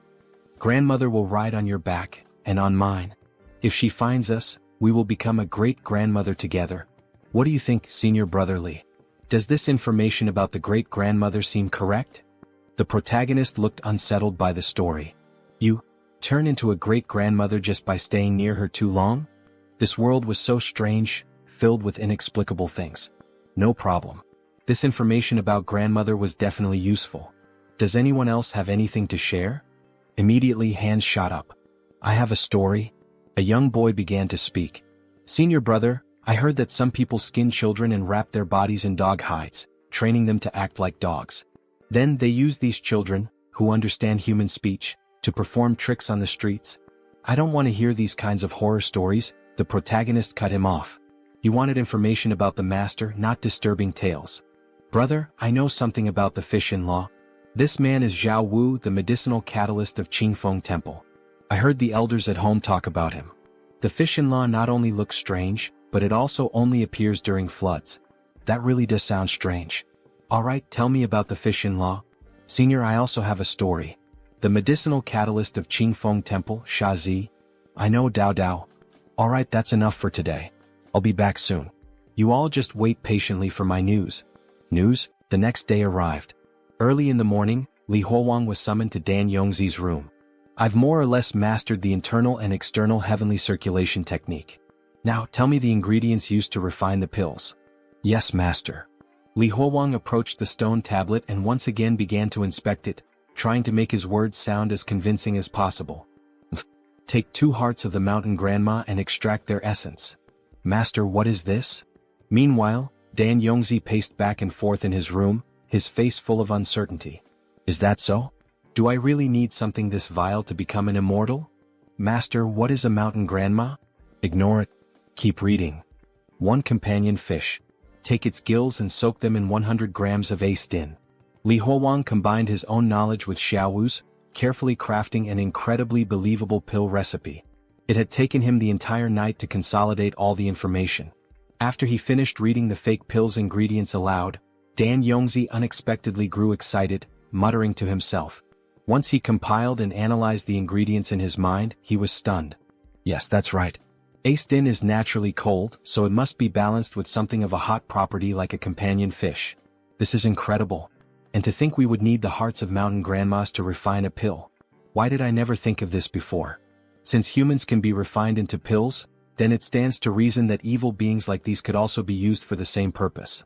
Grandmother will ride on your back, and on mine. If she finds us, we will become a great-grandmother together. What do you think, Senior Brother Li? Does this information about the great-grandmother seem correct? The protagonist looked unsettled by the story. You turn into a great-grandmother just by staying near her too long? This world was so strange, filled with inexplicable things. No problem. This information about grandmother was definitely useful. Does anyone else have anything to share? Immediately hands shot up. I have a story. A young boy began to speak. Senior brother, I heard that some people skin children and wrap their bodies in dog hides, training them to act like dogs. Then they use these children, who understand human speech, to perform tricks on the streets. I don't want to hear these kinds of horror stories, the protagonist cut him off. He wanted information about the master, not disturbing tales. Brother, I know something about the fish-in-law. This man is Zhao Wu, the medicinal catalyst of Qingfeng Temple. I heard the elders at home talk about him. The fish-in-law not only looks strange, but it also only appears during floods. That really does sound strange. Alright, tell me about the fish-in-law. Senior, I also have a story. The medicinal catalyst of Qingfeng Temple, Shazi. I know Dao Dao. Alright, that's enough for today. I'll be back soon. You all just wait patiently for my news. News? The next day arrived. Early in the morning, Li Huowang was summoned to Dan Yongzi's room. I've more or less mastered the internal and external heavenly circulation technique. Now, tell me the ingredients used to refine the pills. Yes, master. Li Huowang approached the stone tablet and once again began to inspect it, trying to make his words sound as convincing as possible. Take 2 hearts of the mountain grandma and extract their essence. Master, what is this? Meanwhile, Dan Yongzi paced back and forth in his room, his face full of uncertainty. Is that so? Do I really need something this vile to become an immortal? Master, what is a mountain grandma? Ignore it. Keep reading. 1 companion fish. Take its gills and soak them in 100 grams of acidin. Li Huowang combined his own knowledge with Xiaowu's, carefully crafting an incredibly believable pill recipe. It had taken him the entire night to consolidate all the information. After he finished reading the fake pill's ingredients aloud, Dan Yongzi unexpectedly grew excited, muttering to himself. Once he compiled and analyzed the ingredients in his mind, he was stunned. Yes, that's right. Acedin is naturally cold, so it must be balanced with something of a hot property like a companion fish. This is incredible. And to think we would need the hearts of mountain grandmas to refine a pill. Why did I never think of this before? Since humans can be refined into pills, then it stands to reason that evil beings like these could also be used for the same purpose.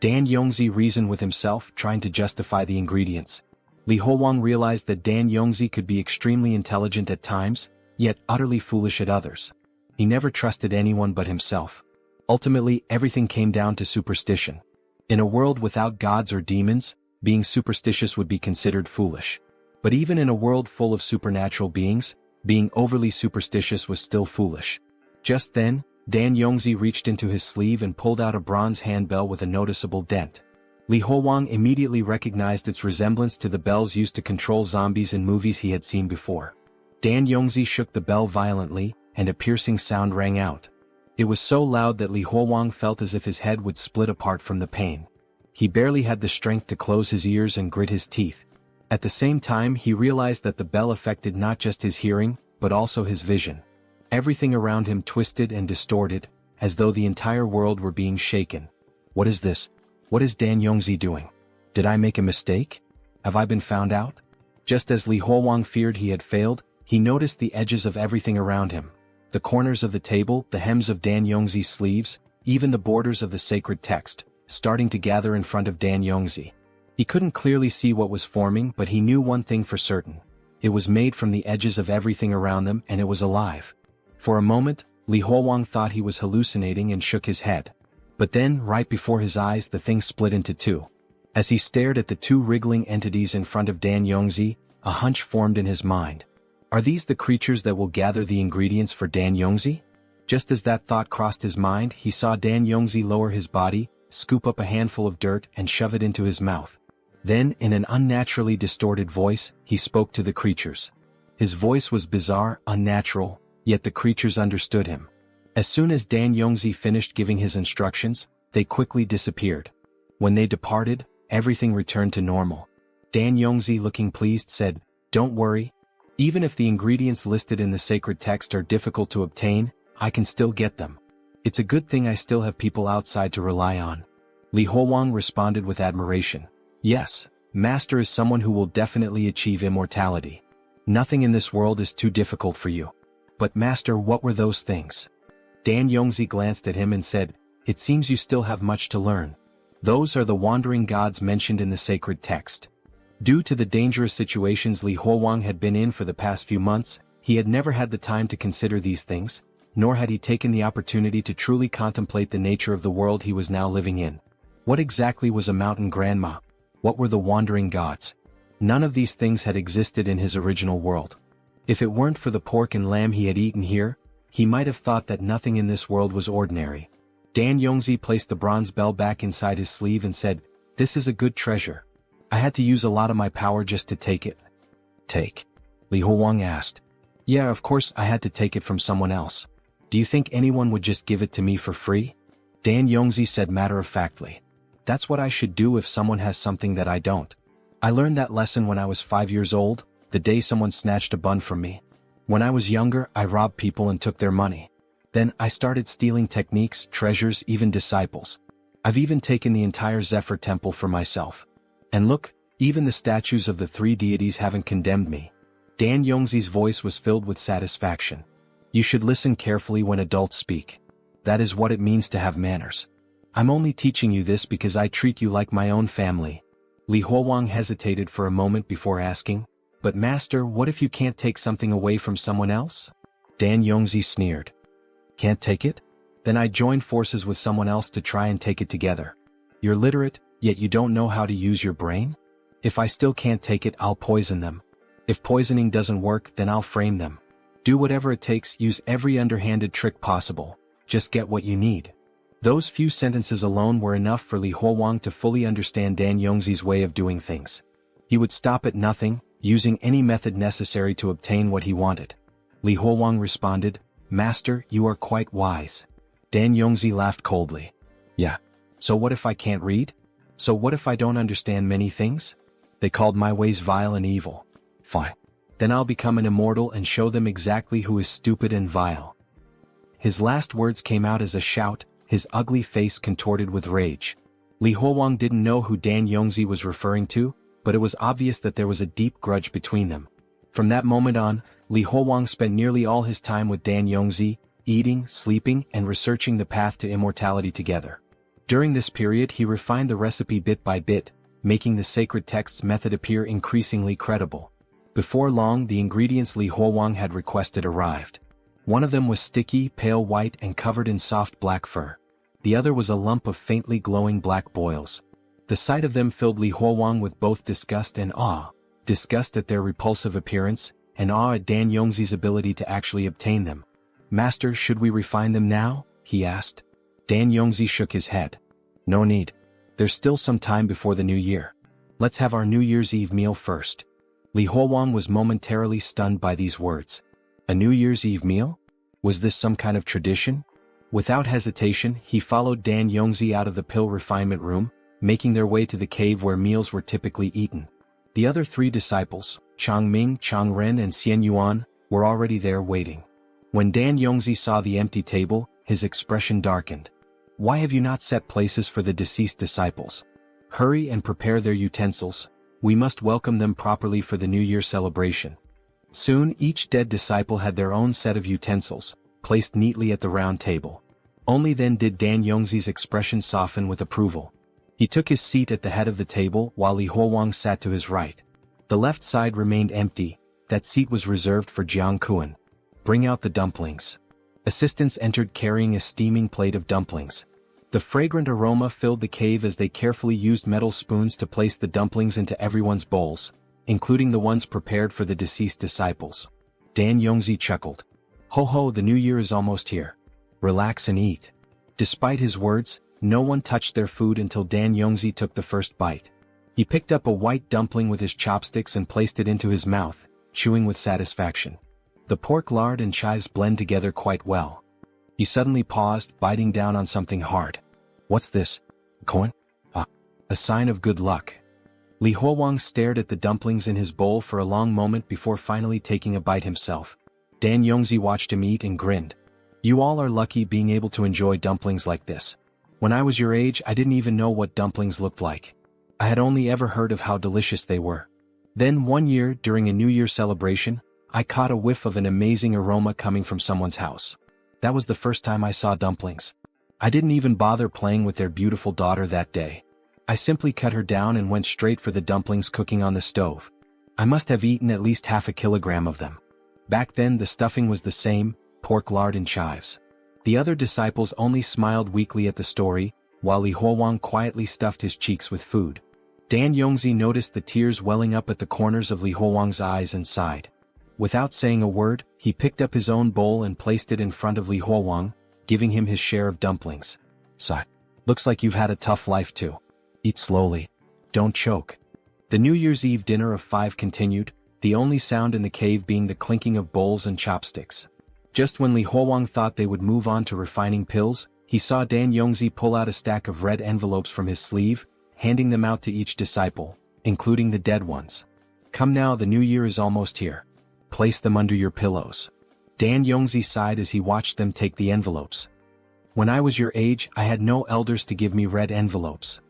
Dan Yongzi reasoned with himself, trying to justify the ingredients. Li Huowang realized that Dan Yongzi could be extremely intelligent at times, yet utterly foolish at others. He never trusted anyone but himself. Ultimately, everything came down to superstition. In a world without gods or demons, being superstitious would be considered foolish. But even in a world full of supernatural beings, being overly superstitious was still foolish. Just then, Dan Yongzi reached into his sleeve and pulled out a bronze handbell with a noticeable dent. Li Huowang immediately recognized its resemblance to the bells used to control zombies in movies he had seen before. Dan Yongzi shook the bell violently, and a piercing sound rang out. It was so loud that Li Huowang felt as if his head would split apart from the pain. He barely had the strength to close his ears and grit his teeth. At the same time, he realized that the bell affected not just his hearing, but also his vision. Everything around him twisted and distorted, as though the entire world were being shaken. What is this? What is Dan Yongzi doing? Did I make a mistake? Have I been found out? Just as Li Huowang feared he had failed, he noticed the edges of everything around him. The corners of the table, the hems of Dan Yongzi's sleeves, even the borders of the sacred text, starting to gather in front of Dan Yongzi. He couldn't clearly see what was forming, but he knew one thing for certain. It was made from the edges of everything around them, and it was alive. For a moment, Li Huowang thought he was hallucinating and shook his head. But then, right before his eyes, the thing split into two. As he stared at the two wriggling entities in front of Dan Yongzi, a hunch formed in his mind. Are these the creatures that will gather the ingredients for Dan Yongzi? Just as that thought crossed his mind, he saw Dan Yongzi lower his body, scoop up a handful of dirt and shove it into his mouth. Then, in an unnaturally distorted voice, he spoke to the creatures. His voice was bizarre, unnatural, yet the creatures understood him. As soon as Dan Yongzi finished giving his instructions, they quickly disappeared. When they departed, everything returned to normal. Dan Yongzi, looking pleased, said, "Don't worry. Even if the ingredients listed in the sacred text are difficult to obtain, I can still get them. It's a good thing I still have people outside to rely on." Li Huowang responded with admiration. "Yes, Master is someone who will definitely achieve immortality. Nothing in this world is too difficult for you." "But Master, what were those things?" Dan Yongzi glanced at him and said, "It seems you still have much to learn. Those are the wandering gods mentioned in the sacred text." Due to the dangerous situations Li Huowang had been in for the past few months, he had never had the time to consider these things, nor had he taken the opportunity to truly contemplate the nature of the world he was now living in. What exactly was a mountain grandma? What were the wandering gods? None of these things had existed in his original world. If it weren't for the pork and lamb he had eaten here, he might have thought that nothing in this world was ordinary. Dan Yongzi placed the bronze bell back inside his sleeve and said, "This is a good treasure. I had to use a lot of my power just to take it." "Take?" Li Huowang asked. "Yeah, of course I had to take it from someone else. Do you think anyone would just give it to me for free?" Dan Yongzi said matter-of-factly. "That's what I should do if someone has something that I don't. I learned that lesson when I was 5 years old, the day someone snatched a bun from me. When I was younger, I robbed people and took their money. Then I started stealing techniques, treasures, even disciples. I've even taken the entire Zephyr temple for myself. And look, even the statues of the three deities haven't condemned me." Dan Yongzi's voice was filled with satisfaction. "You should listen carefully when adults speak. That is what it means to have manners. I'm only teaching you this because I treat you like my own family." Li Huowang hesitated for a moment before asking, "But Master, what if you can't take something away from someone else?" Dan Yongzi sneered. "Can't take it? Then I join forces with someone else to try and take it together. You're literate, yet you don't know how to use your brain? If I still can't take it, I'll poison them. If poisoning doesn't work, then I'll frame them. Do whatever it takes, use every underhanded trick possible. Just get what you need." Those few sentences alone were enough for Li Huowang to fully understand Dan Yongzi's way of doing things. He would stop at nothing, using any method necessary to obtain what he wanted. Li Huowang responded, "Master, you are quite wise." Dan Yongzi laughed coldly. "Yeah. So what if I can't read? So what if I don't understand many things? They called my ways vile and evil. Fine. Then I'll become an immortal and show them exactly who is stupid and vile." His last words came out as a shout, his ugly face contorted with rage. Li Huowang didn't know who Dan Yongzi was referring to, but it was obvious that there was a deep grudge between them. From that moment on, Li Huowang spent nearly all his time with Dan Yongzi, eating, sleeping, and researching the path to immortality together. During this period he refined the recipe bit by bit, making the sacred text's method appear increasingly credible. Before long the ingredients Li Huowang had requested arrived. One of them was sticky, pale white and covered in soft black fur. The other was a lump of faintly glowing black boils. The sight of them filled Li Huowang with both disgust and awe. Disgust at their repulsive appearance, and awe at Dan Yongzi's ability to actually obtain them. "Master, should we refine them now?" he asked. Dan Yongzi shook his head. "No need. There's still some time before the new year. Let's have our New Year's Eve meal first." Li Huowang was momentarily stunned by these words. A New Year's Eve meal? Was this some kind of tradition? Without hesitation, he followed Dan Yongzi out of the pill refinement room, making their way to the cave where meals were typically eaten. The other three disciples, Chang Ming, Chang Ren and Xian Yuan, were already there waiting. When Dan Yongzi saw the empty table, his expression darkened. "Why have you not set places for the deceased disciples? Hurry and prepare their utensils. We must welcome them properly for the New Year celebration." Soon each dead disciple had their own set of utensils, placed neatly at the round table. Only then did Dan Yongzi's expression soften with approval. He took his seat at the head of the table while Li Huowang sat to his right. The left side remained empty, that seat was reserved for Jiang Kuan. "Bring out the dumplings." Assistants entered carrying a steaming plate of dumplings. The fragrant aroma filled the cave as they carefully used metal spoons to place the dumplings into everyone's bowls, including the ones prepared for the deceased disciples. Dan Yongzi chuckled. "Ho ho, the new year is almost here. Relax and eat." Despite his words, no one touched their food until Dan Yongzi took the first bite. He picked up a white dumpling with his chopsticks and placed it into his mouth, chewing with satisfaction. The pork lard and chives blend together quite well. He suddenly paused, biting down on something hard. "What's this? Corn? Ah, a sign of good luck." Li Huowang stared at the dumplings in his bowl for a long moment before finally taking a bite himself. Dan Yongzi watched him eat and grinned. "You all are lucky being able to enjoy dumplings like this. When I was your age I didn't even know what dumplings looked like. I had only ever heard of how delicious they were. Then one year during a New Year celebration, I caught a whiff of an amazing aroma coming from someone's house. That was the first time I saw dumplings. I didn't even bother playing with their beautiful daughter that day. I simply cut her down and went straight for the dumplings cooking on the stove. I must have eaten at least half a kilogram of them. Back then the stuffing was the same, pork lard and chives." The other disciples only smiled weakly at the story, while Li Huowang quietly stuffed his cheeks with food. Dan Yongzi noticed the tears welling up at the corners of Li Huowang's eyes and sighed. Without saying a word, he picked up his own bowl and placed it in front of Li Huowang, giving him his share of dumplings. "Sigh. Looks like you've had a tough life too. Eat slowly. Don't choke." The New Year's Eve dinner of 5 continued, the only sound in the cave being the clinking of bowls and chopsticks. Just when Li Huowang thought they would move on to refining pills, he saw Dan Yongzi pull out a stack of red envelopes from his sleeve, handing them out to each disciple, including the dead ones. "Come now, the new year is almost here. Place them under your pillows." Dan Yongzi sighed as he watched them take the envelopes. "When I was your age, I had no elders to give me red envelopes."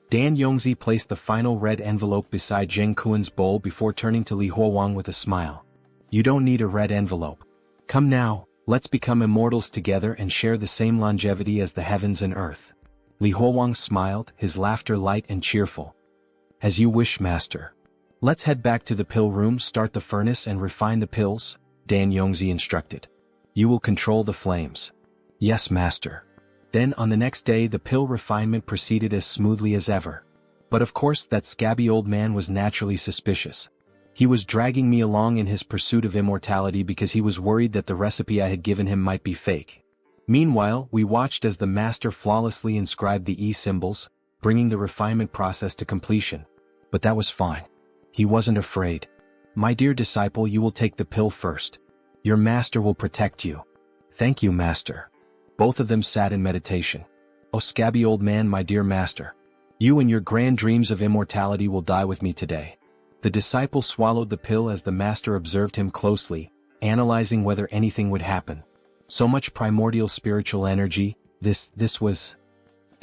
Dan Yongzi placed the final red envelope beside Zheng Kuan's bowl before turning to Li Huowang with a smile. "You don't need a red envelope. Come now, let's become immortals together and share the same longevity as the heavens and earth." Li Huowang smiled, his laughter light and cheerful. "As you wish, master. Let's head back to the pill room, start the furnace and refine the pills," Dan Yongzi instructed. "You will control the flames." "Yes, master." Then on the next day the pill refinement proceeded as smoothly as ever. But of course that scabby old man was naturally suspicious. He was dragging me along in his pursuit of immortality because he was worried that the recipe I had given him might be fake. Meanwhile, we watched as the master flawlessly inscribed the E symbols, bringing the refinement process to completion. But that was fine. He wasn't afraid. My dear disciple, you will take the pill first. Your master will protect you. Thank you, master. Both of them sat in meditation. Oh scabby old man, my dear master. You and your grand dreams of immortality will die with me today. The disciple swallowed the pill as the master observed him closely, analyzing whether anything would happen. So much primordial spiritual energy, it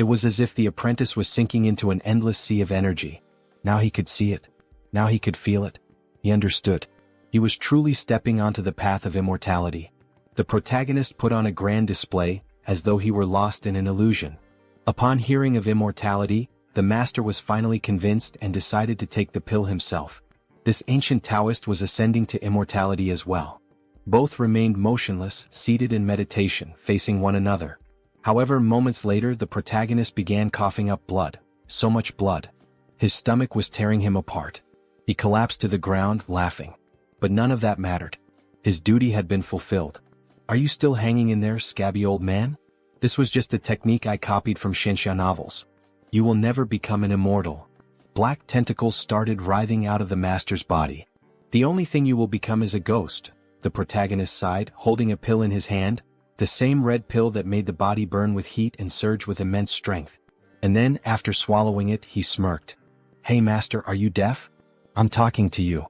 was as if the apprentice was sinking into an endless sea of energy. Now he could see it. Now he could feel it. He understood. He was truly stepping onto the path of immortality. The protagonist put on a grand display, as though he were lost in an illusion. Upon hearing of immortality, the master was finally convinced and decided to take the pill himself. This ancient Taoist was ascending to immortality as well. Both remained motionless, seated in meditation, facing one another. However, moments later the protagonist began coughing up blood. So much blood. His stomach was tearing him apart. He collapsed to the ground, laughing. But none of that mattered. His duty had been fulfilled. Are you still hanging in there, scabby old man? This was just a technique I copied from Xianxia novels. You will never become an immortal. Black tentacles started writhing out of the master's body. The only thing you will become is a ghost, the protagonist sighed, holding a pill in his hand, the same red pill that made the body burn with heat and surge with immense strength. And then, after swallowing it, he smirked. Hey master, are you deaf? I'm talking to you.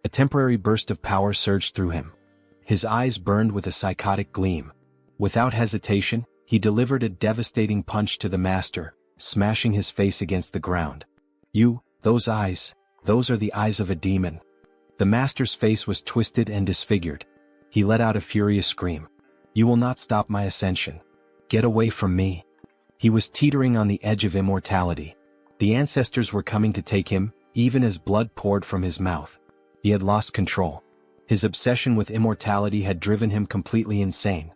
A temporary burst of power surged through him. His eyes burned with a psychotic gleam. Without hesitation, he delivered a devastating punch to the master, smashing his face against the ground. Those eyes, those are the eyes of a demon. The master's face was twisted and disfigured. He let out a furious scream. You will not stop my ascension. Get away from me. He was teetering on the edge of immortality. The ancestors were coming to take him, even as blood poured from his mouth. He had lost control. His obsession with immortality had driven him completely insane.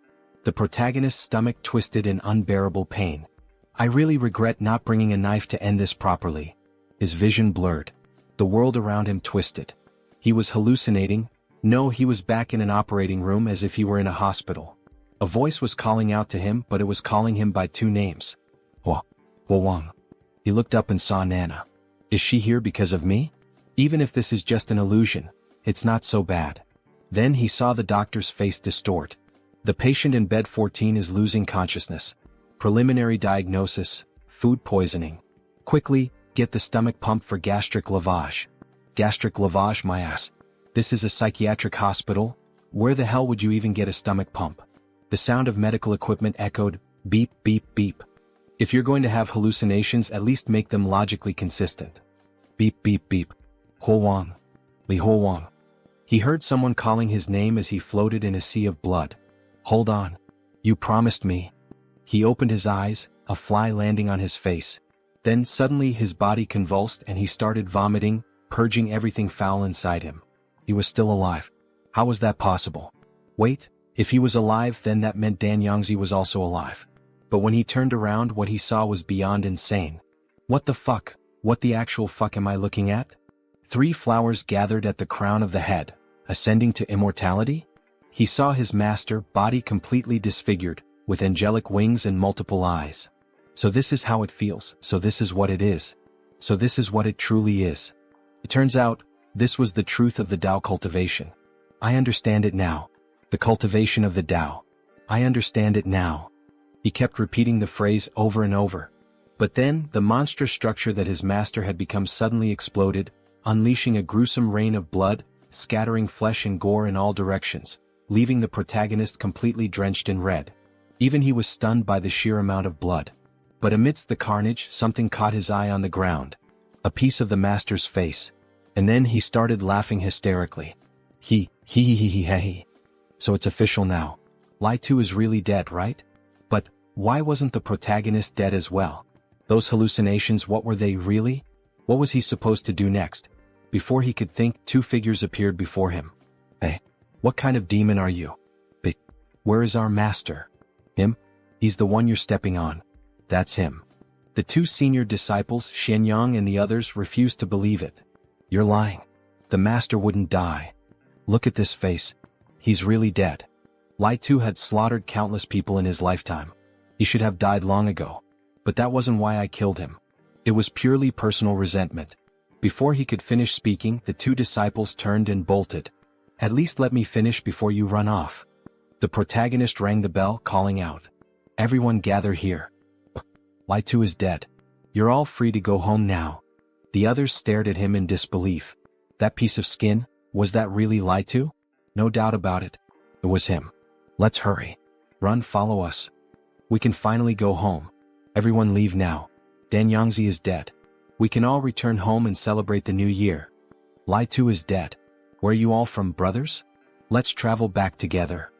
The protagonist's stomach twisted in unbearable pain. I really regret not bringing a knife to end this properly. His vision blurred. The world around him twisted. He was hallucinating. No, he was back in an operating room as if he were in a hospital. A voice was calling out to him, but it was calling him by two names. Li Huowang. He looked up and saw Nana. Is she here because of me? Even if this is just an illusion, it's not so bad. Then he saw the doctor's face distort. The patient in bed 14 is losing consciousness. Preliminary diagnosis, food poisoning. Quickly, get the stomach pump for gastric lavage. Gastric lavage, my ass. This is a psychiatric hospital? Where the hell would you even get a stomach pump? The sound of medical equipment echoed, beep, beep, beep. If you're going to have hallucinations, at least make them logically consistent. Beep, beep, beep. Huowang. Li Huowang. He heard someone calling his name as he floated in a sea of blood. Hold on. You promised me. He opened his eyes, a fly landing on his face. Then suddenly his body convulsed and he started vomiting, purging everything foul inside him. He was still alive. How was that possible? Wait, if he was alive, then that meant Dan Yangzi was also alive. But when he turned around, what he saw was beyond insane. What the fuck? What the actual fuck am I looking at? 3 flowers gathered at the crown of the head, ascending to immortality? He saw his master, body completely disfigured, with angelic wings and multiple eyes. So this is how it feels, so this is what it is. So this is what it truly is. It turns out, this was the truth of the Tao cultivation. I understand it now. The cultivation of the Tao. I understand it now. He kept repeating the phrase over and over. But then, the monstrous structure that his master had become suddenly exploded, unleashing a gruesome rain of blood, scattering flesh and gore in all directions, leaving the protagonist completely drenched in red. Even he was stunned by the sheer amount of blood. But amidst the carnage, something caught his eye on the ground. A piece of the master's face. And then he started laughing hysterically. He. So it's official now. Li 2 is really dead, right? But, why wasn't the protagonist dead as well? Those hallucinations, what were they really? What was he supposed to do next? Before he could think, 2 figures appeared before him. Hey, what kind of demon are you? But, where is our master? Him? He's the one you're stepping on. That's him. The 2 senior disciples, Xianyang and the others, refused to believe it. You're lying. The master wouldn't die. Look at this face. He's really dead. Li 2 had slaughtered countless people in his lifetime. He should have died long ago. But that wasn't why I killed him. It was purely personal resentment. Before he could finish speaking, the two disciples turned and bolted. At least let me finish before you run off. The protagonist rang the bell, calling out. Everyone gather here. Li Huowang is dead. You're all free to go home now. The others stared at him in disbelief. That piece of skin, was that really Li Huowang? No doubt about it. It was him. Let's hurry. Run, follow us. We can finally go home. Everyone leave now. Dan Yangzi is dead. We can all return home and celebrate the new year. Li Huowang is dead. Where are you all from, brothers? Let's travel back together.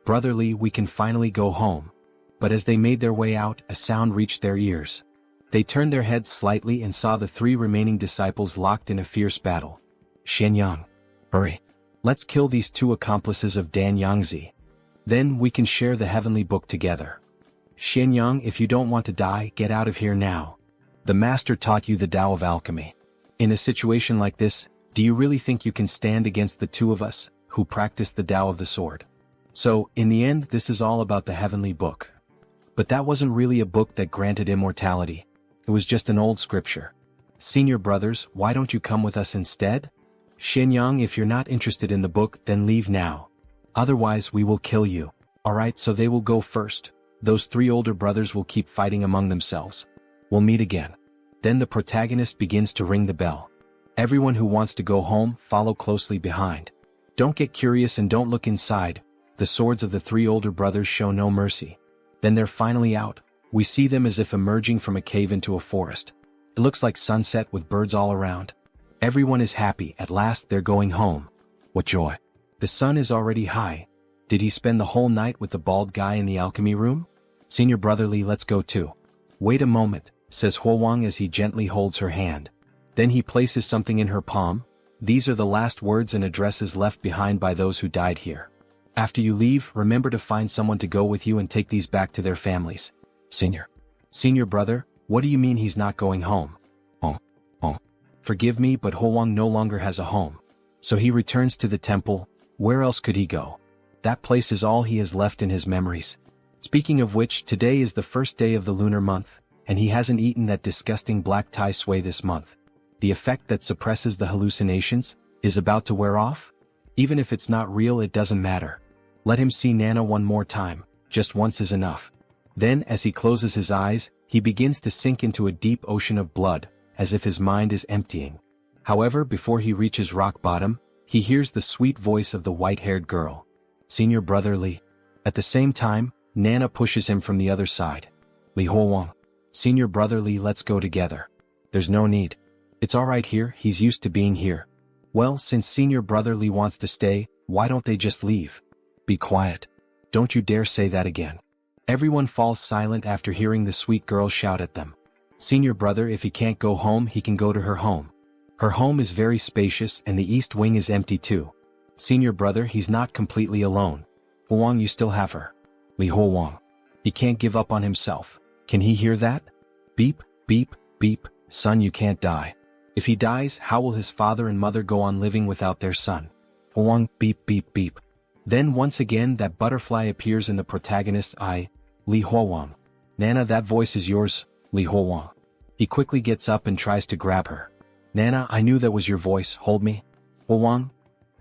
Brotherly, we can finally go home. But as they made their way out, a sound reached their ears. They turned their heads slightly and saw the three remaining disciples locked in a fierce battle. Xianyang. Hurry. Let's kill these two accomplices of Dan Yangzi. Then we can share the heavenly book together. Xianyang, if you don't want to die, get out of here now. The master taught you the Tao of alchemy. In a situation like this, do you really think you can stand against the two of us, who practice the Tao of the sword? So, in the end, this is all about the heavenly book. But that wasn't really a book that granted immortality. It was just an old scripture. Senior brothers, why don't you come with us instead? Xianyang, if you're not interested in the book, then leave now. Otherwise we will kill you. Alright, so they will go first. Those three older brothers will keep fighting among themselves. We'll meet again. Then the protagonist begins to ring the bell. Everyone who wants to go home, follow closely behind. Don't get curious and don't look inside. The swords of the three older brothers show no mercy. Then they're finally out. We see them as if emerging from a cave into a forest. It looks like sunset with birds all around. Everyone is happy, at last they're going home. What joy. The sun is already high. Did he spend the whole night with the bald guy in the alchemy room? Senior brotherly, let's go too. Wait a moment, says Huowang as he gently holds her hand. Then he places something in her palm. These are the last words and addresses left behind by those who died here. After you leave, remember to find someone to go with you and take these back to their families. Senior brother, what do you mean he's not going home? Forgive me, but Huowang no longer has a home. So he returns to the temple. Where else could he go? That place is all he has left in his memories. Speaking of which, today is the first day of the lunar month, and he hasn't eaten that disgusting black tai sui this month. The effect that suppresses the hallucinations is about to wear off? Even if it's not real, it doesn't matter. Let him see Nana one more time, just once is enough. Then, as he closes his eyes, he begins to sink into a deep ocean of blood, as if his mind is emptying. However, before he reaches rock bottom, he hears the sweet voice of the white-haired girl. Senior brother Li. At the same time, Nana pushes him from the other side. Li Huowang. Senior brother Li, let's go together. There's no need. It's alright here, he's used to being here. Well, since senior brother Li wants to stay, why don't they just leave? Be quiet. Don't you dare say that again. Everyone falls silent after hearing the sweet girl shout at them. Senior brother, if he can't go home, he can go to her home. Her home is very spacious and the east wing is empty too. Senior brother, he's not completely alone. Huowang, you still have her. Li Huowang. He can't give up on himself. Can he hear that? Beep, beep, beep, son, you can't die. If he dies, how will his father and mother go on living without their son? Huowang, beep, beep, beep. Then once again that butterfly appears in the protagonist's eye. Li Huowang. Nana, that voice is yours, Li Huowang. He quickly gets up and tries to grab her. Nana, I knew that was your voice, hold me. Huowang.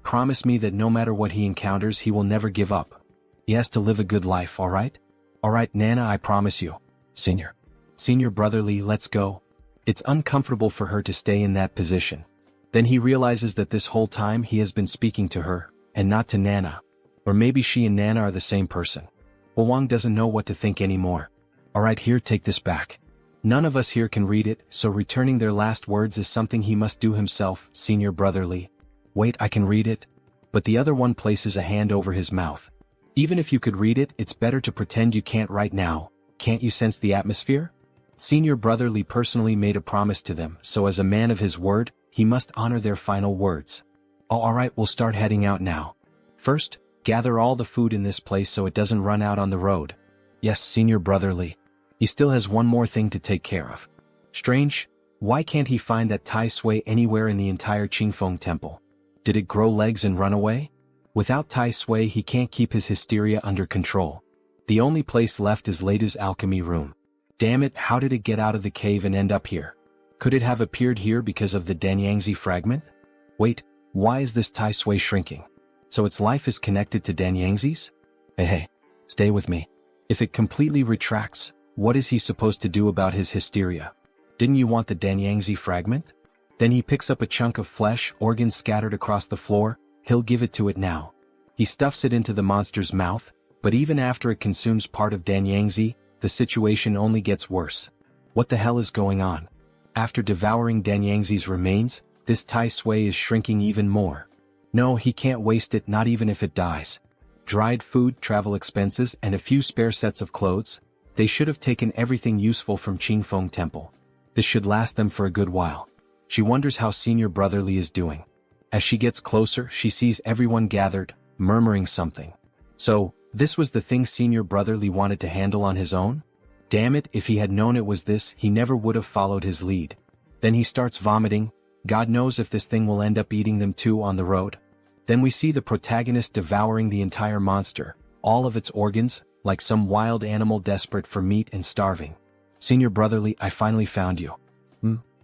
Promise me that no matter what he encounters, he will never give up. He has to live a good life, alright? Alright, Nana, I promise you. Senior brother Li, let's go. It's uncomfortable for her to stay in that position. Then he realizes that this whole time he has been speaking to her, and not to Nana. Or maybe she and Nana are the same person. Huowang doesn't know what to think anymore. Alright, here, take this back. None of us here can read it, so returning their last words is something he must do himself, senior brother Li. Wait, I can read it? But the other one places a hand over his mouth. Even if you could read it, it's better to pretend you can't right now. Can't you sense the atmosphere? Senior brother Li personally made a promise to them, so as a man of his word, he must honor their final words. Oh, alright, we'll start heading out now. First, gather all the food in this place so it doesn't run out on the road. Yes, senior brother Li. He still has one more thing to take care of. Strange, why can't he find that tai sui anywhere in the entire Qingfeng temple? Did it grow legs and run away? Without tai sui he can't keep his hysteria under control. The only place left is Leida's alchemy room. Damn it, how did it get out of the cave and end up here? Could it have appeared here because of the Danyangzi fragment? Wait, why is this Tai Sui shrinking? So its life is connected to Danyangzi's? Hey, stay with me. If it completely retracts, what is he supposed to do about his hysteria? Didn't you want the Danyangzi fragment? Then he picks up a chunk of flesh, organs scattered across the floor. He'll give it to it now. He stuffs it into the monster's mouth, but even after it consumes part of Danyangzi, the situation only gets worse. What the hell is going on? After devouring Danyangzi's remains, this Tai Sui is shrinking even more. No, he can't waste it, not even if it dies. Dried food, travel expenses, and a few spare sets of clothes. They should have taken everything useful from Qingfeng Temple. This should last them for a good while. She wonders how Senior Brother Li is doing. As she gets closer, she sees everyone gathered, murmuring something. So, this was the thing Senior Brother Li wanted to handle on his own? Damn it, if he had known it was this, he never would have followed his lead. Then he starts vomiting. God knows if this thing will end up eating them too on the road. Then we see the protagonist devouring the entire monster, all of its organs, like some wild animal desperate for meat and starving. Senior Brother Li, I finally found you.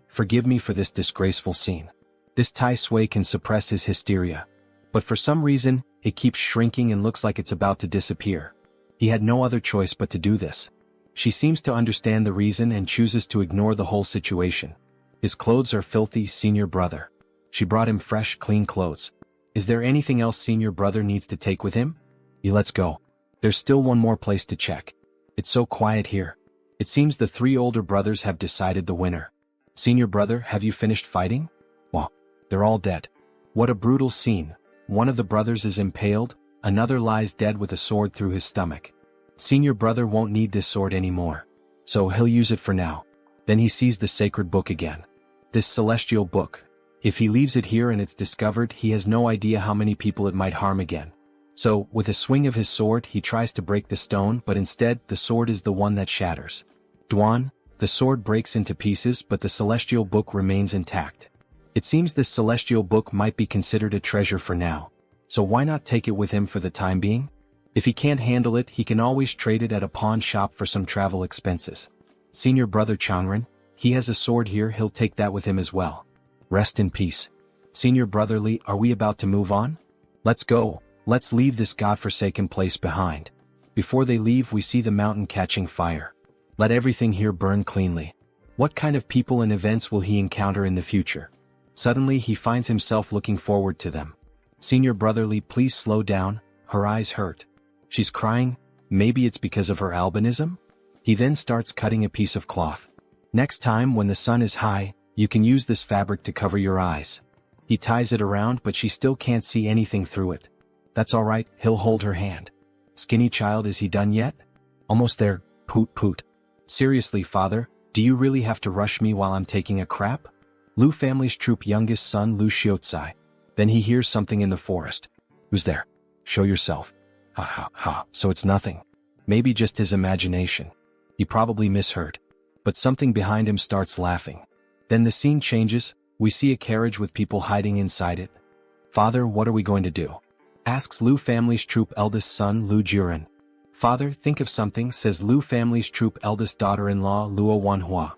Forgive me for this disgraceful scene. This Tai Sui can suppress his hysteria. But for some reason, it keeps shrinking and looks like it's about to disappear. He had no other choice but to do this. She seems to understand the reason and chooses to ignore the whole situation. His clothes are filthy, Senior Brother. She brought him fresh, clean clothes. Is there anything else Senior Brother needs to take with him? Let's go. There's still one more place to check. It's so quiet here. It seems the three older brothers have decided the winner. Senior Brother, have you finished fighting? Well, they're all dead. What a brutal scene. One of the brothers is impaled, another lies dead with a sword through his stomach. Senior Brother won't need this sword anymore. So he'll use it for now. Then he sees the sacred book again. This celestial book. If he leaves it here and it's discovered, he has no idea how many people it might harm again. So, with a swing of his sword, he tries to break the stone, but instead, the sword is the one that shatters. Duan, the sword breaks into pieces, but the celestial book remains intact. It seems this celestial book might be considered a treasure for now. So why not take it with him for the time being? If he can't handle it, he can always trade it at a pawn shop for some travel expenses. Senior Brother Changren, he has a sword here, he'll take that with him as well. Rest in peace. Senior Brother Li, are we about to move on? Let's go. Let's leave this godforsaken place behind. Before they leave, we see the mountain catching fire. Let everything here burn cleanly. What kind of people and events will he encounter in the future? Suddenly, he finds himself looking forward to them. Senior Brother Li, please slow down, her eyes hurt. She's crying, maybe it's because of her albinism? He then starts cutting a piece of cloth. Next time when the sun is high, you can use this fabric to cover your eyes. He ties it around, but she still can't see anything through it. That's alright, he'll hold her hand. Skinny child, is he done yet? Almost there, poot poot. Seriously, father, do you really have to rush me while I'm taking a crap? Lu family's troop youngest son Lu Xiaozai. Then he hears something in the forest. Who's there? Show yourself. Ha ha ha, so it's nothing. Maybe just his imagination. He probably misheard. But something behind him starts laughing. Then the scene changes, we see a carriage with people hiding inside it. Father, what are we going to do? Asks Lu family's troop eldest son Lu Jiren. Father, think of something, says Lu family's troop eldest daughter-in-law Lu Huowang.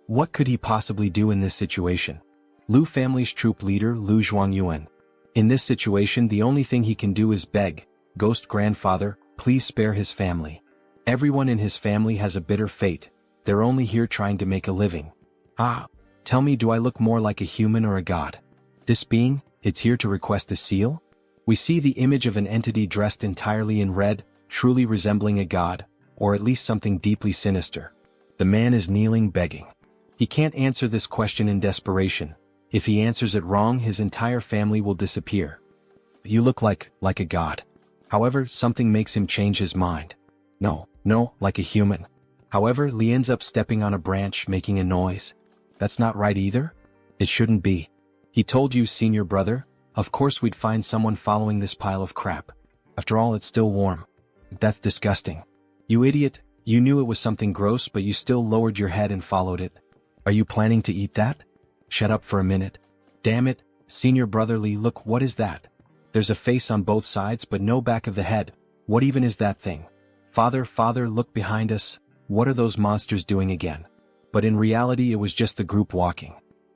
What could he possibly do in this situation? Lu family's troop leader Lu Zhuangyuan. In this situation, the only thing he can do is beg, Ghost Grandfather, please spare his family. Everyone in his family has a bitter fate. They're only here trying to make a living. Tell me, do I look more like a human or a god? This being, it's here to request a seal? We see the image of an entity dressed entirely in red, truly resembling a god, or at least something deeply sinister. The man is kneeling begging. He can't answer this question in desperation. If he answers it wrong, his entire family will disappear. You look like a god. However, something makes him change his mind. No, like a human. However, Li ends up stepping on a branch, making a noise. That's not right either? It shouldn't be. He told you, Senior Brother, of course we'd find someone following this pile of crap. After all, it's still warm. That's disgusting. You idiot, you knew it was something gross, but you still lowered your head and followed it. Are you planning to eat that? Shut up for a minute. Damn it, Senior Brother Li, look, what is that? There's a face on both sides but no back of the head. What even is that thing? Father, look behind us. What are those monsters doing again? But in reality it was just the group walking.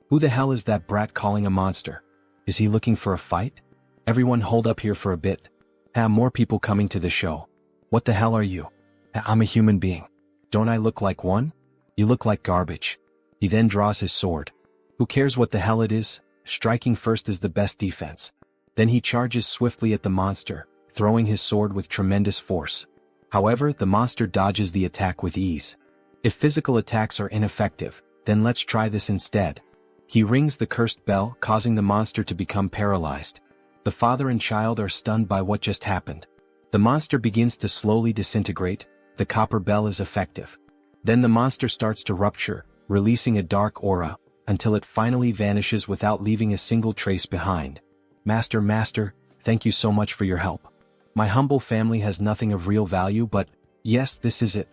Who the hell is that brat calling a monster? Is he looking for a fight? Everyone hold up here for a bit. More people coming to the show. What the hell are you? I'm a human being. Don't I look like one? You look like garbage. He then draws his sword. Who cares what the hell it is? Striking first is the best defense. Then he charges swiftly at the monster, throwing his sword with tremendous force. However, the monster dodges the attack with ease. If physical attacks are ineffective, then let's try this instead. He rings the cursed bell, causing the monster to become paralyzed. The father and child are stunned by what just happened. The monster begins to slowly disintegrate. The copper bell is effective. Then the monster starts to rupture, releasing a dark aura, until it finally vanishes without leaving a single trace behind. Master, thank you so much for your help. My humble family has nothing of real value, but yes, this is it.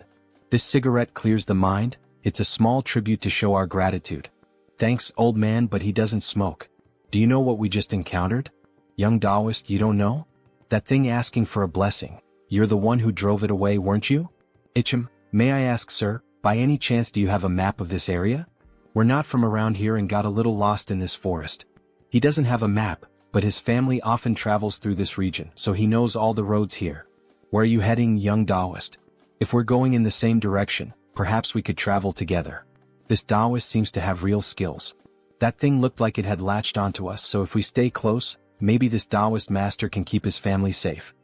This cigarette clears the mind. It's a small tribute to show our gratitude. Thanks, old man, but he doesn't smoke. Do you know what we just encountered? Young Taoist, you don't know? That thing asking for a blessing. You're the one who drove it away, weren't you? Ichim, may I ask, sir, by any chance do you have a map of this area? We're not from around here and got a little lost in this forest. He doesn't have a map, but his family often travels through this region, so he knows all the roads here. Where are you heading, young Taoist? If we're going in the same direction, perhaps we could travel together. This Taoist seems to have real skills. That thing looked like it had latched onto us, so if we stay close, maybe this Taoist master can keep his family safe.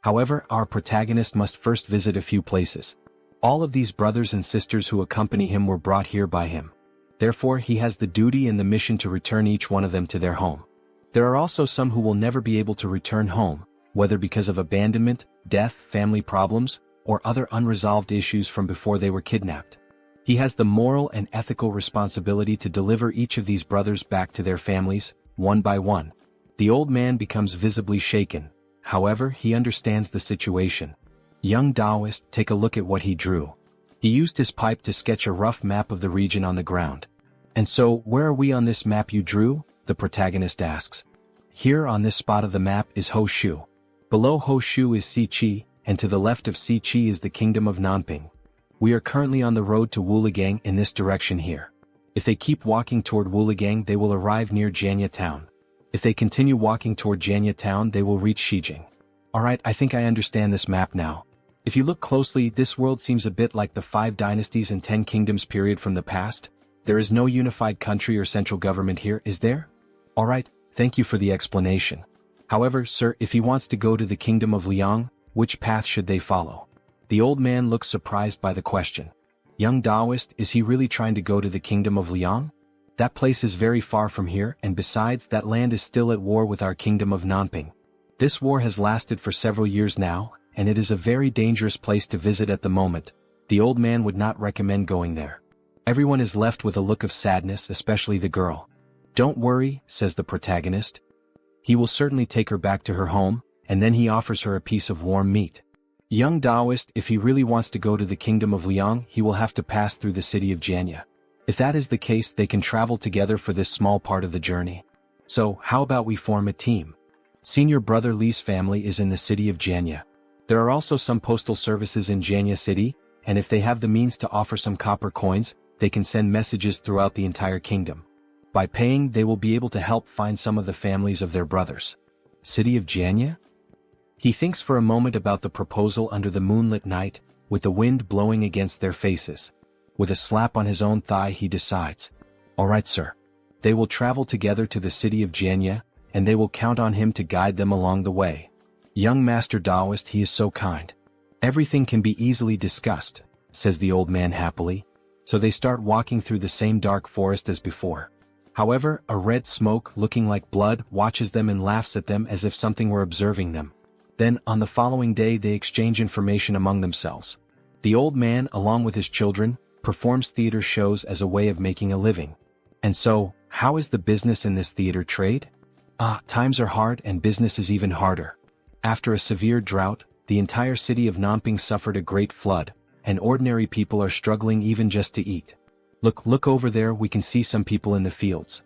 However, our protagonist must first visit a few places. All of these brothers and sisters who accompany him were brought here by him. Therefore, he has the duty and the mission to return each one of them to their home. There are also some who will never be able to return home, whether because of abandonment, death, family problems, or other unresolved issues from before they were kidnapped. He has the moral and ethical responsibility to deliver each of these brothers back to their families, one by one. The old man becomes visibly shaken. However, he understands the situation. Young Taoist, take a look at what he drew. He used his pipe to sketch a rough map of the region on the ground. And so, where are we on this map you drew? The protagonist asks. Here on this spot of the map is Ho Shu. Below Ho Shu is Si Chi, and to the left of Si Chi is the kingdom of Nanping. We are currently on the road to Wuligang in this direction here. If they keep walking toward Wuligang, they will arrive near Janya town. If they continue walking toward Janya town, they will reach Shijing. Alright, I think I understand this map now. If you look closely, this world seems a bit like the 5 dynasties and 10 kingdoms period from the past. There is no unified country or central government here, is there? Alright, thank you for the explanation. However, sir, if he wants to go to the kingdom of Liang, which path should they follow? The old man looks surprised by the question. Young Taoist, is he really trying to go to the kingdom of Liang? That place is very far from here, and besides, that land is still at war with our kingdom of Nanping. This war has lasted for several years now, and it is a very dangerous place to visit at the moment. The old man would not recommend going there. Everyone is left with a look of sadness, especially the girl. Don't worry, says the protagonist. He will certainly take her back to her home, and then he offers her a piece of warm meat. Young Taoist, if he really wants to go to the kingdom of Liang, he will have to pass through the city of Janya. If that is the case, they can travel together for this small part of the journey. So, how about we form a team? Senior brother Li's family is in the city of Janya. There are also some postal services in Janya city, and if they have the means to offer some copper coins, they can send messages throughout the entire kingdom. By paying, they will be able to help find some of the families of their brothers. City of Janya? He thinks for a moment about the proposal under the moonlit night, with the wind blowing against their faces. With a slap on his own thigh, he decides. Alright, sir. They will travel together to the city of Janya, and they will count on him to guide them along the way. Young Master Taoist, he is so kind. Everything can be easily discussed, says the old man happily. So they start walking through the same dark forest as before. However, a red smoke looking like blood watches them and laughs at them as if something were observing them. Then, on the following day, they exchange information among themselves. The old man, along with his children, performs theater shows as a way of making a living. And so, how is the business in this theater trade? Times are hard and business is even harder. After a severe drought, the entire city of Nanping suffered a great flood, and ordinary people are struggling even just to eat. Look over there, we can see some people in the fields.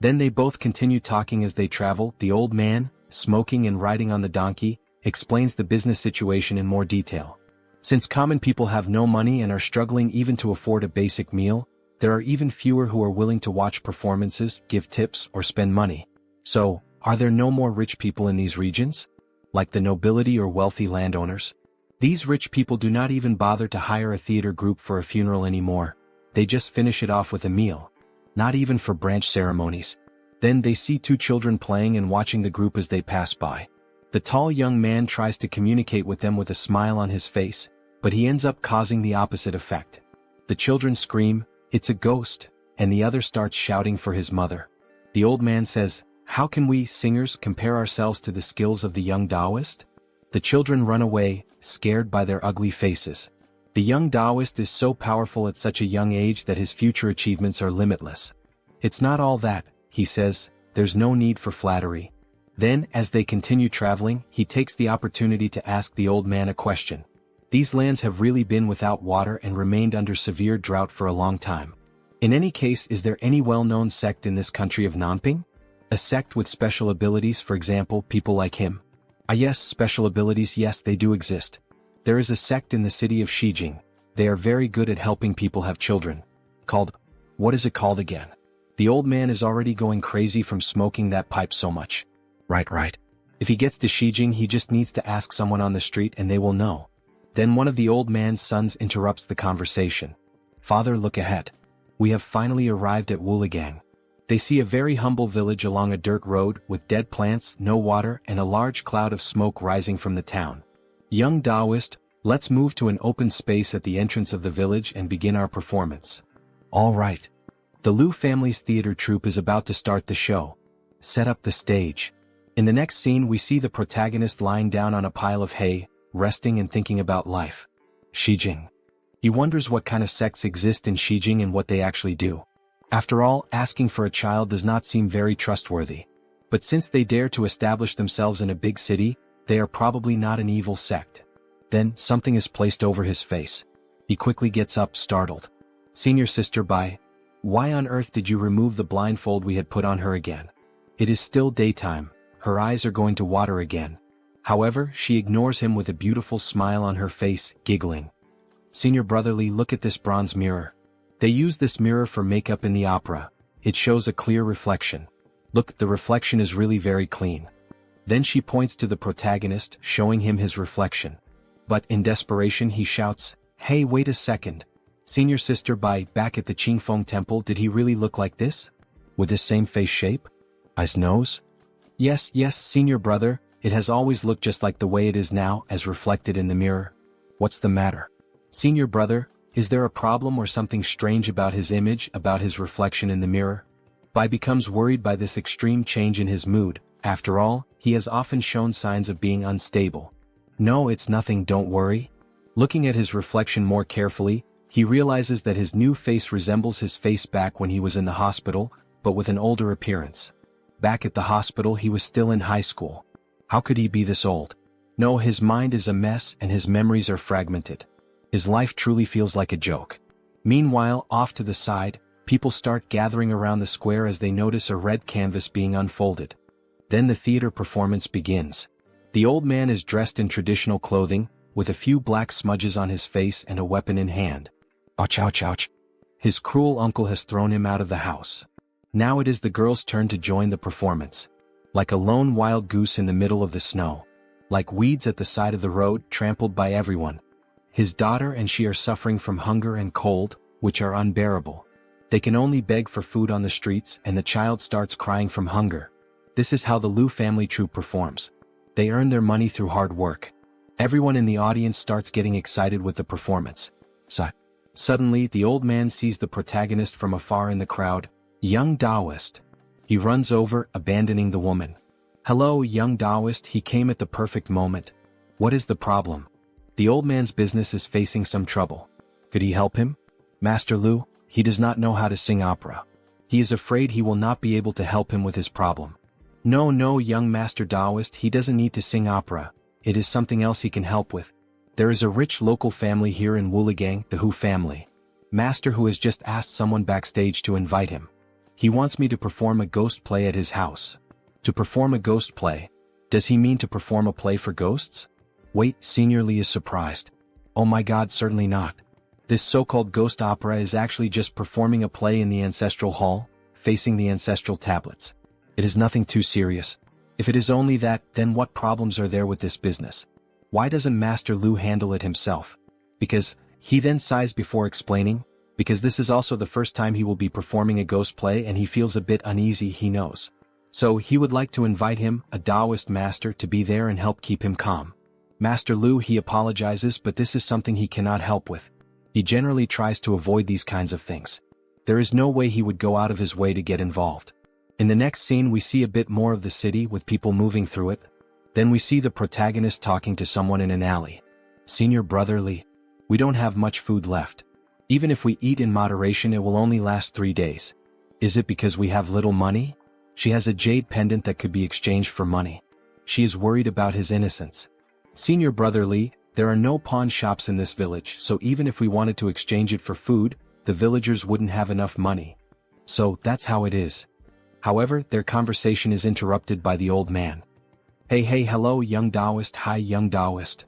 Then they both continue talking as they travel. The old man, smoking and riding on the donkey, explains the business situation in more detail. Since common people have no money and are struggling even to afford a basic meal, there are even fewer who are willing to watch performances, give tips, or spend money. So, are there no more rich people in these regions? Like the nobility or wealthy landowners? These rich people do not even bother to hire a theater group for a funeral anymore. They just finish it off with a meal. Not even for branch ceremonies. Then they see two children playing and watching the group as they pass by. The tall young man tries to communicate with them with a smile on his face, but he ends up causing the opposite effect. The children scream, "It's a ghost," and the other starts shouting for his mother. The old man says, "How can we, singers, compare ourselves to the skills of the young Taoist?" The children run away, scared by their ugly faces. The young Taoist is so powerful at such a young age that his future achievements are limitless. "It's not all that," he says, "there's no need for flattery." Then, as they continue traveling, he takes the opportunity to ask the old man a question. These lands have really been without water and remained under severe drought for a long time. In any case, is there any well-known sect in this country of Nanping? A sect with special abilities, for example, people like him? Yes, special abilities, yes, they do exist. There is a sect in the city of Shijing. They are very good at helping people have children. Called, what is it called again? The old man is already going crazy from smoking that pipe so much. Right. If he gets to Shijing, he just needs to ask someone on the street and they will know. Then one of the old man's sons interrupts the conversation. "Father, look ahead. We have finally arrived at Wuligang." They see a very humble village along a dirt road with dead plants, no water, and a large cloud of smoke rising from the town. "Young Taoist, let's move to an open space at the entrance of the village and begin our performance." All right. The Liu family's theater troupe is about to start the show. Set up the stage. In the next scene we see the protagonist lying down on a pile of hay, resting and thinking about life. Shijing. He wonders what kind of sects exist in Shijing and what they actually do. After all, asking for a child does not seem very trustworthy. But since they dare to establish themselves in a big city, they are probably not an evil sect. Then, something is placed over his face. He quickly gets up, startled. "Senior sister, why on earth did you remove the blindfold we had put on her again?" It is still daytime. Her eyes are going to water again. However, she ignores him with a beautiful smile on her face, giggling. "Senior brotherly, look at this bronze mirror. They use this mirror for makeup in the opera. It shows a clear reflection. Look, the reflection is really very clean." Then she points to the protagonist, showing him his reflection. But in desperation he shouts, "Hey, wait a second. Senior sister, back at the Qingfeng temple, did he really look like this? With this same face shape? Eyes, nose?" Yes, senior brother, it has always looked just like the way it is now, as reflected in the mirror." "What's the matter? Senior brother, is there a problem or something strange about his image, about his reflection in the mirror?" Bai becomes worried by this extreme change in his mood. After all, he has often shown signs of being unstable. "No, it's nothing, don't worry." Looking at his reflection more carefully, he realizes that his new face resembles his face back when he was in the hospital, but with an older appearance. Back at the hospital he was still in high school. How could he be this old? No, his mind is a mess and his memories are fragmented. His life truly feels like a joke. Meanwhile, off to the side, people start gathering around the square as they notice a red canvas being unfolded. Then the theater performance begins. The old man is dressed in traditional clothing, with a few black smudges on his face and a weapon in hand. Ouch. His cruel uncle has thrown him out of the house. Now it is the girl's turn to join the performance. Like a lone wild goose in the middle of the snow. Like weeds at the side of the road, trampled by everyone. His daughter and she are suffering from hunger and cold, which are unbearable. They can only beg for food on the streets and the child starts crying from hunger. This is how the Liu family troupe performs. They earn their money through hard work. Everyone in the audience starts getting excited with the performance. Suddenly, the old man sees the protagonist from afar in the crowd. "Young Taoist." He runs over, abandoning the woman. "Hello, young Taoist," he came at the perfect moment. What is the problem? The old man's business is facing some trouble. Could he help him? "Master Liu, he does not know how to sing opera. He is afraid he will not be able to help him with his problem." No, young Master Taoist, he doesn't need to sing opera. It is something else he can help with. There is a rich local family here in Wuligang, the Hu family. Master Hu has just asked someone backstage to invite him. He wants me to perform a ghost play at his house. To perform a ghost play? Does he mean to perform a play for ghosts? Wait, Senior Li is surprised. Oh my god, certainly not. This so-called ghost opera is actually just performing a play in the ancestral hall, facing the ancestral tablets. It is nothing too serious. If it is only that, then what problems are there with this business? Why doesn't Master Lu handle it himself? Because, he then sighs before explaining, because this is also the first time he will be performing a ghost play and he feels a bit uneasy, he knows. So he would like to invite him, a Taoist master, to be there and help keep him calm. Master Lu, he apologizes, but this is something he cannot help with. He generally tries to avoid these kinds of things. There is no way he would go out of his way to get involved. In the next scene we see a bit more of the city with people moving through it. Then we see the protagonist talking to someone in an alley. Senior brother Li, we don't have much food left. Even if we eat in moderation it will only last 3 days. Is it because we have little money? She has a jade pendant that could be exchanged for money. She is worried about his innocence. Senior brother Li, there are no pawn shops in this village, so even if we wanted to exchange it for food, the villagers wouldn't have enough money. So that's how it is. However, their conversation is interrupted by the old man. Hey hello young Taoist, hi young Taoist.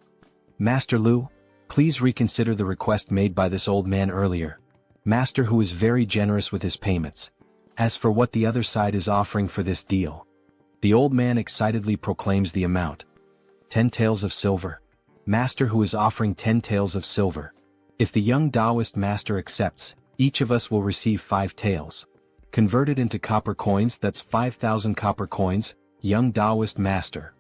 Master Lu, please reconsider the request made by this old man earlier. Master who is very generous with his payments. As for what the other side is offering for this deal. The old man excitedly proclaims the amount. 10 taels of silver. Master who is offering 10 taels of silver. If the young Taoist master accepts, each of us will receive 5 taels. Converted into copper coins, that's 5,000 copper coins, young Taoist master.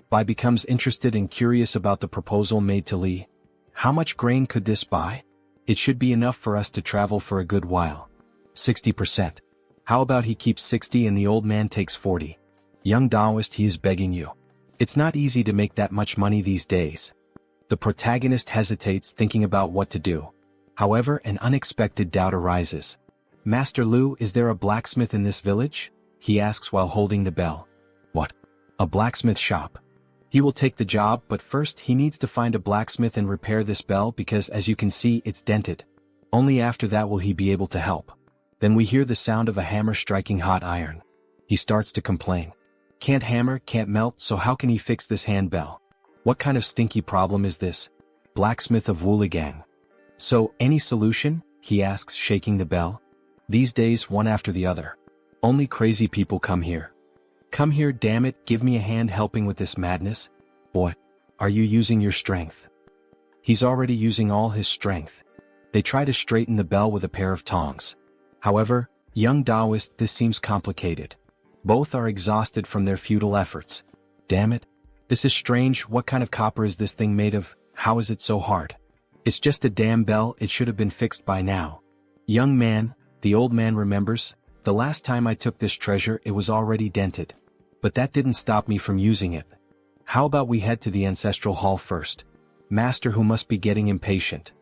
Bai becomes interested and curious about the proposal made to Li. How much grain could this buy? It should be enough for us to travel for a good while. 60%. How about he keeps 60 and the old man takes 40? Young Taoist, he is begging you. It's not easy to make that much money these days. The protagonist hesitates, thinking about what to do. However, an unexpected doubt arises. Master Lu, is there a blacksmith in this village? He asks while holding the bell. What? A blacksmith shop? He will take the job, but first he needs to find a blacksmith and repair this bell because as you can see it's dented. Only after that will he be able to help. Then we hear the sound of a hammer striking hot iron. He starts to complain. Can't hammer, can't melt, so how can he fix this handbell? What kind of stinky problem is this? Blacksmith of Wuligang. So, any solution? He asks, shaking the bell. These days, one after the other. Only crazy people come here. Come here, damn it, give me a hand helping with this madness. Boy, are you using your strength? He's already using all his strength. They try to straighten the bell with a pair of tongs. However, young Taoist, this seems complicated. Both are exhausted from their futile efforts. Damn it. This is strange, what kind of copper is this thing made of? How is it so hard? It's just a damn bell, it should have been fixed by now. Young man, the old man remembers, the last time I took this treasure it was already dented. But that didn't stop me from using it. How about we head to the ancestral hall first? Master who must be getting impatient.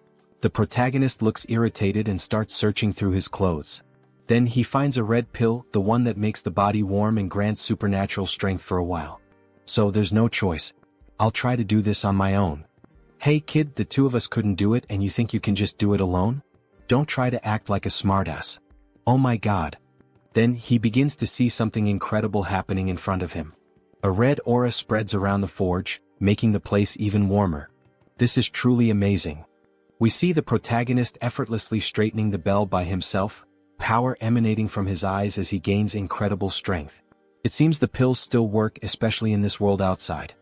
The protagonist looks irritated and starts searching through his clothes. Then he finds a red pill, the one that makes the body warm and grants supernatural strength for a while. So there's no choice. I'll try to do this on my own. Hey kid, the two of us couldn't do it and you think you can just do it alone? Don't try to act like a smartass. Oh my god. Then he begins to see something incredible happening in front of him. A red aura spreads around the forge, making the place even warmer. This is truly amazing. We see the protagonist effortlessly straightening the bell by himself, power emanating from his eyes as he gains incredible strength. It seems the pills still work, especially in this world outside.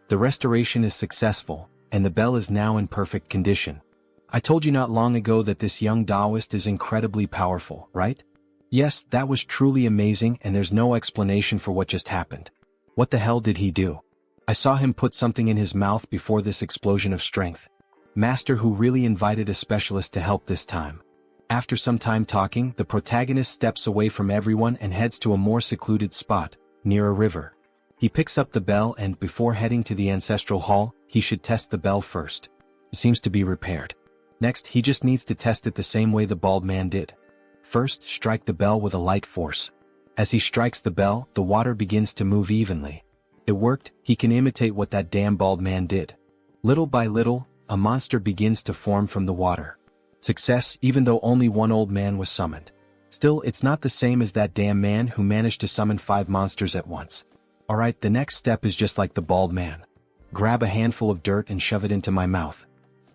The restoration is successful, and the bell is now in perfect condition. I told you not long ago that this young Taoist is incredibly powerful, right? Yes, that was truly amazing and there's no explanation for what just happened. What the hell did he do? I saw him put something in his mouth before this explosion of strength. Master who really invited a specialist to help this time. After some time talking, the protagonist steps away from everyone and heads to a more secluded spot, near a river. He picks up the bell and before heading to the ancestral hall, he should test the bell first. It seems to be repaired. Next, he just needs to test it the same way the bald man did. First, strike the bell with a light force. As he strikes the bell, the water begins to move evenly. It worked, he can imitate what that damn bald man did. Little by little, a monster begins to form from the water. Success, even though only one old man was summoned. Still, it's not the same as that damn man who managed to summon 5 monsters at once. Alright, the next step is just like the bald man. Grab a handful of dirt and shove it into my mouth.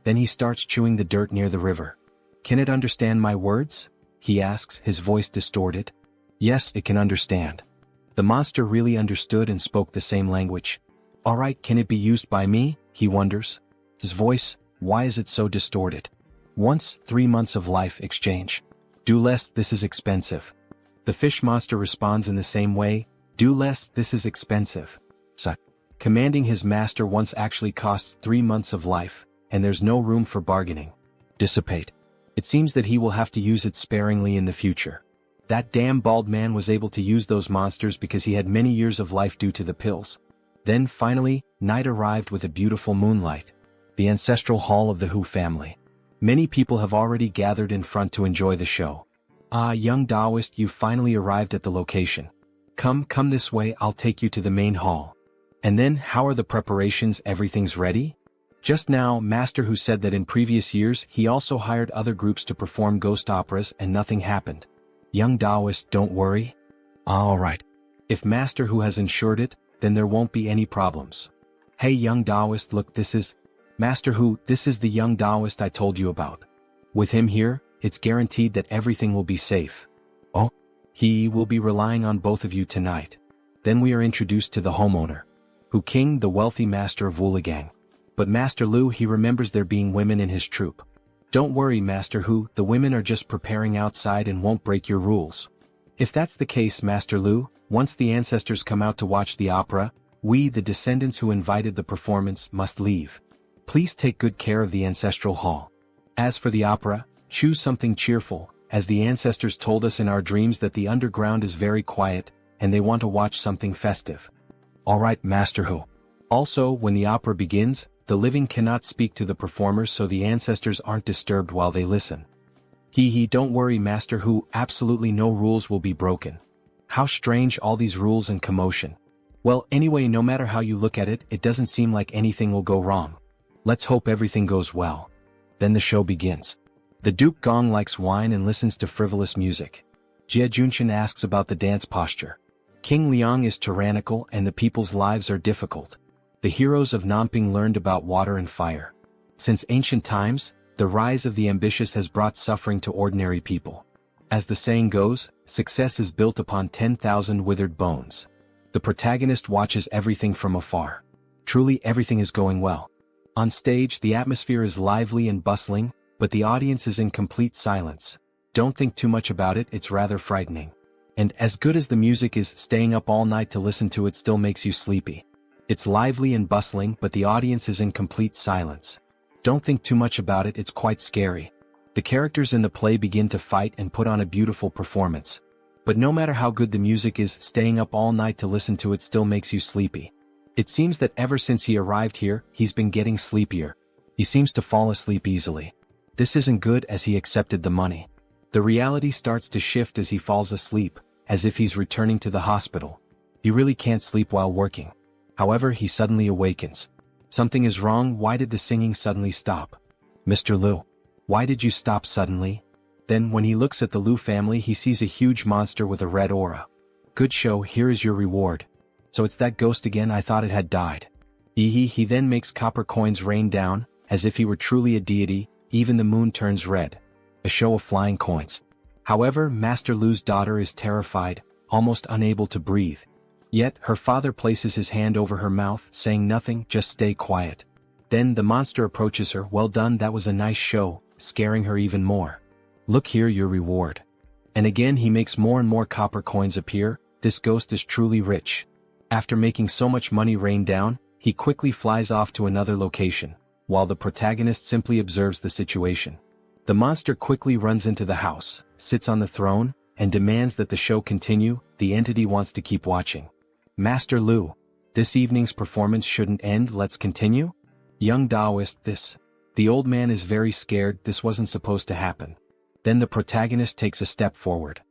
Then he starts chewing the dirt near the river. Can it understand my words? He asks, his voice distorted. Yes, it can understand. The monster really understood and spoke the same language. Alright, can it be used by me? He wonders. His voice, why is it so distorted? Once, 3 months of life exchange. Do less, this is expensive. The fish monster responds in the same way, do less, this is expensive. So, commanding his master once actually costs 3 months of life, and there's no room for bargaining. Dissipate. It seems that he will have to use it sparingly in the future. That damn bald man was able to use those monsters because he had many years of life due to the pills. Then, finally, night arrived with a beautiful moonlight. The ancestral hall of the Hu family. Many people have already gathered in front to enjoy the show. Ah, young Taoist, you've finally arrived at the location. Come this way, I'll take you to the main hall. And then, how are the preparations? Everything's ready? Just now, Master Hu said that in previous years he also hired other groups to perform ghost operas and nothing happened. Young Taoist, don't worry. Alright. If Master Hu has ensured it, then there won't be any problems. Hey young Taoist, look, this is Master Hu, this is the young Taoist I told you about. With him here, it's guaranteed that everything will be safe. Oh? He will be relying on both of you tonight. Then we are introduced to the homeowner. Hu King, the wealthy master of Wuligang. But Master Lu, he remembers there being women in his troupe. Don't worry Master Hu, the women are just preparing outside and won't break your rules. If that's the case Master Lu, once the ancestors come out to watch the opera, we, the descendants who invited the performance, must leave. Please take good care of the ancestral hall. As for the opera, choose something cheerful, as the ancestors told us in our dreams that the underground is very quiet, and they want to watch something festive. Alright Master Hu. Also, when the opera begins, the living cannot speak to the performers so the ancestors aren't disturbed while they listen. Don't worry Master Hu, absolutely no rules will be broken. How strange all these rules and commotion. Well, anyway, no matter how you look at it, it doesn't seem like anything will go wrong. Let's hope everything goes well. Then the show begins. The Duke Gong likes wine and listens to frivolous music. Jie Junshan asks about the dance posture. King Liang is tyrannical and the people's lives are difficult. The heroes of Nanping learned about water and fire. Since ancient times, the rise of the ambitious has brought suffering to ordinary people. As the saying goes, success is built upon 10,000 withered bones. The protagonist watches everything from afar. Truly everything is going well. On stage, the atmosphere is lively and bustling, but the audience is in complete silence. Don't think too much about it, it's rather frightening. And as good as the music is, staying up all night to listen to it still makes you sleepy. It's lively and bustling, but the audience is in complete silence. Don't think too much about it, it's quite scary. The characters in the play begin to fight and put on a beautiful performance. But no matter how good the music is, staying up all night to listen to it still makes you sleepy. It seems that ever since he arrived here, he's been getting sleepier. He seems to fall asleep easily. This isn't good, as he accepted the money. The reality starts to shift as he falls asleep, as if he's returning to the hospital. He really can't sleep while working. However, he suddenly awakens. Something is wrong. Why did the singing suddenly stop? Mr. Lu, why did you stop suddenly? Then when he looks at the Lu family, he sees a huge monster with a red aura. Good show, here is your reward. So it's that ghost again, I thought it had died. He then makes copper coins rain down, as if he were truly a deity, even the moon turns red. A show of flying coins. However, Master Lu's daughter is terrified, almost unable to breathe. Yet, her father places his hand over her mouth, saying nothing, just stay quiet. Then the monster approaches her. Well done, that was a nice show, scaring her even more. Look here, your reward. And again he makes more and more copper coins appear. This ghost is truly rich. After making so much money rain down, he quickly flies off to another location, while the protagonist simply observes the situation. The monster quickly runs into the house, sits on the throne, and demands that the show continue. The entity wants to keep watching. Master Lu, this evening's performance shouldn't end, let's continue? Young Taoist, this. The old man is very scared, this wasn't supposed to happen. Then the protagonist takes a step forward.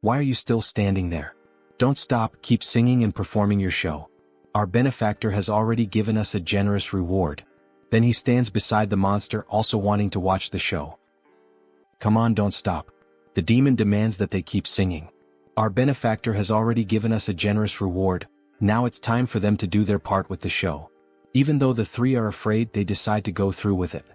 Why are you still standing there? Don't stop, keep singing and performing your show. Our benefactor has already given us a generous reward. Then he stands beside the monster, also wanting to watch the show. Come on, don't stop. The demon demands that they keep singing. Our benefactor has already given us a generous reward, now it's time for them to do their part with the show. Even though the three are afraid, they decide to go through with it.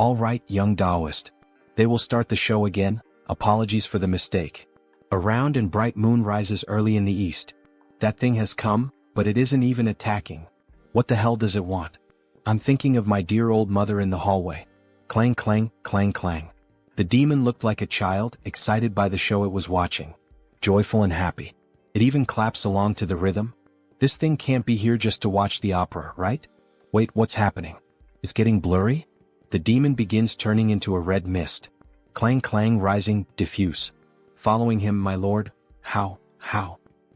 All right, young Taoist. They will start the show again, apologies for the mistake. A round and bright moon rises early in the east. That thing has come, but it isn't even attacking. What the hell does it want? I'm thinking of my dear old mother in the hallway. Clang clang, clang clang. The demon looked like a child, excited by the show it was watching. Joyful and happy. It even claps along to the rhythm. This thing can't be here just to watch the opera, right? Wait, what's happening? It's getting blurry? The demon begins turning into a red mist. Clang clang rising, diffuse. Following him, my lord. How?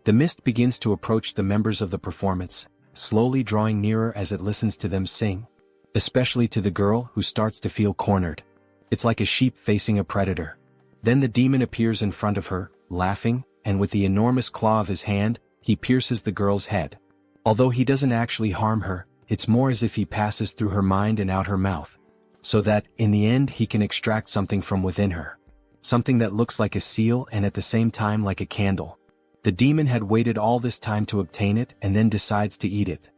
The mist begins to approach the members of the performance, slowly drawing nearer as it listens to them sing. Especially to the girl, who starts to feel cornered. It's like a sheep facing a predator. Then the demon appears in front of her, laughing, and with the enormous claw of his hand, he pierces the girl's head. Although he doesn't actually harm her, it's more as if he passes through her mind and out her mouth. So that, in the end, he can extract something from within her. Something that looks like a seal and at the same time like a candle. The demon had waited all this time to obtain it and then decides to eat it.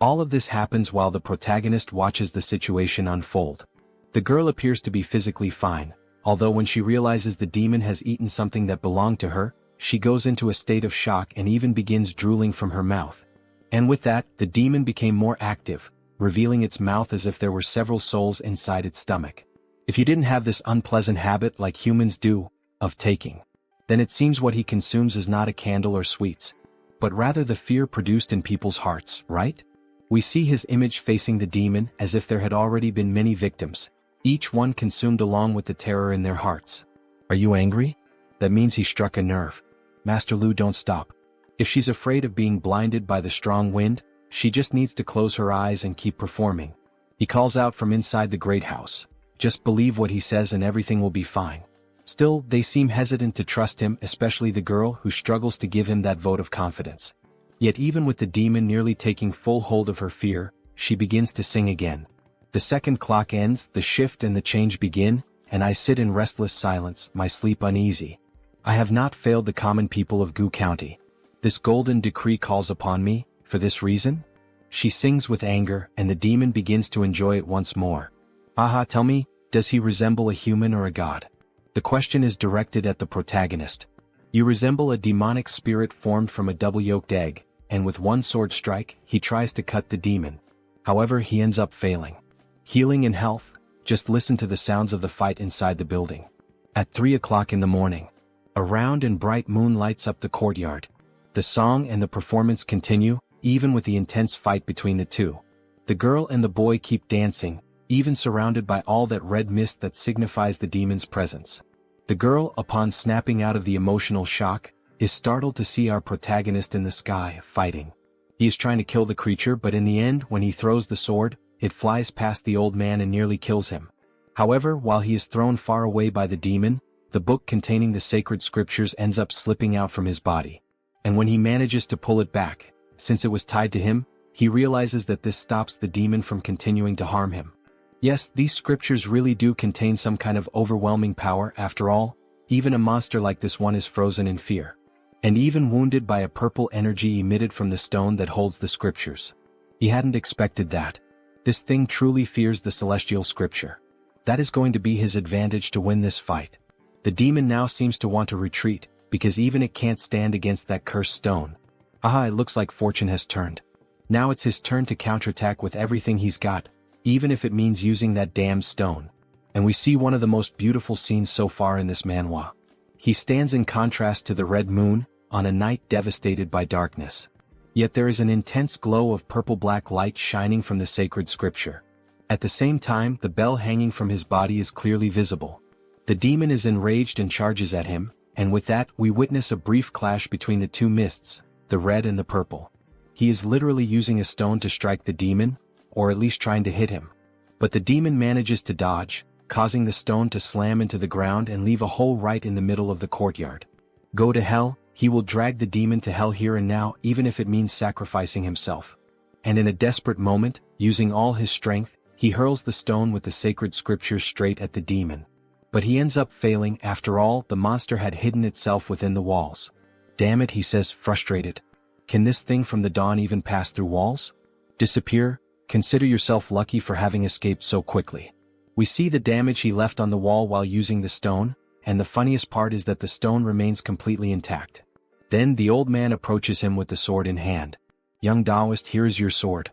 All of this happens while the protagonist watches the situation unfold. The girl appears to be physically fine, although when she realizes the demon has eaten something that belonged to her, she goes into a state of shock and even begins drooling from her mouth. And with that, the demon became more active, revealing its mouth as if there were several souls inside its stomach. If you didn't have this unpleasant habit like humans do, of taking, then it seems what he consumes is not a candle or sweets, but rather the fear produced in people's hearts, right? We see his image facing the demon as if there had already been many victims, each one consumed along with the terror in their hearts. Are you angry? That means he struck a nerve. Master Lu, don't stop. If she's afraid of being blinded by the strong wind, she just needs to close her eyes and keep performing. He calls out from inside the great house. Just believe what he says and everything will be fine. Still, they seem hesitant to trust him, especially the girl who struggles to give him that vote of confidence. Yet even with the demon nearly taking full hold of her fear, she begins to sing again. The second clock ends, the shift and the change begin, and I sit in restless silence, my sleep uneasy. I have not failed the common people of Gu County. This golden decree calls upon me, for this reason? She sings with anger, and the demon begins to enjoy it once more. Aha, tell me, does he resemble a human or a god? The question is directed at the protagonist. You resemble a demonic spirit formed from a double-yolked egg, and with one sword strike, he tries to cut the demon. However, he ends up failing. Healing and health, just listen to the sounds of the fight inside the building. At 3 o'clock in the morning, a round and bright moon lights up the courtyard. The song and the performance continue, even with the intense fight between the two. The girl and the boy keep dancing, even surrounded by all that red mist that signifies the demon's presence. The girl, upon snapping out of the emotional shock, is startled to see our protagonist in the sky, fighting. He is trying to kill the creature, but in the end, when he throws the sword, it flies past the old man and nearly kills him. However, while he is thrown far away by the demon, the book containing the sacred scriptures ends up slipping out from his body. And when he manages to pull it back, since it was tied to him, he realizes that this stops the demon from continuing to harm him. Yes, these scriptures really do contain some kind of overwhelming power. After all, even a monster like this one is frozen in fear. And even wounded by a purple energy emitted from the stone that holds the scriptures. He hadn't expected that. This thing truly fears the celestial scripture. That is going to be his advantage to win this fight. The demon now seems to want to retreat, because even it can't stand against that cursed stone. Aha, it looks like fortune has turned. Now it's his turn to counterattack with everything he's got, even if it means using that damn stone. And we see one of the most beautiful scenes so far in this manhwa. He stands in contrast to the red moon, on a night devastated by darkness. Yet there is an intense glow of purple-black light shining from the sacred scripture. At the same time, the bell hanging from his body is clearly visible. The demon is enraged and charges at him, and with that, we witness a brief clash between the two mists, the red and the purple. He is literally using a stone to strike the demon, or at least trying to hit him. But the demon manages to dodge, causing the stone to slam into the ground and leave a hole right in the middle of the courtyard. Go to hell, he will drag the demon to hell here and now, even if it means sacrificing himself. And in a desperate moment, using all his strength, he hurls the stone with the sacred scriptures straight at the demon. But he ends up failing. After all, the monster had hidden itself within the walls. Damn it, he says, frustrated. Can this thing from the dawn even pass through walls? Disappear? Consider yourself lucky for having escaped so quickly. We see the damage he left on the wall while using the stone, and the funniest part is that the stone remains completely intact. Then the old man approaches him with the sword in hand. "Young Taoist, here is your sword."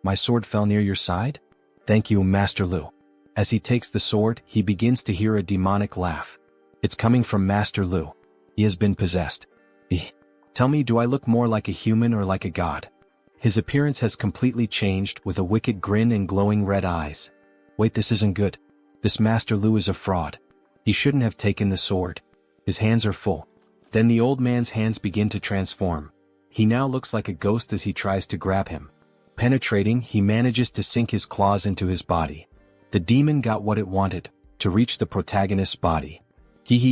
"My sword fell near your side? Thank you, Master Lu." As he takes the sword, he begins to hear a demonic laugh. It's coming from Master Lu. He has been possessed. Tell me, do I look more like a human or like a god? His appearance has completely changed, with a wicked grin and glowing red eyes. Wait, this isn't good. This Master Lu is a fraud. He shouldn't have taken the sword. His hands are full. Then the old man's hands begin to transform. He now looks like a ghost as he tries to grab him. Penetrating, he manages to sink his claws into his body. The demon got what it wanted, to reach the protagonist's body.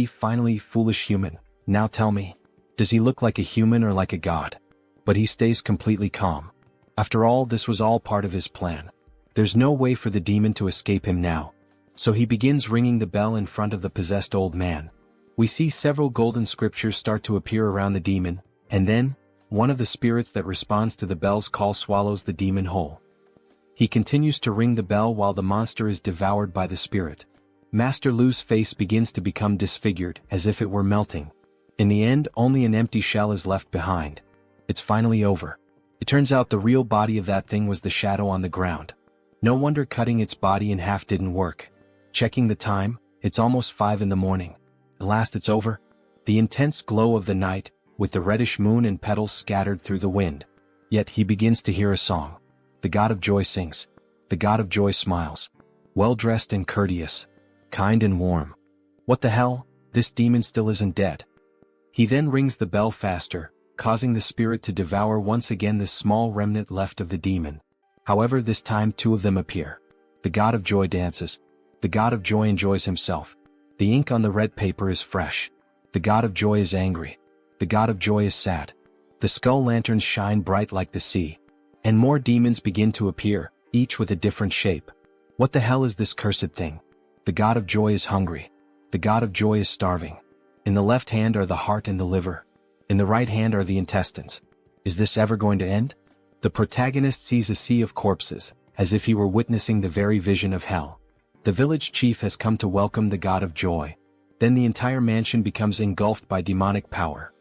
Finally, foolish human. Now tell me, does he look like a human or like a god? But he stays completely calm. After all, this was all part of his plan. There's no way for the demon to escape him now. So he begins ringing the bell in front of the possessed old man. We see several golden scriptures start to appear around the demon, and then, one of the spirits that responds to the bell's call swallows the demon whole. He continues to ring the bell while the monster is devoured by the spirit. Master Lu's face begins to become disfigured, as if it were melting. In the end, only an empty shell is left behind. It's finally over. It turns out the real body of that thing was the shadow on the ground. No wonder cutting its body in half didn't work. Checking the time, it's almost 5 in the morning. At last it's over. The intense glow of the night, with the reddish moon and petals scattered through the wind. Yet he begins to hear a song. The God of Joy sings. The God of Joy smiles. Well-dressed and courteous. Kind and warm. What the hell? This demon still isn't dead. He then rings the bell faster, causing the spirit to devour once again the small remnant left of the demon. However, this time 2 of them appear. The God of Joy dances. The God of Joy enjoys himself. The ink on the red paper is fresh. The God of Joy is angry. The God of Joy is sad. The skull lanterns shine bright like the sea. And more demons begin to appear, each with a different shape. What the hell is this cursed thing? The God of Joy is hungry. The God of Joy is starving. In the left hand are the heart and the liver. In the right hand are the intestines. Is this ever going to end? The protagonist sees a sea of corpses, as if he were witnessing the very vision of hell. The village chief has come to welcome the God of Joy. Then the entire mansion becomes engulfed by demonic power.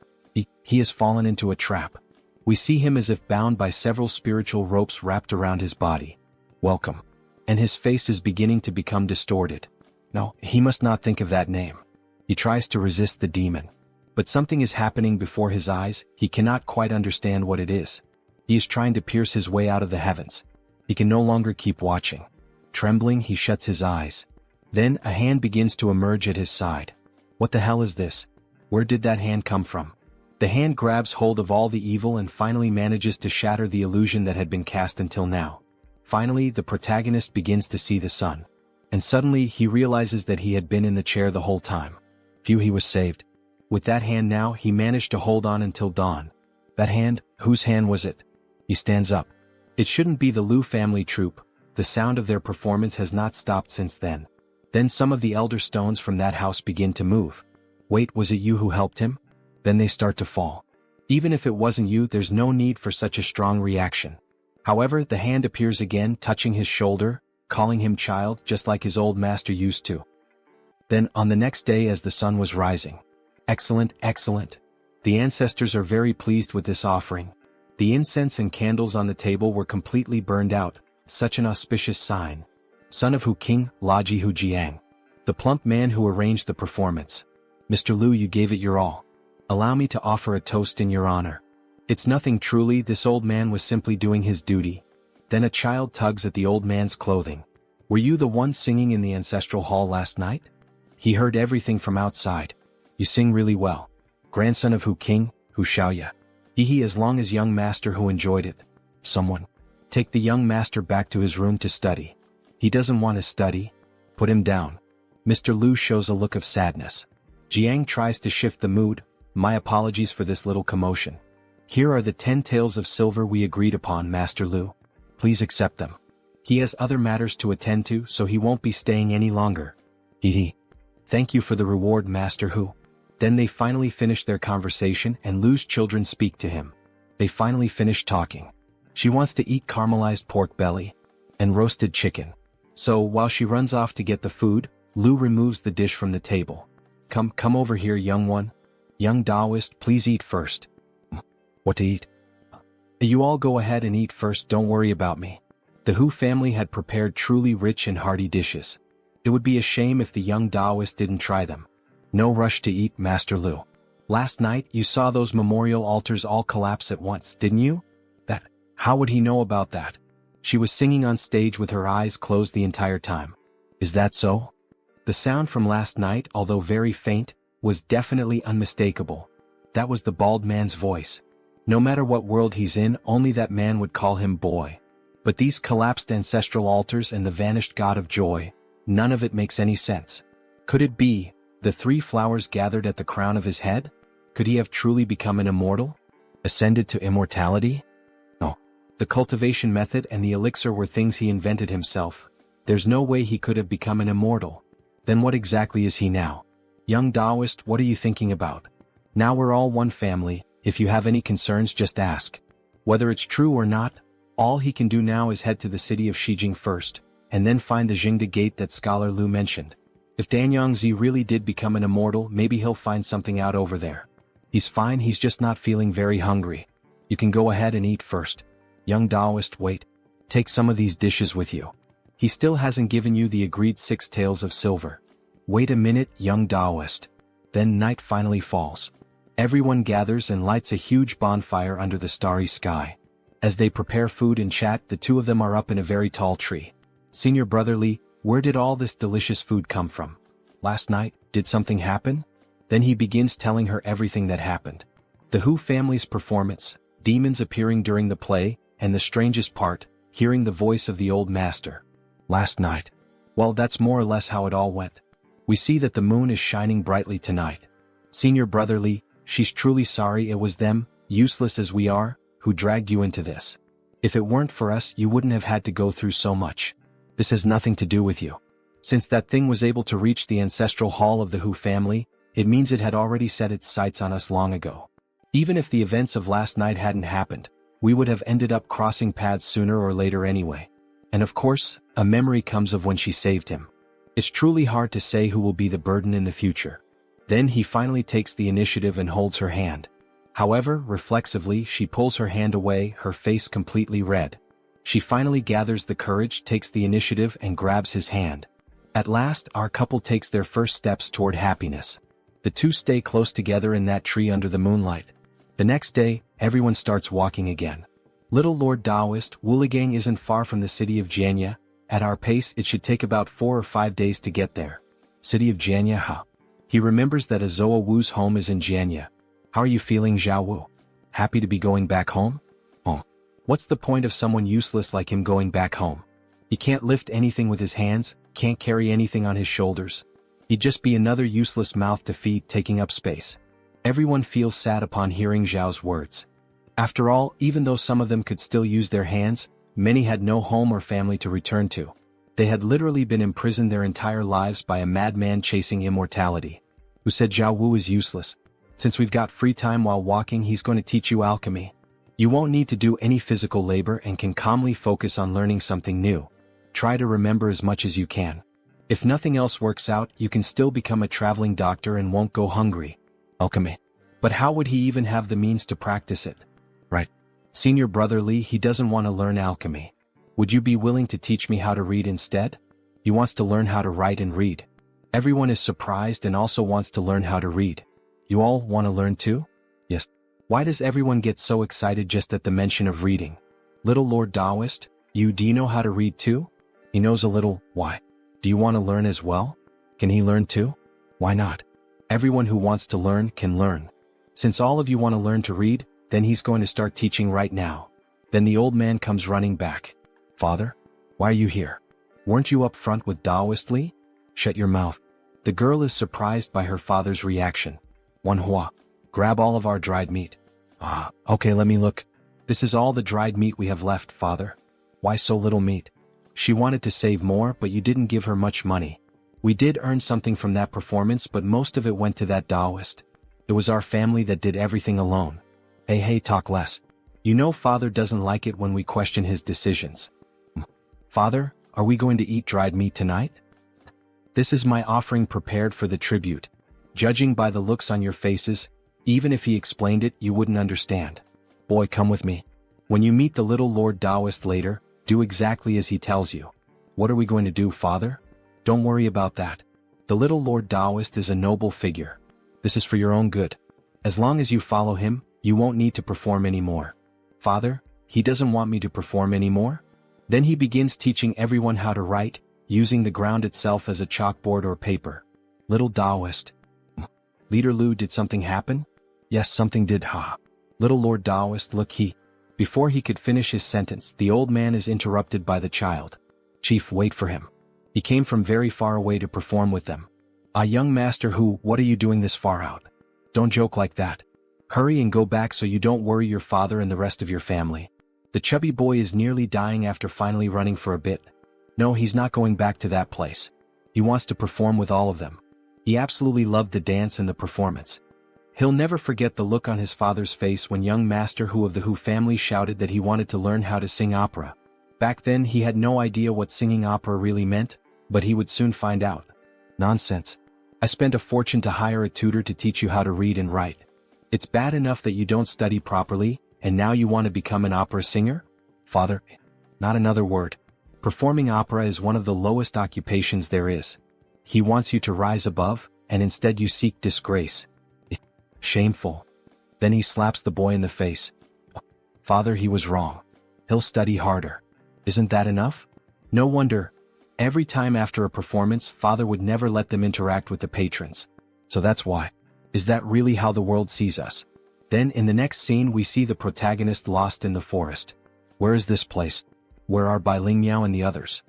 He has fallen into a trap. We see him as if bound by several spiritual ropes wrapped around his body. Welcome. And his face is beginning to become distorted. No, he must not think of that name. He tries to resist the demon. But something is happening before his eyes. He cannot quite understand what it is. He is trying to pierce his way out of the heavens. He can no longer keep watching. Trembling, he shuts his eyes. Then, a hand begins to emerge at his side. What the hell is this? Where did that hand come from? The hand grabs hold of all the evil and finally manages to shatter the illusion that had been cast until now. Finally, the protagonist begins to see the sun. And suddenly, he realizes that he had been in the chair the whole time. Phew, he was saved. With that hand now, he managed to hold on until dawn. That hand, whose hand was it? He stands up. It shouldn't be the Lu family troupe. The sound of their performance has not stopped since then. Then some of the elder stones from that house begin to move. Wait, was it you who helped him? Then they start to fall. Even if it wasn't you, there's no need for such a strong reaction. However, the hand appears again, touching his shoulder, calling him child, just like his old master used to. Then, on the next day as the sun was rising. Excellent, excellent. The ancestors are very pleased with this offering. The incense and candles on the table were completely burned out, such an auspicious sign. Son of Hu King, Laji Hu Jiang. The plump man who arranged the performance. Mr. Lu, you gave it your all. Allow me to offer a toast in your honor. It's nothing truly, this old man was simply doing his duty. Then a child tugs at the old man's clothing. Were you the one singing in the ancestral hall last night? He heard everything from outside. You sing really well. Grandson of Hu King, Hu Xiaoya. As long as young master who enjoyed it. Someone. Take the young master back to his room to study. He doesn't want to study. Put him down. Mr. Lu shows a look of sadness. Jiang tries to shift the mood. My apologies for this little commotion. Here are the 10 taels of silver we agreed upon, Master Lu. Please accept them. He has other matters to attend to, so he won't be staying any longer. Thank you for the reward, Master Hu. Then they finally finish their conversation and Lu's children speak to him. They finally finish talking. She wants to eat caramelized pork belly and roasted chicken. So while she runs off to get the food, Lu removes the dish from the table. Come over here, young one. Young Taoist, please eat first. What to eat? You all go ahead and eat first, don't worry about me. The Hu family had prepared truly rich and hearty dishes. It would be a shame if the young Taoist didn't try them. No rush to eat, Master Lu. Last night you saw those memorial altars all collapse at once, didn't you? How would he know about that? She was singing on stage with her eyes closed the entire time. Is that so? The sound from last night, although very faint, was definitely unmistakable. That was the bald man's voice. No matter what world he's in, only that man would call him boy. But these collapsed ancestral altars and the vanished god of joy, none of it makes any sense. Could it be the 3 flowers gathered at the crown of his head? Could he have truly become an immortal? Ascended to immortality? No. The cultivation method and the elixir were things he invented himself. There's no way he could have become an immortal. Then what exactly is he now? Young Taoist, what are you thinking about? Now we're all one family, if you have any concerns just ask. Whether it's true or not, all he can do now is head to the city of Shijing first, and then find the Jingde gate that Scholar Lu mentioned. If Danyangzi really did become an immortal, maybe he'll find something out over there. He's fine, he's just not feeling very hungry. You can go ahead and eat first. Young Taoist, wait. Take some of these dishes with you. He still hasn't given you the agreed 6 taels of silver. Wait a minute, young Taoist. Then night finally falls. Everyone gathers and lights a huge bonfire under the starry sky. As they prepare food and chat, the 2 of them are up in a very tall tree. Senior Brother Li, where did all this delicious food come from? Last night, did something happen? Then he begins telling her everything that happened. The Hu family's performance, demons appearing during the play, and the strangest part, hearing the voice of the old master. Last night. Well, that's more or less how it all went. We see that the moon is shining brightly tonight. Senior Brother Li, she's truly sorry it was them, useless as we are, who dragged you into this. If it weren't for us, you wouldn't have had to go through so much. This has nothing to do with you. Since that thing was able to reach the ancestral hall of the Hu family, it means it had already set its sights on us long ago. Even if the events of last night hadn't happened, we would have ended up crossing paths sooner or later anyway. And of course, a memory comes of when she saved him. It's truly hard to say who will be the burden in the future. Then he finally takes the initiative and holds her hand. However, reflexively, she pulls her hand away, her face completely red. She finally gathers the courage, takes the initiative, and grabs his hand. At last, our couple takes their first steps toward happiness. The 2 stay close together in that tree under the moonlight. The next day, everyone starts walking again. Little Lord Taoist, Wuligang isn't far from the city of Jianya. At our pace, it should take about 4 or 5 days to get there. City of Jianya, huh? He remembers that Azoa Wu's home is in Jianya. How are you feeling, Zhao Wu? Happy to be going back home? Oh. What's the point of someone useless like him going back home? He can't lift anything with his hands, can't carry anything on his shoulders. He'd just be another useless mouth to feed, taking up space. Everyone feels sad upon hearing Zhao's words. After all, even though some of them could still use their hands, many had no home or family to return to. They had literally been imprisoned their entire lives by a madman chasing immortality. Who said Zhao Wu is useless? Since we've got free time while walking, he's going to teach you alchemy. You won't need to do any physical labor and can calmly focus on learning something new. Try to remember as much as you can. If nothing else works out, you can still become a traveling doctor and won't go hungry. Alchemy. But how would he even have the means to practice it? Right. Senior Brother Li, he doesn't want to learn alchemy. Would you be willing to teach me how to read instead? He wants to learn how to write and read. Everyone is surprised and also wants to learn how to read. You all want to learn too? Yes. Why does everyone get so excited just at the mention of reading? Little Lord Taoist, do you know how to read too? He knows a little. Why? Do you want to learn as well? Can he learn too? Why not? Everyone who wants to learn can learn. Since all of you want to learn to read, then he's going to start teaching right now. Then the old man comes running back. Father? Why are you here? Weren't you up front with Taoist Li? Shut your mouth. The girl is surprised by her father's reaction. Manhwa, grab all of our dried meat. Okay, let me look. This is all the dried meat we have left, father. Why so little meat? She wanted to save more, but you didn't give her much money. We did earn something from that performance, but most of it went to that Taoist. It was our family that did everything alone. Hey, talk less. You know father doesn't like it when we question his decisions. Father, are we going to eat dried meat tonight? This is my offering prepared for the tribute. Judging by the looks on your faces, even if he explained it, you wouldn't understand. Boy, come with me. When you meet the little Lord Taoist later, do exactly as he tells you. What are we going to do, Father? Don't worry about that. The little Lord Taoist is a noble figure. This is for your own good. As long as you follow him, you won't need to perform anymore. Father, he doesn't want me to perform anymore? Then he begins teaching everyone how to write, using the ground itself as a chalkboard or paper. Little Taoist. Leader Lu, did something happen? Yes, something did, ha. Little Lord Taoist, look, Before he could finish his sentence, the old man is interrupted by the child. Chief, wait for him. He came from very far away to perform with them. Ah, young master Hu, what are you doing this far out? Don't joke like that. Hurry and go back so you don't worry your father and the rest of your family. The chubby boy is nearly dying after finally running for a bit. No, he's not going back to that place. He wants to perform with all of them. He absolutely loved the dance and the performance. He'll never forget the look on his father's face when young Master Hu of the Hu family shouted that he wanted to learn how to sing opera. Back then he had no idea what singing opera really meant, but he would soon find out. Nonsense. I spent a fortune to hire a tutor to teach you how to read and write. It's bad enough that you don't study properly, and now you want to become an opera singer? Father, not another word. Performing opera is one of the lowest occupations there is. He wants you to rise above, and instead you seek disgrace. Shameful. Then he slaps the boy in the face. Father, he was wrong. He'll study harder. Isn't that enough? No wonder. Every time after a performance, Father would never let them interact with the patrons. So that's why. Is that really how the world sees us? Then in the next scene we see the protagonist lost in the forest. Where is this place? Where are Bai Ling Miao and the others?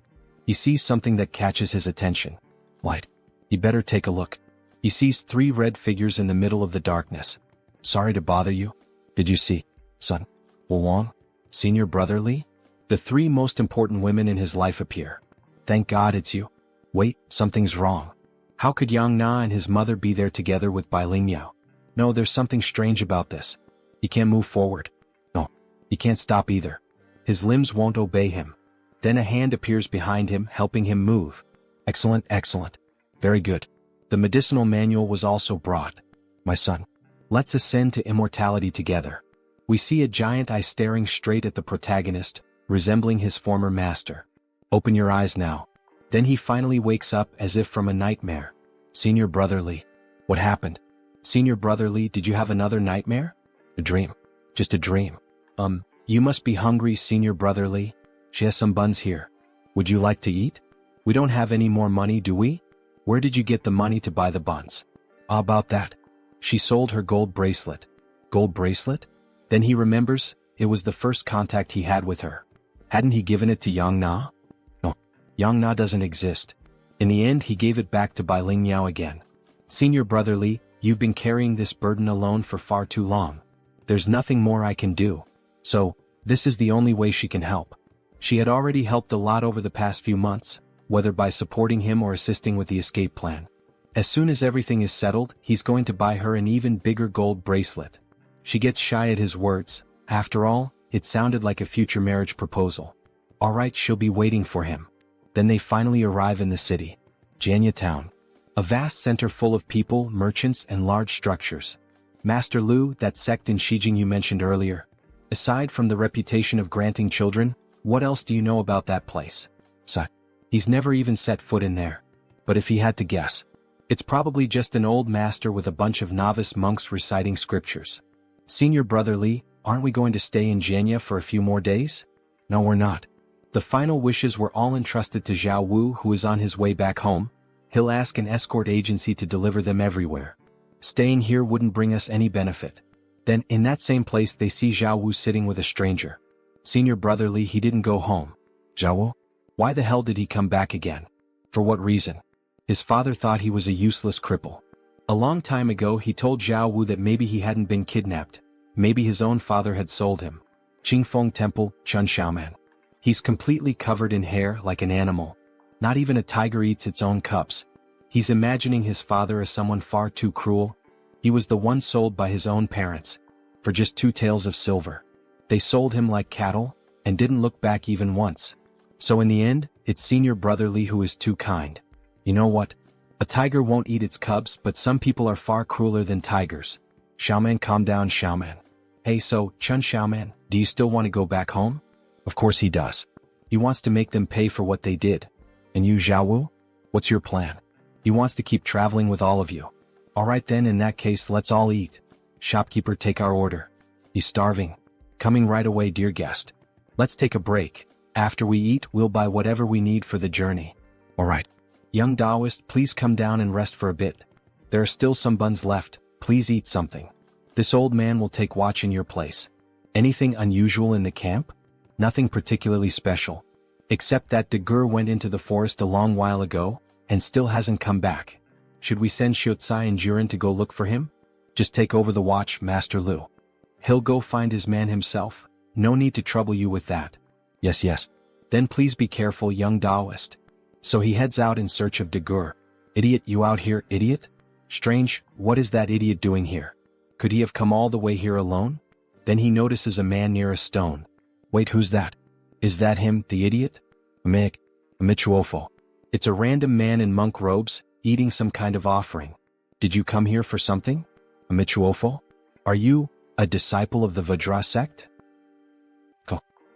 He sees something that catches his attention. Light. He better take a look. He sees 3 red figures in the middle of the darkness. Sorry to bother you. Did you see, son? Huowang? Senior brother Li? The 3 most important women in his life appear. Thank God it's you. Wait, something's wrong. How could Yang Na and his mother be there together with Bai Ling Miao? No, there's something strange about this. He can't move forward. No, he can't stop either. His limbs won't obey him. Then a hand appears behind him, helping him move. Excellent, excellent. Very good. The medicinal manual was also brought. My son, let's ascend to immortality together. We see a giant eye staring straight at the protagonist, resembling his former master. Open your eyes now. Then he finally wakes up as if from a nightmare. Senior brother Li. What happened? Senior brother Li, did you have another nightmare? A dream. Just a dream. You must be hungry, Senior brother Li. She has some buns here. Would you like to eat? We don't have any more money, do we? Where did you get the money to buy the buns? How about that? She sold her gold bracelet. Gold bracelet? Then he remembers, it was the first contact he had with her. Hadn't he given it to Yang Na? No, Yang Na doesn't exist. In the end he gave it back to Bai Ling Miao again. Senior brother Li, you've been carrying this burden alone for far too long. There's nothing more I can do. So, this is the only way she can help. She had already helped a lot over the past few months, whether by supporting him or assisting with the escape plan. As soon as everything is settled, he's going to buy her an even bigger gold bracelet. She gets shy at his words. After all, it sounded like a future marriage proposal. Alright, she'll be waiting for him. Then they finally arrive in the city. Jianya Town. A vast center full of people, merchants, and large structures. Master Lu, that sect in Shijing you mentioned earlier. Aside from the reputation of granting children, what else do you know about that place? He's never even set foot in there. But if he had to guess, it's probably just an old master with a bunch of novice monks reciting scriptures. Senior brother Li, aren't we going to stay in Jianya for a few more days? No, we're not. The final wishes were all entrusted to Zhao Wu, who is on his way back home. He'll ask an escort agency to deliver them everywhere. Staying here wouldn't bring us any benefit. Then, in that same place they see Zhao Wu sitting with a stranger. Senior brother Li, he didn't go home. Zhao Wu? Why the hell did he come back again? For what reason? His father thought he was a useless cripple. A long time ago he told Zhao Wu that maybe he hadn't been kidnapped. Maybe his own father had sold him. Qingfeng Temple, Chun Xiaoman. He's completely covered in hair like an animal. Not even a tiger eats its own cubs. He's imagining his father as someone far too cruel. He was the one sold by his own parents. For just 2 taels of silver. They sold him like cattle, and didn't look back even once. So in the end, it's senior brother Li who is too kind. You know what? A tiger won't eat its cubs, but some people are far crueler than tigers. Xiaoman, calm down, Xiaoman. Hey, so, Chun Xiaoman, do you still want to go back home? Of course he does. He wants to make them pay for what they did. And you, Xiaowu? What's your plan? He wants to keep traveling with all of you. Alright then, in that case, let's all eat. Shopkeeper, take our order. He's starving. Coming right away, dear guest. Let's take a break. After we eat, we'll buy whatever we need for the journey. Alright. Young Taoist, please come down and rest for a bit. There are still some buns left, please eat something. This old man will take watch in your place. Anything unusual in the camp? Nothing particularly special. Except that De Gur went into the forest a long while ago, and still hasn't come back. Should we send Xiucai and Jurin to go look for him? Just take over the watch, Master Lu. He'll go find his man himself. No need to trouble you with that. Yes. Then please be careful, young Taoist. So he heads out in search of De Gur. Idiot, you out here, idiot? Strange, what is that idiot doing here? Could he have come all the way here alone? Then he notices a man near a stone. Wait, who's that? Is that him, the idiot? Amichuofo. It's a random man in monk robes, eating some kind of offering. Did you come here for something? Amichuofo? Are you a disciple of the Vajra sect?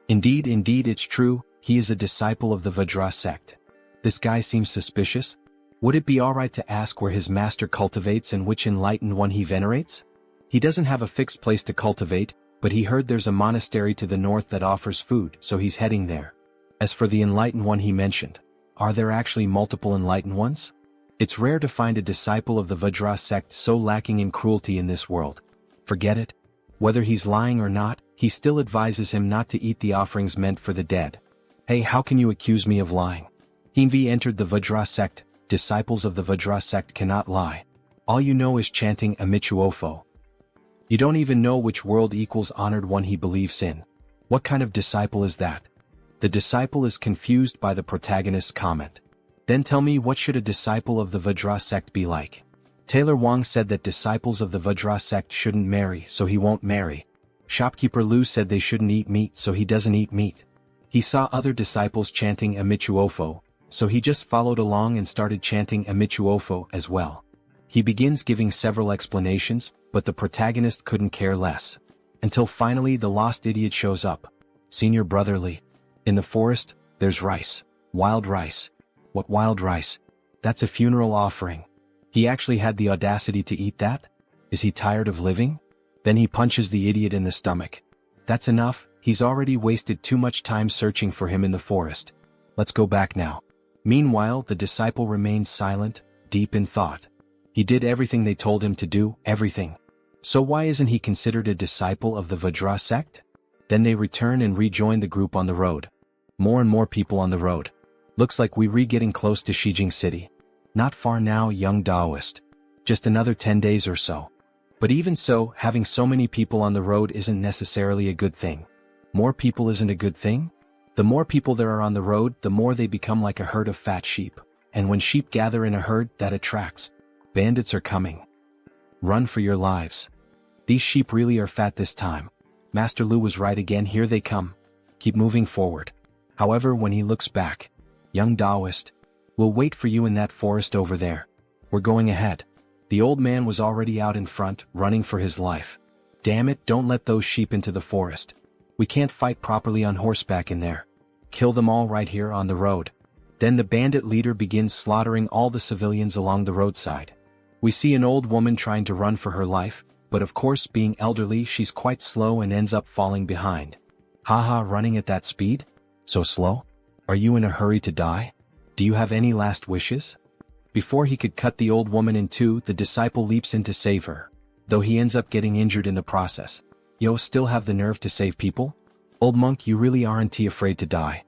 Indeed, it's true, he is a disciple of the Vajra sect. This guy seems suspicious. Would it be alright to ask where his master cultivates and which enlightened one he venerates? He doesn't have a fixed place to cultivate, but he heard there's a monastery to the north that offers food, so he's heading there. As for the enlightened one he mentioned, are there actually multiple enlightened ones? It's rare to find a disciple of the Vajra sect so lacking in cruelty in this world. Forget it. Whether he's lying or not, he still advises him not to eat the offerings meant for the dead. Hey, how can you accuse me of lying? Hinvi entered the Vajra sect. Disciples of the Vajra sect cannot lie. All you know is chanting Amichuofo. You don't even know which world equals honored one he believes in. What kind of disciple is that? The disciple is confused by the protagonist's comment. Then tell me, what should a disciple of the Vajra sect be like? Taylor Wang said that disciples of the Vajra sect shouldn't marry, so he won't marry. Shopkeeper Lu said they shouldn't eat meat, so he doesn't eat meat. He saw other disciples chanting Amichuofo, so he just followed along and started chanting Amichuofo as well. He begins giving several explanations, but the protagonist couldn't care less. Until finally the lost idiot shows up. Senior Brother Li. In the forest, there's rice. Wild rice. What wild rice? That's a funeral offering. He actually had the audacity to eat that? Is he tired of living? Then he punches the idiot in the stomach. That's enough, he's already wasted too much time searching for him in the forest. Let's go back now. Meanwhile, the disciple remained silent, deep in thought. He did everything they told him to do, everything. So why isn't he considered a disciple of the Vajra sect? Then they return and rejoin the group on the road. More and more people on the road. Looks like we're getting close to Shijing City. Not far now, young Taoist. Just another 10 days or so. But even so, having so many people on the road isn't necessarily a good thing. More people isn't a good thing? The more people there are on the road, the more they become like a herd of fat sheep. And when sheep gather in a herd, that attracts. Bandits are coming. Run for your lives. These sheep really are fat this time. Master Lu was right again, here they come. Keep moving forward. However, when he looks back, young Taoist, we'll wait for you in that forest over there. We're going ahead. The old man was already out in front, running for his life. Damn it, don't let those sheep into the forest. We can't fight properly on horseback in there. Kill them all right here on the road. Then the bandit leader begins slaughtering all the civilians along the roadside. We see an old woman trying to run for her life, but of course being elderly she's quite slow and ends up falling behind. Haha, running at that speed? So slow? Are you in a hurry to die? Do you have any last wishes? Before he could cut the old woman in two, the disciple leaps in to save her. Though he ends up getting injured in the process. Yo, still have the nerve to save people? Old monk, you really aren't afraid to die.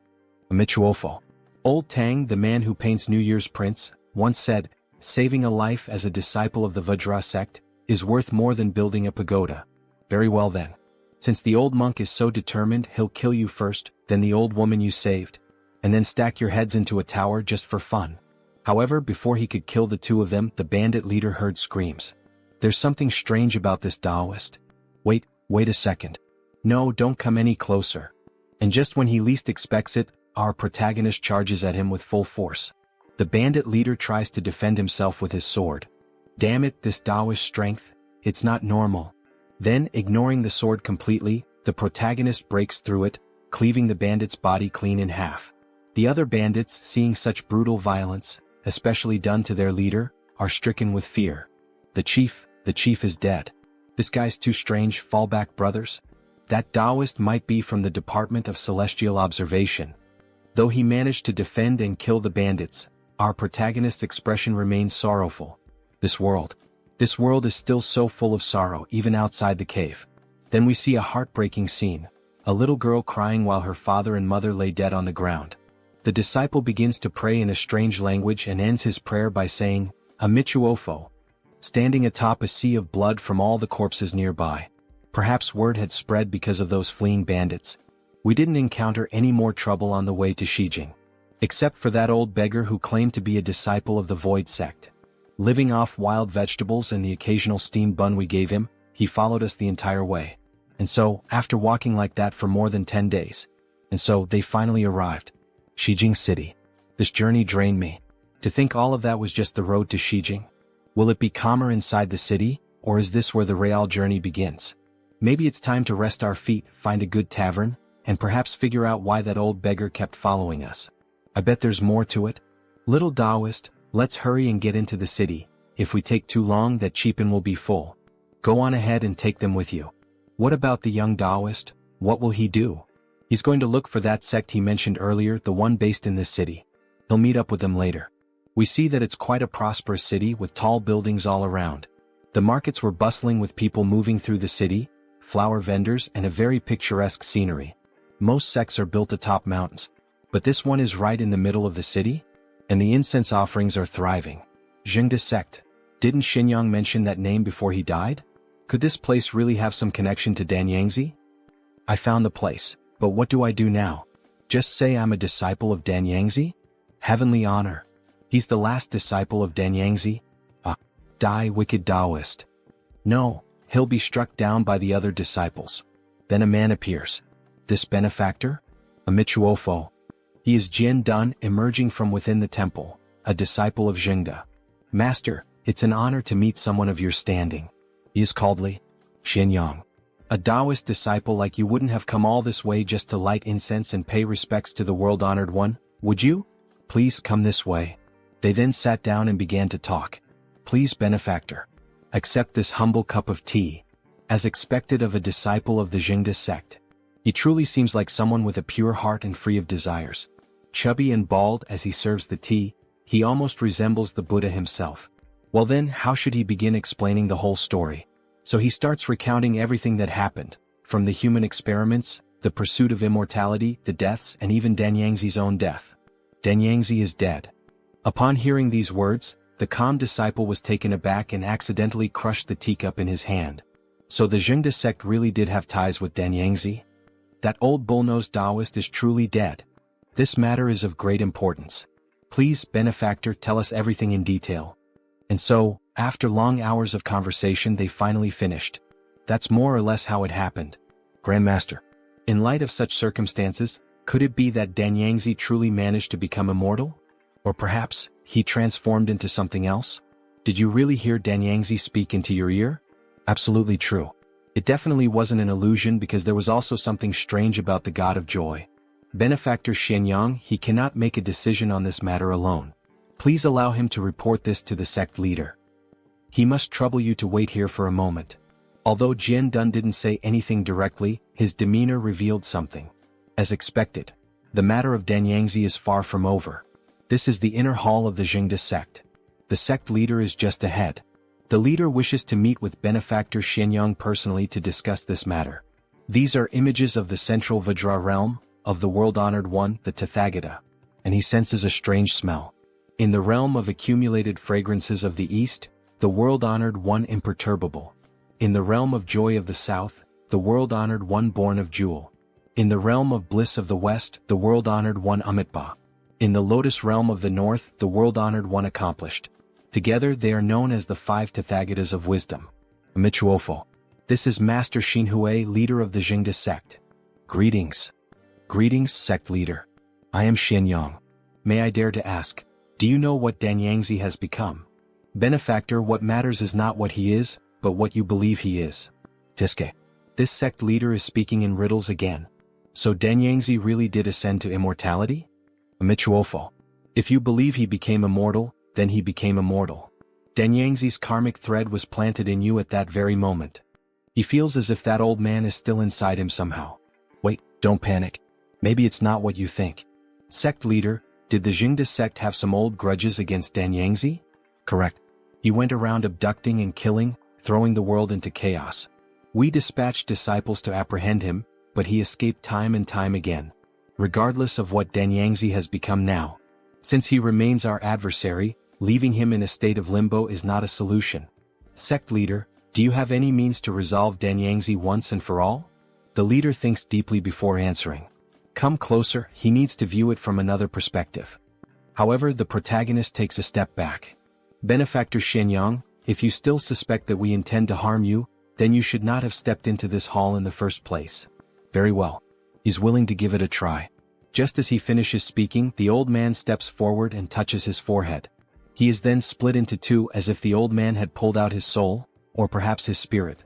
Amichuofo. Old Tang, the man who paints New Year's prints, once said, saving a life as a disciple of the Vajra sect is worth more than building a pagoda. Very well then. Since the old monk is so determined, he'll kill you first, then the old woman you saved, and then stack your heads into a tower just for fun. However, before he could kill the two of them, the bandit leader heard screams. There's something strange about this Taoist. Wait a second. No, don't come any closer. And just when he least expects it, our protagonist charges at him with full force. The bandit leader tries to defend himself with his sword. Damn it, this Taoist strength, it's not normal. Then, ignoring the sword completely, the protagonist breaks through it, cleaving the bandit's body clean in half. The other bandits, seeing such brutal violence, especially done to their leader, are stricken with fear. The chief is dead. This guy's too strange, fall back brothers. That Taoist might be from the Department of Celestial Observation. Though he managed to defend and kill the bandits, our protagonist's expression remains sorrowful. This world is still so full of sorrow even outside the cave. Then we see a heartbreaking scene, a little girl crying while her father and mother lay dead on the ground. The disciple begins to pray in a strange language and ends his prayer by saying, Amichuofo, standing atop a sea of blood from all the corpses nearby. Perhaps word had spread because of those fleeing bandits. We didn't encounter any more trouble on the way to Shijing. Except for that old beggar who claimed to be a disciple of the Void sect. Living off wild vegetables and the occasional steamed bun we gave him, he followed us the entire way. And so, after walking like that for more than 10 days. And so, they finally arrived. Shijing City. This journey drained me. To think all of that was just the road to Shijing. Will it be calmer inside the city, or is this where the real journey begins? Maybe it's time to rest our feet, find a good tavern, and perhaps figure out why that old beggar kept following us. I bet there's more to it. Little Taoist, let's hurry and get into the city. If we take too long, that cheap-in will be full. Go on ahead and take them with you. What about the young Taoist? What will he do? He's going to look for that sect he mentioned earlier, the one based in this city. He'll meet up with them later. We see that it's quite a prosperous city with tall buildings all around. The markets were bustling with people moving through the city, flower vendors, and a very picturesque scenery. Most sects are built atop mountains. But this one is right in the middle of the city, and the incense offerings are thriving. Zhengde sect. Didn't Xinyang mention that name before he died? Could this place really have some connection to Danyangzi? I found the place, but what do I do now? Just say I'm a disciple of Danyangzi? Heavenly honor. He's the last disciple of Danyangzi? Die wicked Taoist. No, he'll be struck down by the other disciples. Then a man appears. This benefactor? Amichuofo. He is Jian Dun, emerging from within the temple, a disciple of Zhengde. Master, it's an honor to meet someone of your standing. He is called Li Huowang. A Taoist disciple like you wouldn't have come all this way just to light incense and pay respects to the world-honored one, would you? Please come this way. They then sat down and began to talk. Please, benefactor. Accept this humble cup of tea. As expected of a disciple of the Zhengde sect. He truly seems like someone with a pure heart and free of desires. Chubby and bald as he serves the tea, he almost resembles the Buddha himself. Well then, how should he begin explaining the whole story? So he starts recounting everything that happened, from the human experiments, the pursuit of immortality, the deaths, and even Danyangzi's own death. Danyangzi is dead. Upon hearing these words, the calm disciple was taken aback and accidentally crushed the teacup in his hand. So the Zhengde sect really did have ties with Danyangzi? That old bull-nosed Taoist is truly dead. This matter is of great importance. Please, benefactor, tell us everything in detail. And so, after long hours of conversation, they finally finished. That's more or less how it happened. Grandmaster. In light of such circumstances, could it be that Danyangzi truly managed to become immortal? Or perhaps, he transformed into something else? Did you really hear Danyangzi speak into your ear? Absolutely true. It definitely wasn't an illusion because there was also something strange about the God of Joy. Benefactor Xianyang, he cannot make a decision on this matter alone. Please allow him to report this to the sect leader. He must trouble you to wait here for a moment. Although Jian Dun didn't say anything directly, his demeanor revealed something. As expected, the matter of Danyangzi is far from over. This is the inner hall of the Zhengde sect. The sect leader is just ahead. The leader wishes to meet with Benefactor Xianyang personally to discuss this matter. These are images of the central Vajra realm, of the world-honored one, the Tathagata. And he senses a strange smell. In the realm of accumulated fragrances of the east, the world-honored one imperturbable. In the realm of joy of the south, the world-honored one born of jewel. In the realm of bliss of the west, the world-honored one Amitba. In the lotus realm of the north, the world-honored one accomplished. Together they are known as the 5 Tathagatas of wisdom. Amichuofo. This is Master Xinhui, leader of the Zhengde sect. Greetings. Greetings, sect leader. I am Xianyang. May I dare to ask, do you know what Danyangzi has become? Benefactor, what matters is not what he is, but what you believe he is. Tiske. This sect leader is speaking in riddles again. So Danyangzi really did ascend to immortality? Michuofo. If you believe he became immortal, then he became immortal. Danyangzi's karmic thread was planted in you at that very moment. He feels as if that old man is still inside him somehow. Wait, don't panic. Maybe it's not what you think. Sect leader, did the Jingda sect have some old grudges against Danyangzi? Correct. He went around abducting and killing, throwing the world into chaos. We dispatched disciples to apprehend him, but he escaped time and time again. Regardless of what Danyangzi has become now. Since he remains our adversary, leaving him in a state of limbo is not a solution. Sect leader, do you have any means to resolve Danyangzi once and for all? The leader thinks deeply before answering. Come closer, he needs to view it from another perspective. However, the protagonist takes a step back. Benefactor Xianyang, if you still suspect that we intend to harm you, then you should not have stepped into this hall in the first place. Very well. He's willing to give it a try. Just as he finishes speaking, the old man steps forward and touches his forehead. He is then split into two as if the old man had pulled out his soul, or perhaps his spirit.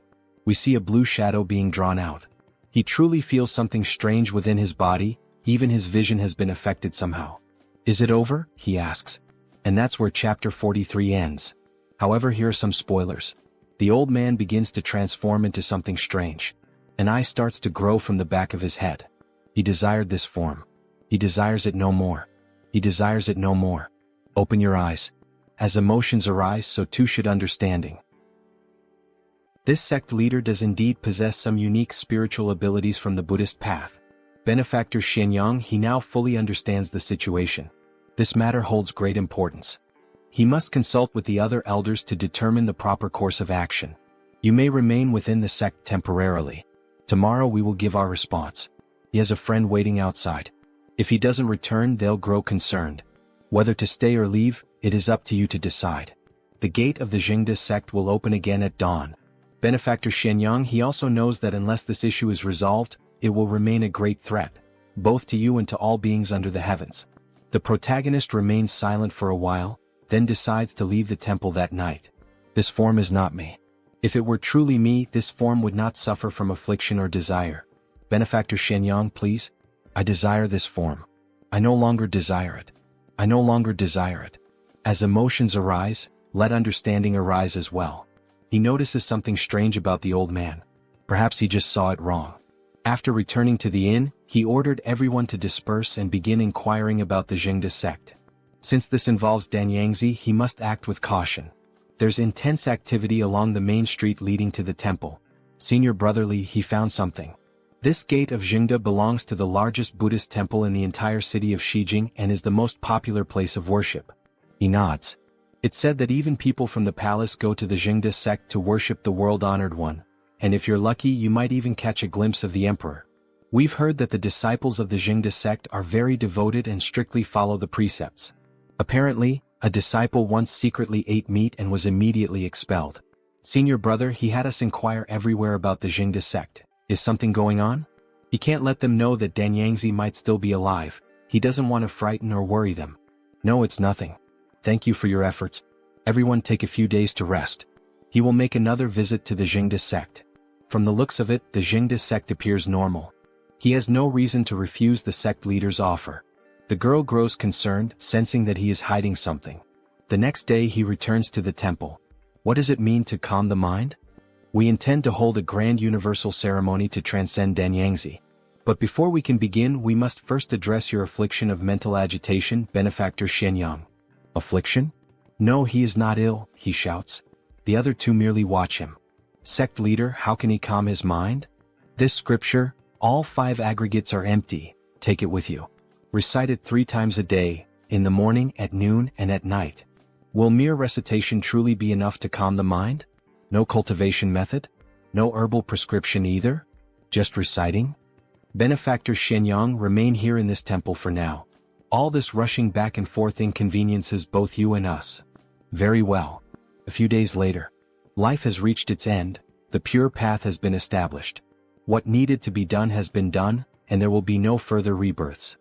We see a blue shadow being drawn out. He truly feels something strange within his body, even his vision has been affected somehow. Is it over? He asks. And that's where chapter 43 ends. However, here are some spoilers. The old man begins to transform into something strange. An eye starts to grow from the back of his head. He desired this form. He desires it no more. He desires it no more. Open your eyes. As emotions arise, so too should understanding. This sect leader does indeed possess some unique spiritual abilities from the Buddhist path. Benefactor Xianyang, he now fully understands the situation. This matter holds great importance. He must consult with the other elders to determine the proper course of action. You may remain within the sect temporarily. Tomorrow we will give our response. He has a friend waiting outside. If he doesn't return, they'll grow concerned. Whether to stay or leave, it is up to you to decide. The gate of the Jingda sect will open again at dawn. Benefactor Xianyang, he also knows that unless this issue is resolved, it will remain a great threat, both to you and to all beings under the heavens. The protagonist remains silent for a while, then decides to leave the temple that night. This form is not me. If it were truly me, this form would not suffer from affliction or desire. Benefactor Xianyang, please. I desire this form. I no longer desire it. I no longer desire it. As emotions arise, let understanding arise as well. He notices something strange about the old man. Perhaps he just saw it wrong. After returning to the inn, he ordered everyone to disperse and begin inquiring about the Jingda sect. Since this involves Danyangzi, he must act with caution. There's intense activity along the main street leading to the temple. Senior Brother Li, he found something. This gate of Jingda belongs to the largest Buddhist temple in the entire city of Shijing and is the most popular place of worship. He nods. It's said that even people from the palace go to the Jingda sect to worship the world-honored one, and if you're lucky you might even catch a glimpse of the emperor. We've heard that the disciples of the Jingda sect are very devoted and strictly follow the precepts. Apparently, a disciple once secretly ate meat and was immediately expelled. Senior Brother, he had us inquire everywhere about the Jingda sect. Is something going on? He can't let them know that Danyangzi might still be alive. He doesn't want to frighten or worry them. No, it's nothing. Thank you for your efforts. Everyone take a few days to rest. He will make another visit to the Jingda sect. From the looks of it, the Jingda sect appears normal. He has no reason to refuse the sect leader's offer. The girl grows concerned, sensing that he is hiding something. The next day he returns to the temple. What does it mean to calm the mind? We intend to hold a grand universal ceremony to transcend Danyangzi. But before we can begin, we must first address your affliction of mental agitation, Benefactor Xianyang. Affliction? No, he is not ill, he shouts. The other two merely watch him. Sect leader, how can he calm his mind? This scripture, all 5 aggregates are empty, take it with you. Recite it 3 times a day, in the morning, at noon, and at night. Will mere recitation truly be enough to calm the mind? No cultivation method? No herbal prescription either? Just reciting? Benefactor Xianyang, remain here in this temple for now. All this rushing back and forth inconveniences both you and us. Very well. A few days later. Life has reached its end, the pure path has been established. What needed to be done has been done, and there will be no further rebirths.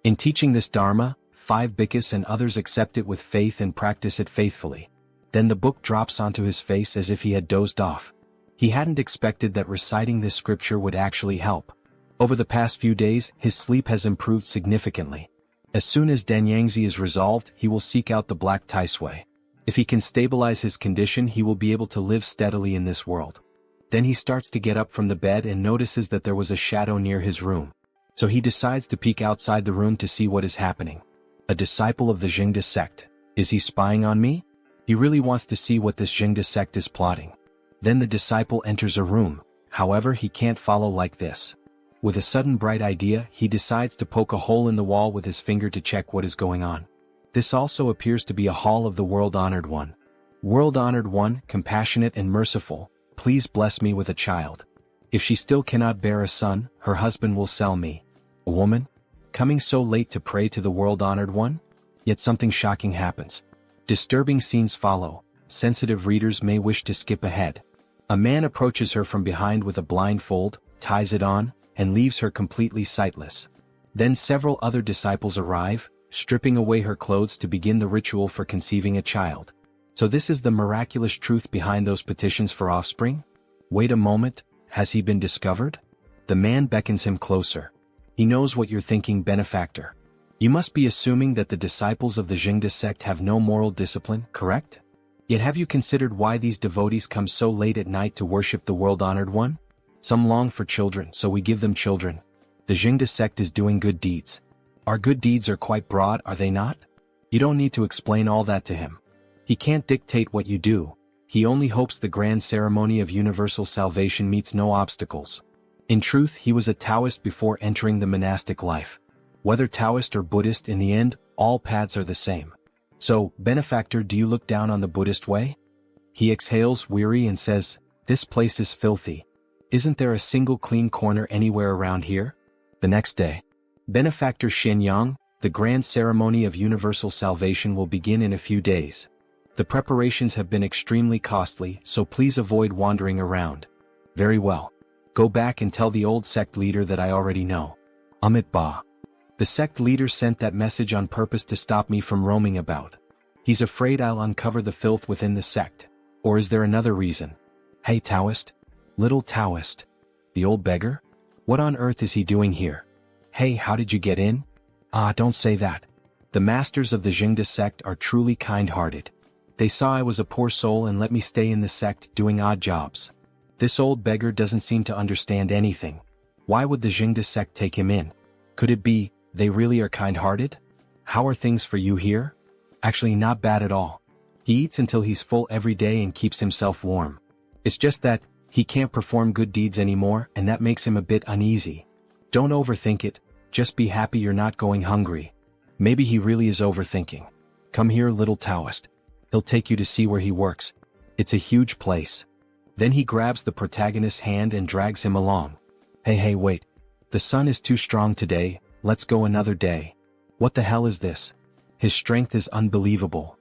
In teaching this Dharma, 5 bhikkhus and others accept it with faith and practice it faithfully. Then the book drops onto his face as if he had dozed off. He hadn't expected that reciting this scripture would actually help. Over the past few days, his sleep has improved significantly. As soon as Danyangzi is resolved, he will seek out the Black Taisui. If he can stabilize his condition, he will be able to live steadily in this world. Then he starts to get up from the bed and notices that there was a shadow near his room. So he decides to peek outside the room to see what is happening. A disciple of the Jingda sect. Is he spying on me? He really wants to see what this Jingda sect is plotting. Then the disciple enters a room. However, he can't follow like this. With a sudden bright idea, he decides to poke a hole in the wall with his finger to check what is going on. This also appears to be a hall of the World-Honored One. World-Honored One, compassionate and merciful, please bless me with a child. If she still cannot bear a son, her husband will sell me. A woman? Coming so late to pray to the World-Honored One? Yet something shocking happens. Disturbing scenes follow. Sensitive readers may wish to skip ahead. A man approaches her from behind with a blindfold, ties it on, and leaves her completely sightless. Then several other disciples arrive, stripping away her clothes to begin the ritual for conceiving a child. So this is the miraculous truth behind those petitions for offspring? Wait a moment, has he been discovered? The man beckons him closer. He knows what you're thinking, benefactor. You must be assuming that the disciples of the Jingda sect have no moral discipline, correct? Yet have you considered why these devotees come so late at night to worship the World-Honored One? Some long for children, so we give them children. The Jingda sect is doing good deeds. Our good deeds are quite broad, are they not? You don't need to explain all that to him. He can't dictate what you do. He only hopes the grand ceremony of universal salvation meets no obstacles. In truth, he was a Taoist before entering the monastic life. Whether Taoist or Buddhist, in the end, all paths are the same. So, benefactor, do you look down on the Buddhist way? He exhales, weary, and says, "This place is filthy. Isn't there a single clean corner anywhere around here?" The next day, benefactor Shenyang, the grand ceremony of universal salvation will begin in a few days. The preparations have been extremely costly, so please avoid wandering around. Very well. Go back and tell the old sect leader that I already know. Amit Ba. The sect leader sent that message on purpose to stop me from roaming about. He's afraid I'll uncover the filth within the sect. Or is there another reason? Hey Taoist? Little Taoist. The old beggar? What on earth is he doing here? Hey, how did you get in? Ah, don't say that. The masters of the Jingda sect are truly kind-hearted. They saw I was a poor soul and let me stay in the sect doing odd jobs. This old beggar doesn't seem to understand anything. Why would the Jingda sect take him in? Could it be, they really are kind-hearted? How are things for you here? Actually, not bad at all. He eats until he's full every day and keeps himself warm. It's just that, he can't perform good deeds anymore, and that makes him a bit uneasy. Don't overthink it, just be happy you're not going hungry. Maybe he really is overthinking. Come here, little Taoist. He'll take you to see where he works. It's a huge place. Then he grabs the protagonist's hand and drags him along. Hey, wait. The sun is too strong today, let's go another day. What the hell is this? His strength is unbelievable.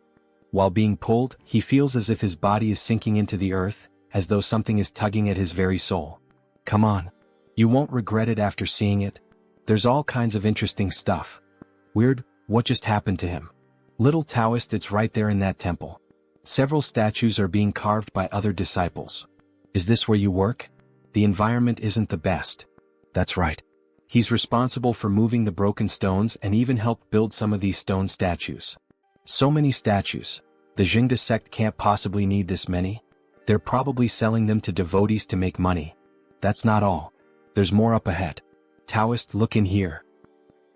While being pulled, he feels as if his body is sinking into the earth, as though something is tugging at his very soul. Come on. You won't regret it after seeing it. There's all kinds of interesting stuff. Weird, what just happened to him? Little Taoist, it's right there in that temple. Several statues are being carved by other disciples. Is this where you work? The environment isn't the best. That's right. He's responsible for moving the broken stones and even helped build some of these stone statues. So many statues. The Jingda sect can't possibly need this many. They're probably selling them to devotees to make money. That's not all. There's more up ahead. Taoist, look in here.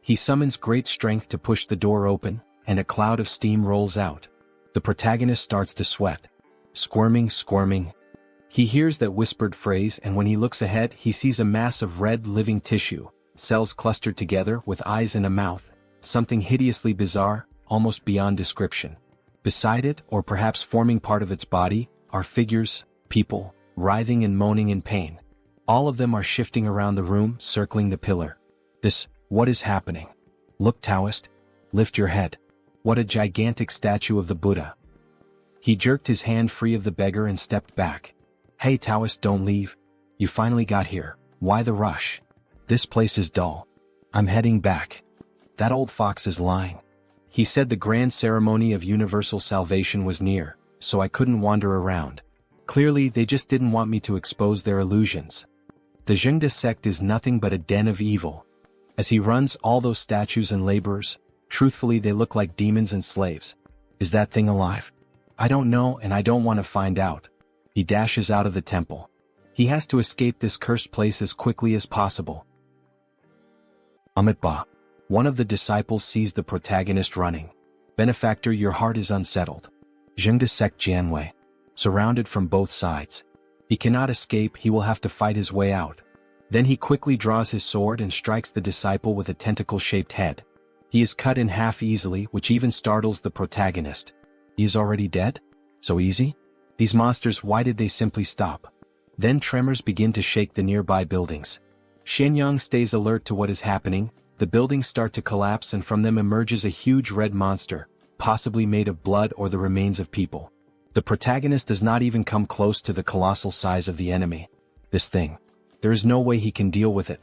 He summons great strength to push the door open, and a cloud of steam rolls out. The protagonist starts to sweat. Squirming. He hears that whispered phrase, and when he looks ahead, he sees a mass of red living tissue, cells clustered together with eyes and a mouth, something hideously bizarre, almost beyond description. Beside it, or perhaps forming part of its body, are figures, people, writhing and moaning in pain. All of them are shifting around the room, circling the pillar. What is happening? Look, Taoist. Lift your head. What a gigantic statue of the Buddha. He jerked his hand free of the beggar and stepped back. Hey Taoist, don't leave. You finally got here. Why the rush? This place is dull. I'm heading back. That old fox is lying. He said the grand ceremony of universal salvation was near, so I couldn't wander around. Clearly, they just didn't want me to expose their illusions. The Zhengde sect is nothing but a den of evil. As he runs all those statues and laborers, truthfully they look like demons and slaves. Is that thing alive? I don't know and I don't want to find out. He dashes out of the temple. He has to escape this cursed place as quickly as possible. Amitabha. One of the disciples sees the protagonist running. Benefactor, your heart is unsettled. Zhengde sect Jianwei. Surrounded from both sides. He cannot escape, he will have to fight his way out. Then he quickly draws his sword and strikes the disciple with a tentacle-shaped head. He is cut in half easily, which even startles the protagonist. He is already dead? So easy? These monsters, why did they simply stop? Then tremors begin to shake the nearby buildings. Xianyang stays alert to what is happening. The buildings start to collapse and from them emerges a huge red monster, possibly made of blood or the remains of people. The protagonist does not even come close to the colossal size of the enemy. This thing. There is no way he can deal with it.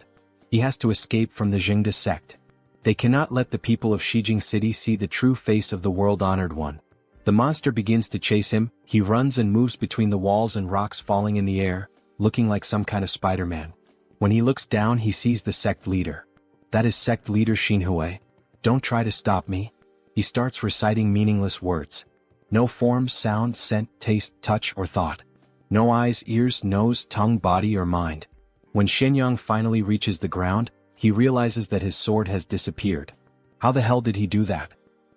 He has to escape from the Zhengde sect. They cannot let the people of Xijing City see the true face of the world-honored one. The monster begins to chase him. He runs and moves between the walls and rocks, falling in the air, looking like some kind of Spider-Man. When he looks down, he sees the sect leader. That is sect leader Xinhui. Don't try to stop me. He starts reciting meaningless words. No form, sound, scent, taste, touch, or thought. No eyes, ears, nose, tongue, body, or mind. When Xianyang finally reaches the ground, he realizes that his sword has disappeared. How the hell did he do that?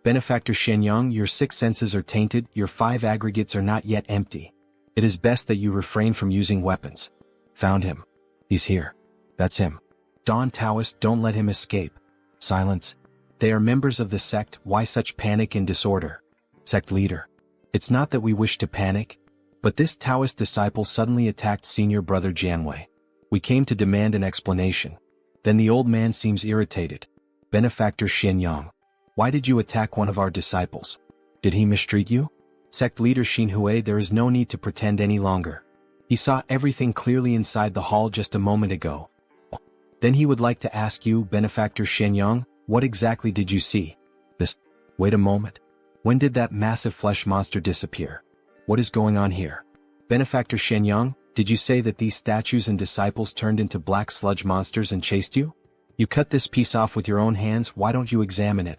Benefactor Xianyang, your 6 senses are tainted, your 5 aggregates are not yet empty. It is best that you refrain from using weapons. Found him. He's here. That's him. Dawn Taoist, don't let him escape. Silence. They are members of the sect, why such panic and disorder? Sect leader. It's not that we wish to panic, but this Taoist disciple suddenly attacked senior brother Jianwei. We came to demand an explanation. Then the old man seems irritated. Benefactor Xianyang. Why did you attack one of our disciples? Did he mistreat you? Sect leader Xinhui, there is no need to pretend any longer. He saw everything clearly inside the hall just a moment ago. Then he would like to ask you, Benefactor Xianyang, what exactly did you see? This. Wait a moment. When did that massive flesh monster disappear? What is going on here? Benefactor Xianyang, did you say that these statues and disciples turned into black sludge monsters and chased you? You cut this piece off with your own hands, why don't you examine it?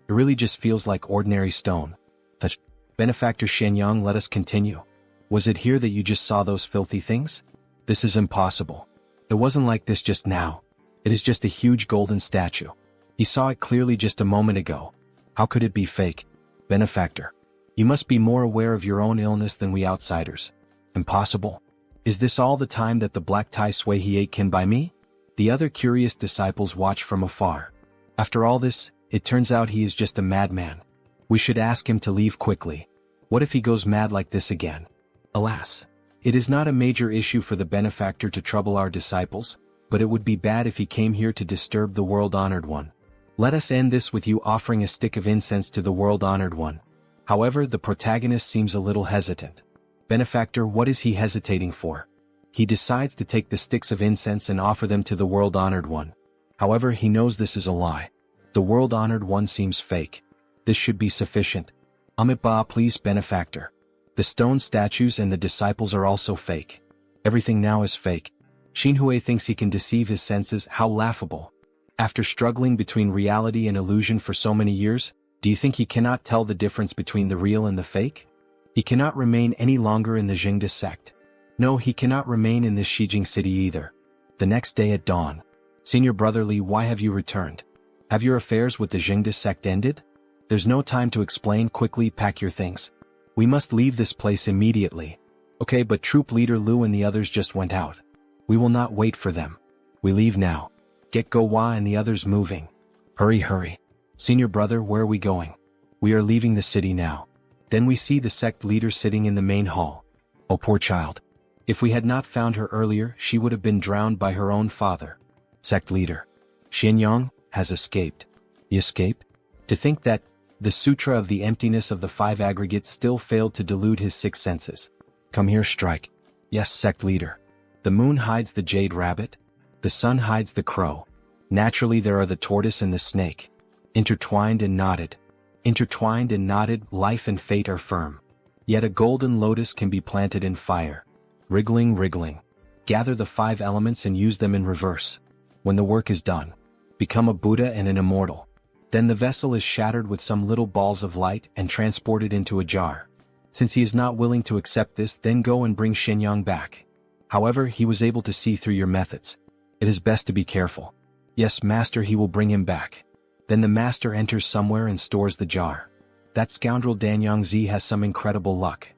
It really just feels like ordinary stone. Touch. Benefactor Xianyang, let us continue. Was it here that you just saw those filthy things? This is impossible. It wasn't like this just now. It is just a huge golden statue. He saw it clearly just a moment ago. How could it be fake? Benefactor. You must be more aware of your own illness than we outsiders. Impossible. Is this all the time that the black Tai Sui he ate can buy me? The other curious disciples watch from afar. After all this, it turns out he is just a madman. We should ask him to leave quickly. What if he goes mad like this again? Alas. It is not a major issue for the benefactor to trouble our disciples, but it would be bad if he came here to disturb the world-honored one. Let us end this with you offering a stick of incense to the world-honored one. However, the protagonist seems a little hesitant. Benefactor, what is he hesitating for? He decides to take the sticks of incense and offer them to the world-honored one. However, he knows this is a lie. The world-honored one seems fake. This should be sufficient. Amitabha, please, Benefactor. The stone statues and the disciples are also fake. Everything now is fake. Xinhui thinks he can deceive his senses, how laughable. After struggling between reality and illusion for so many years, do you think he cannot tell the difference between the real and the fake? He cannot remain any longer in the Zhengde sect. No, he cannot remain in this Xijing city either. The next day at dawn. Senior brother Li, why have you returned? Have your affairs with the Zhengde sect ended? There's no time to explain, quickly pack your things. We must leave this place immediately. Okay, but troop leader Lu and the others just went out. We will not wait for them. We leave now. Get Go Hua and the others moving. Hurry, hurry. Senior brother, where are we going? We are leaving the city now. Then we see the sect leader sitting in the main hall. Oh, poor child. If we had not found her earlier, she would have been drowned by her own father. Sect leader. Xianyang has escaped. He escaped? To think that the sutra of the emptiness of the 5 aggregates still failed to delude his 6 senses. Come here, strike. Yes, sect leader. The moon hides the jade rabbit. The sun hides the crow. Naturally there are the tortoise and the snake. Intertwined and knotted. Intertwined and knotted, life and fate are firm. Yet a golden lotus can be planted in fire. Wriggling, wriggling. Gather the 5 elements and use them in reverse. When the work is done, become a Buddha and an immortal. Then the vessel is shattered with some little balls of light and transported into a jar. Since he is not willing to accept this, then go and bring Shenyang back. However, he was able to see through your methods. It is best to be careful. Yes, master, he will bring him back. Then the master enters somewhere and stores the jar. That scoundrel Danyang Zi has some incredible luck.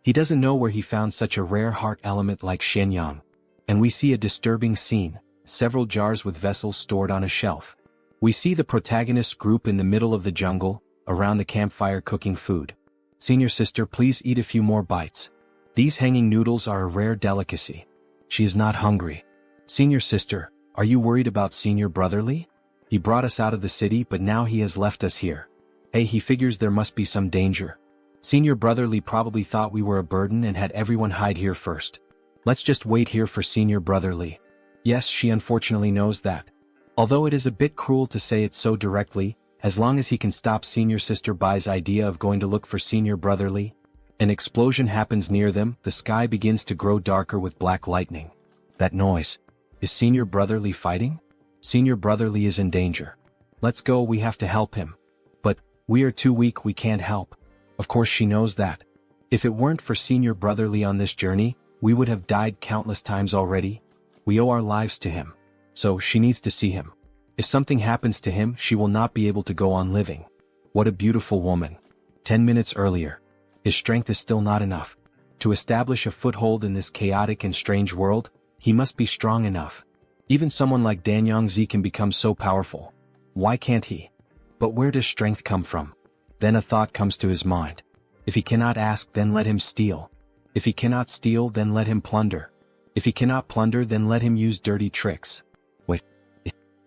He doesn't know where he found such a rare heart element like Shenyang. And we see a disturbing scene, several jars with vessels stored on a shelf. We see the protagonist group in the middle of the jungle, around the campfire cooking food. Senior sister, please eat a few more bites. These hanging noodles are a rare delicacy. She is not hungry. Senior sister, are you worried about Senior Brotherly? He brought us out of the city, but now he has left us here. Hey, he figures there must be some danger. Senior Brotherly probably thought we were a burden and had everyone hide here first. Let's just wait here for Senior Brotherly. Yes, she unfortunately knows that. Although it is a bit cruel to say it so directly, as long as he can stop Senior Sister Bai's idea of going to look for Senior Brotherly. An explosion happens near them, the sky begins to grow darker with black lightning. That noise. Is Senior Brotherly fighting? Senior Brotherly is in danger. Let's go, we have to help him. But, we are too weak, we can't help. Of course she knows that. If it weren't for Senior Brotherly on this journey, we would have died countless times already. We owe our lives to him. So she needs to see him. If something happens to him, she will not be able to go on living. What a beautiful woman. 10 minutes earlier. His strength is still not enough. To establish a foothold in this chaotic and strange world, he must be strong enough. Even someone like Danyang Zi can become so powerful. Why can't he? But where does strength come from? Then a thought comes to his mind. If he cannot ask, then let him steal. If he cannot steal, then let him plunder. If he cannot plunder, then let him use dirty tricks. Wait.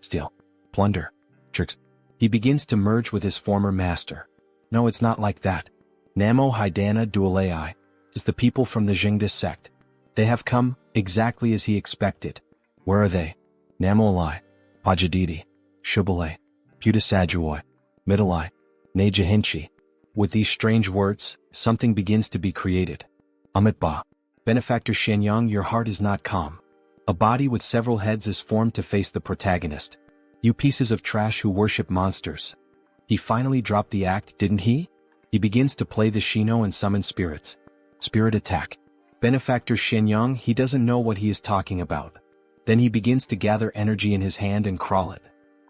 Steal. Plunder. Tricks. He begins to merge with his former master. No, it's not like that. Namo Haidana Dualai is the people from the Jingda sect. They have come, exactly as he expected. Where are they? Namolai, Pajadidi, Shubalai, Putasajuoi, Middlei, Najahinchi. With these strange words, something begins to be created. Amitba. Benefactor Shenyang, your heart is not calm. A body with several heads is formed to face the protagonist. You pieces of trash who worship monsters. He finally dropped the act, didn't he? He begins to play the Shino and summon spirits. Spirit attack. Benefactor Shenyang, he doesn't know what he is talking about. Then he begins to gather energy in his hand and crawl it.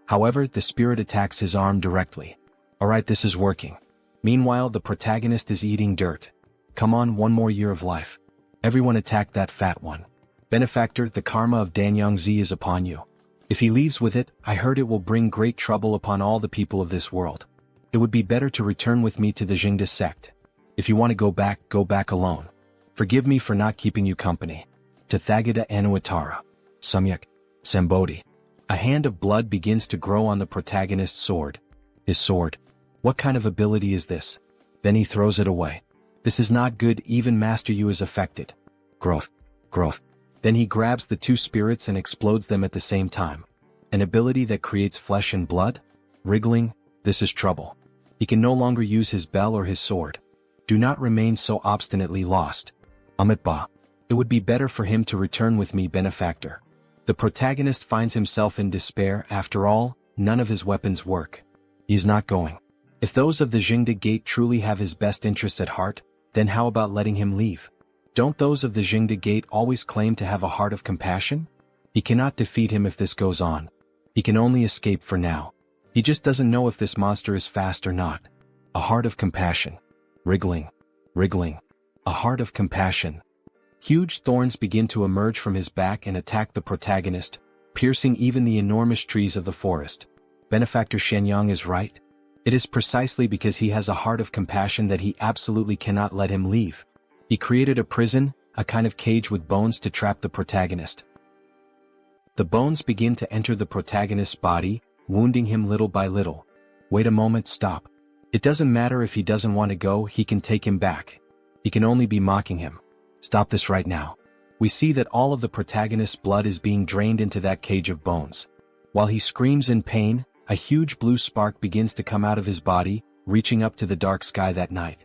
However, the spirit attacks his arm directly. Alright, this is working. Meanwhile, the protagonist is eating dirt. Come on, one more year of life. Everyone attack that fat one. Benefactor, the karma of Danyang Zi is upon you. If he leaves with it, I heard it will bring great trouble upon all the people of this world. It would be better to return with me to the Jingda sect. If you want to go back alone. Forgive me for not keeping you company. Tathagata Anuatara. Samyak. Sambodhi. A hand of blood begins to grow on the protagonist's sword. His sword. What kind of ability is this? Then he throws it away. This is not good, even Master Yu is affected. Growth. Growth. Then he grabs the 2 spirits and explodes them at the same time. An ability that creates flesh and blood? Wriggling, this is trouble. He can no longer use his bell or his sword. Do not remain so obstinately lost. Amitba. It would be better for him to return with me, benefactor. The protagonist finds himself in despair. After all, none of his weapons work. He's not going. If those of the Jingda Gate truly have his best interests at heart, then how about letting him leave? Don't those of the Jingda Gate always claim to have a heart of compassion? He cannot defeat him if this goes on. He can only escape for now. He just doesn't know if this monster is fast or not. A heart of compassion. Wriggling. Wriggling. A heart of compassion. Huge thorns begin to emerge from his back and attack the protagonist, piercing even the enormous trees of the forest. Benefactor Shenyang is right. It is precisely because he has a heart of compassion that he absolutely cannot let him leave. He created a prison, a kind of cage with bones to trap the protagonist. The bones begin to enter the protagonist's body, wounding him little by little. Wait a moment, stop. It doesn't matter if he doesn't want to go, he can take him back. He can only be mocking him. Stop this right now. We see that all of the protagonist's blood is being drained into that cage of bones. While he screams in pain, A huge blue spark begins to come out of his body, reaching up to the dark sky that night.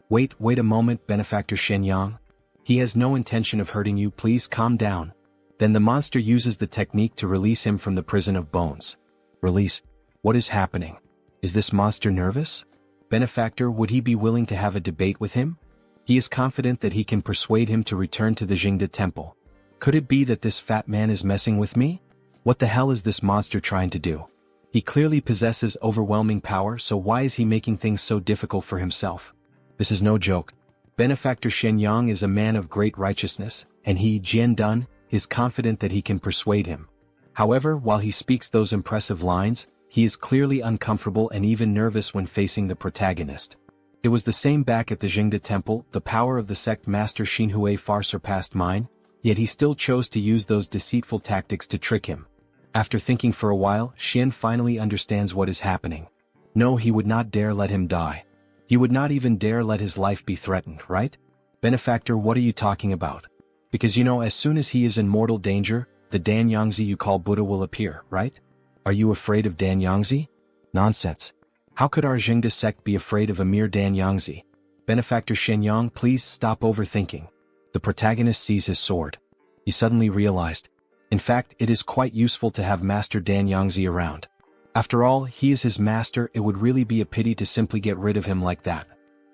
Wait a moment, Benefactor Shenyang. He has no intention of hurting you, please calm down. Then the monster uses the technique to release him from the prison of bones. Release? What is happening? Is this monster nervous? Benefactor, would he be willing to have a debate with him? He is confident that he can persuade him to return to the Jingde temple. Could it be that this fat man is messing with me? What the hell is this monster trying to do? He clearly possesses overwhelming power, so why is he making things so difficult for himself? This is no joke. Benefactor Shenyang is a man of great righteousness, and he, Jian Dun, is confident that he can persuade him. However, while he speaks those impressive lines, he is clearly uncomfortable and even nervous when facing the protagonist. It was the same back at the Jingde temple. The power of the sect master Xinhui far surpassed mine, yet he still chose to use those deceitful tactics to trick him. After thinking for a while, Xian finally understands what is happening. No, he would not dare let him die. He would not even dare let his life be threatened, right? Benefactor, what are you talking about? Because as soon as he is in mortal danger, the Dan Yangzi you call Buddha will appear, right? Are you afraid of Dan Yangzi? Nonsense. How could our Jingde sect be afraid of a mere Dan Yangzi? Benefactor Shenyang, please stop overthinking. The protagonist sees his sword. He suddenly realized. In fact, it is quite useful to have Master Dan Yangzi around. After all, he is his master. It would really be a pity to simply get rid of him like that.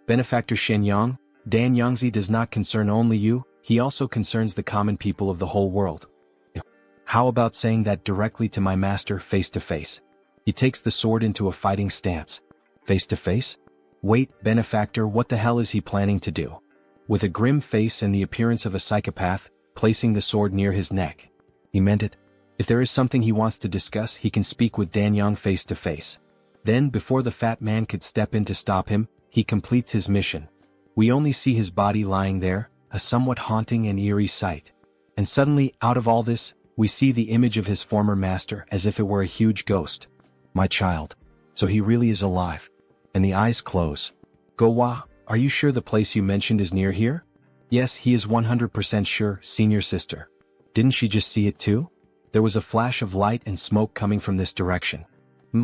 Benefactor Shenyang, Dan Yangzi does not concern only you, he also concerns the common people of the whole world. How about saying that directly to my master face to face? He takes the sword into a fighting stance. Face to face? Wait, Benefactor, what the hell is he planning to do? With a grim face and the appearance of a psychopath, placing the sword near his neck. He meant it. If there is something he wants to discuss, he can speak with Dan Yang face to face. Then, before the fat man could step in to stop him, he completes his mission. We only see his body lying there, a somewhat haunting and eerie sight. And suddenly, out of all this, we see the image of his former master as if it were a huge ghost. My child. So he really is alive. And the eyes close. Go-wa, are you sure the place you mentioned is near here? Yes, he is 100% sure, senior sister. Didn't she just see it too? There was a flash of light and smoke coming from this direction.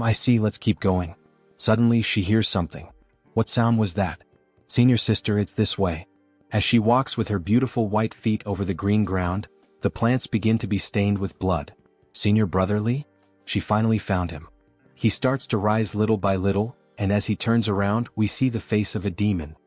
I see, let's keep going. Suddenly she hears something. What sound was that? Senior sister, it's this way. As she walks with her beautiful white feet over the green ground, the plants begin to be stained with blood. Senior brother Li? She finally found him. He starts to rise little by little, and as he turns around, we see the face of a demon.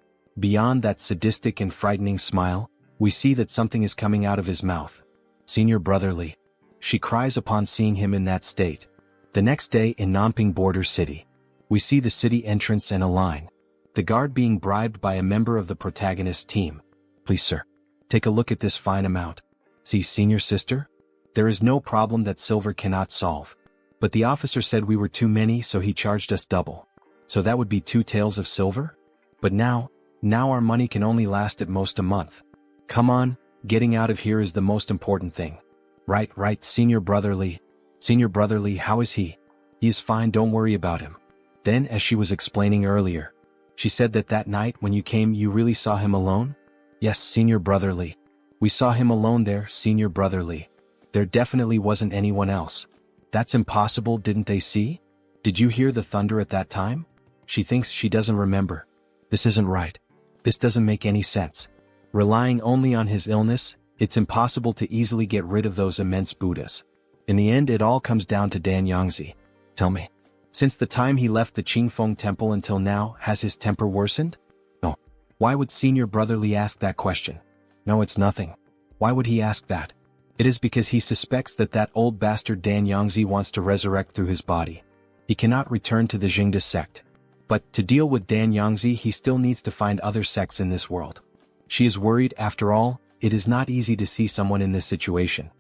Beyond that sadistic and frightening smile, we see that something is coming out of his mouth. Senior brother Li. She cries upon seeing him in that state. The next day in Nanping border city, we see the city entrance and a line. The guard being bribed by a member of the protagonist's team. Please sir, take a look at this fine amount. See, senior sister? There is no problem that silver cannot solve. But the officer said we were too many, so he charged us double. So that would be 2 taels of silver? But now our money can only last at most a month. Come on, getting out of here is the most important thing. Right, senior brother Li. Senior brother Li, how is he? He is fine, don't worry about him. Then, as she was explaining earlier, she said that night when you came you really saw him alone? Yes, senior brother Li. We saw him alone there, senior brother Li. There definitely wasn't anyone else. That's impossible, didn't they see? Did you hear the thunder at that time? She thinks she doesn't remember. This isn't right. This doesn't make any sense. Relying only on his illness, it's impossible to easily get rid of those immense Buddhas. In the end, it all comes down to Dan Yangzi. Tell me, since the time he left the Qingfeng temple until now, has his temper worsened? No. Why would senior brother Li ask that question? No, it's nothing. Why would he ask that? It is because he suspects that old bastard Dan Yangzi wants to resurrect through his body. He cannot return to the Jingde sect. But to deal with Dan Yangzi, he still needs to find other sects in this world. She is worried, after all, it is not easy to see someone in this situation.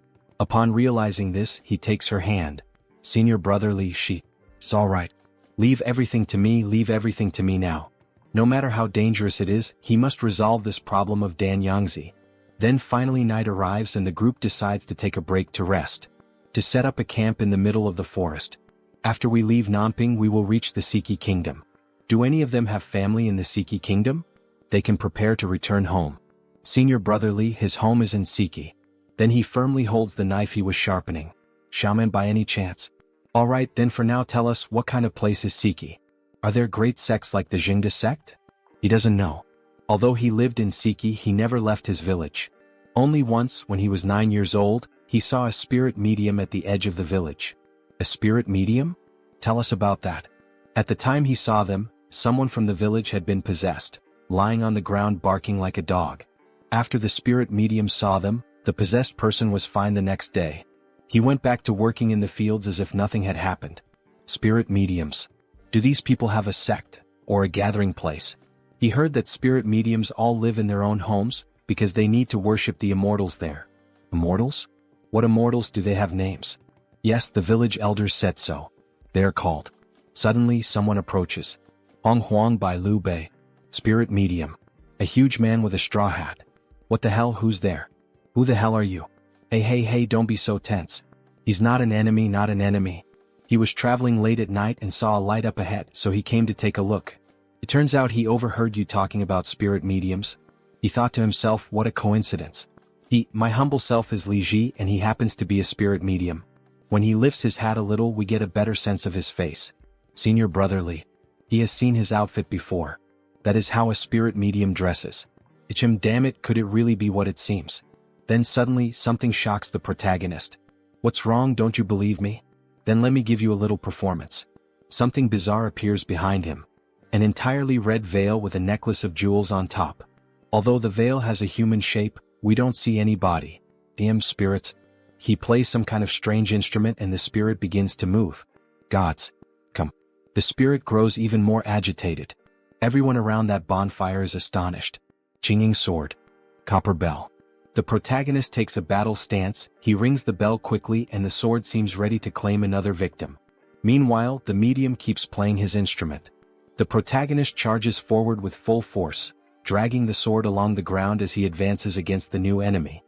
Upon realizing this, he takes her hand. Senior brother Li, it's all right. Leave everything to me now. No matter how dangerous it is, he must resolve this problem of Dan Yangzi. Then finally night arrives and the group decides to take a break to rest. To set up a camp in the middle of the forest. After we leave Nanping, we will reach the Siki kingdom. Do any of them have family in the Siki kingdom? They can prepare to return home. Senior brother Li, his home is in Siki. Then he firmly holds the knife he was sharpening. Shaman by any chance? Alright then, for now tell us, what kind of place is Siki? Are there great sects like the Jingda sect? He doesn't know. Although he lived in Siki, he never left his village. Only once, when he was 9 years old, he saw a spirit medium at the edge of the village. A spirit medium? Tell us about that. At the time he saw them, someone from the village had been possessed, lying on the ground barking like a dog. After the spirit medium saw them, the possessed person was fine the next day. He went back to working in the fields as if nothing had happened. Spirit mediums. Do these people have a sect, or a gathering place? He heard that spirit mediums all live in their own homes, because they need to worship the immortals there. Immortals? What immortals? Do they have names? Yes, the village elders said so. They are called. Suddenly someone approaches. Li Huowang by Liu Bei. Spirit medium. A huge man with a straw hat. What the hell, who's there? Who the hell are you? Hey, don't be so tense. He's not an enemy, not an enemy. He was traveling late at night and saw a light up ahead, so he came to take a look. It turns out he overheard you talking about spirit mediums. He thought to himself, what a coincidence. My humble self is Li Ji, and he happens to be a spirit medium. When he lifts his hat a little, we get a better sense of his face. Senior brother Li. He has seen his outfit before. That is how a spirit medium dresses. Damn it, could it really be what it seems? Then suddenly, something shocks the protagonist. What's wrong, don't you believe me? Then let me give you a little performance. Something bizarre appears behind him. An entirely red veil with a necklace of jewels on top. Although the veil has a human shape, we don't see any body. Damn spirits. He plays some kind of strange instrument and the spirit begins to move. Gods. Come. The spirit grows even more agitated. Everyone around that bonfire is astonished. Jinging sword. Copper bell. The protagonist takes a battle stance, he rings the bell quickly and the sword seems ready to claim another victim. Meanwhile, the medium keeps playing his instrument. The protagonist charges forward with full force, dragging the sword along the ground as he advances against the new enemy.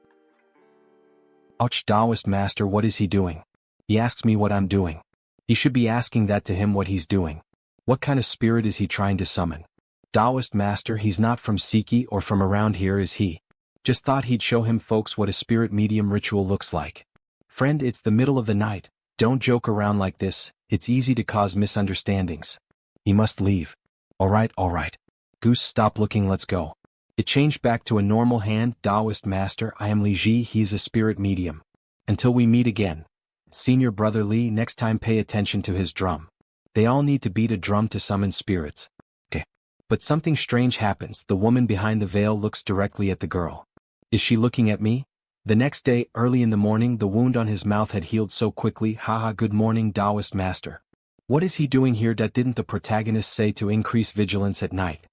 Ouch, Taoist master, what is he doing? He asks me what I'm doing. He should be asking that to him what he's doing. What kind of spirit is he trying to summon? Taoist master, he's not from Siki or from around here, is he? Just thought he'd show him folks what a spirit medium ritual looks like. Friend, it's the middle of the night. Don't joke around like this, it's easy to cause misunderstandings. He must leave. Alright. Goose, stop looking, let's go. It changed back to a normal hand. Taoist master, I am Li Ji, he's a spirit medium. Until we meet again. Senior brother Li, next time pay attention to his drum. They all need to beat a drum to summon spirits. Okay. But something strange happens. The woman behind the veil looks directly at the girl. Is she looking at me? The next day, early in the morning, the wound on his mouth had healed so quickly. Haha, good morning, Taoist master. What is he doing here? That didn't the protagonist say to increase vigilance at night?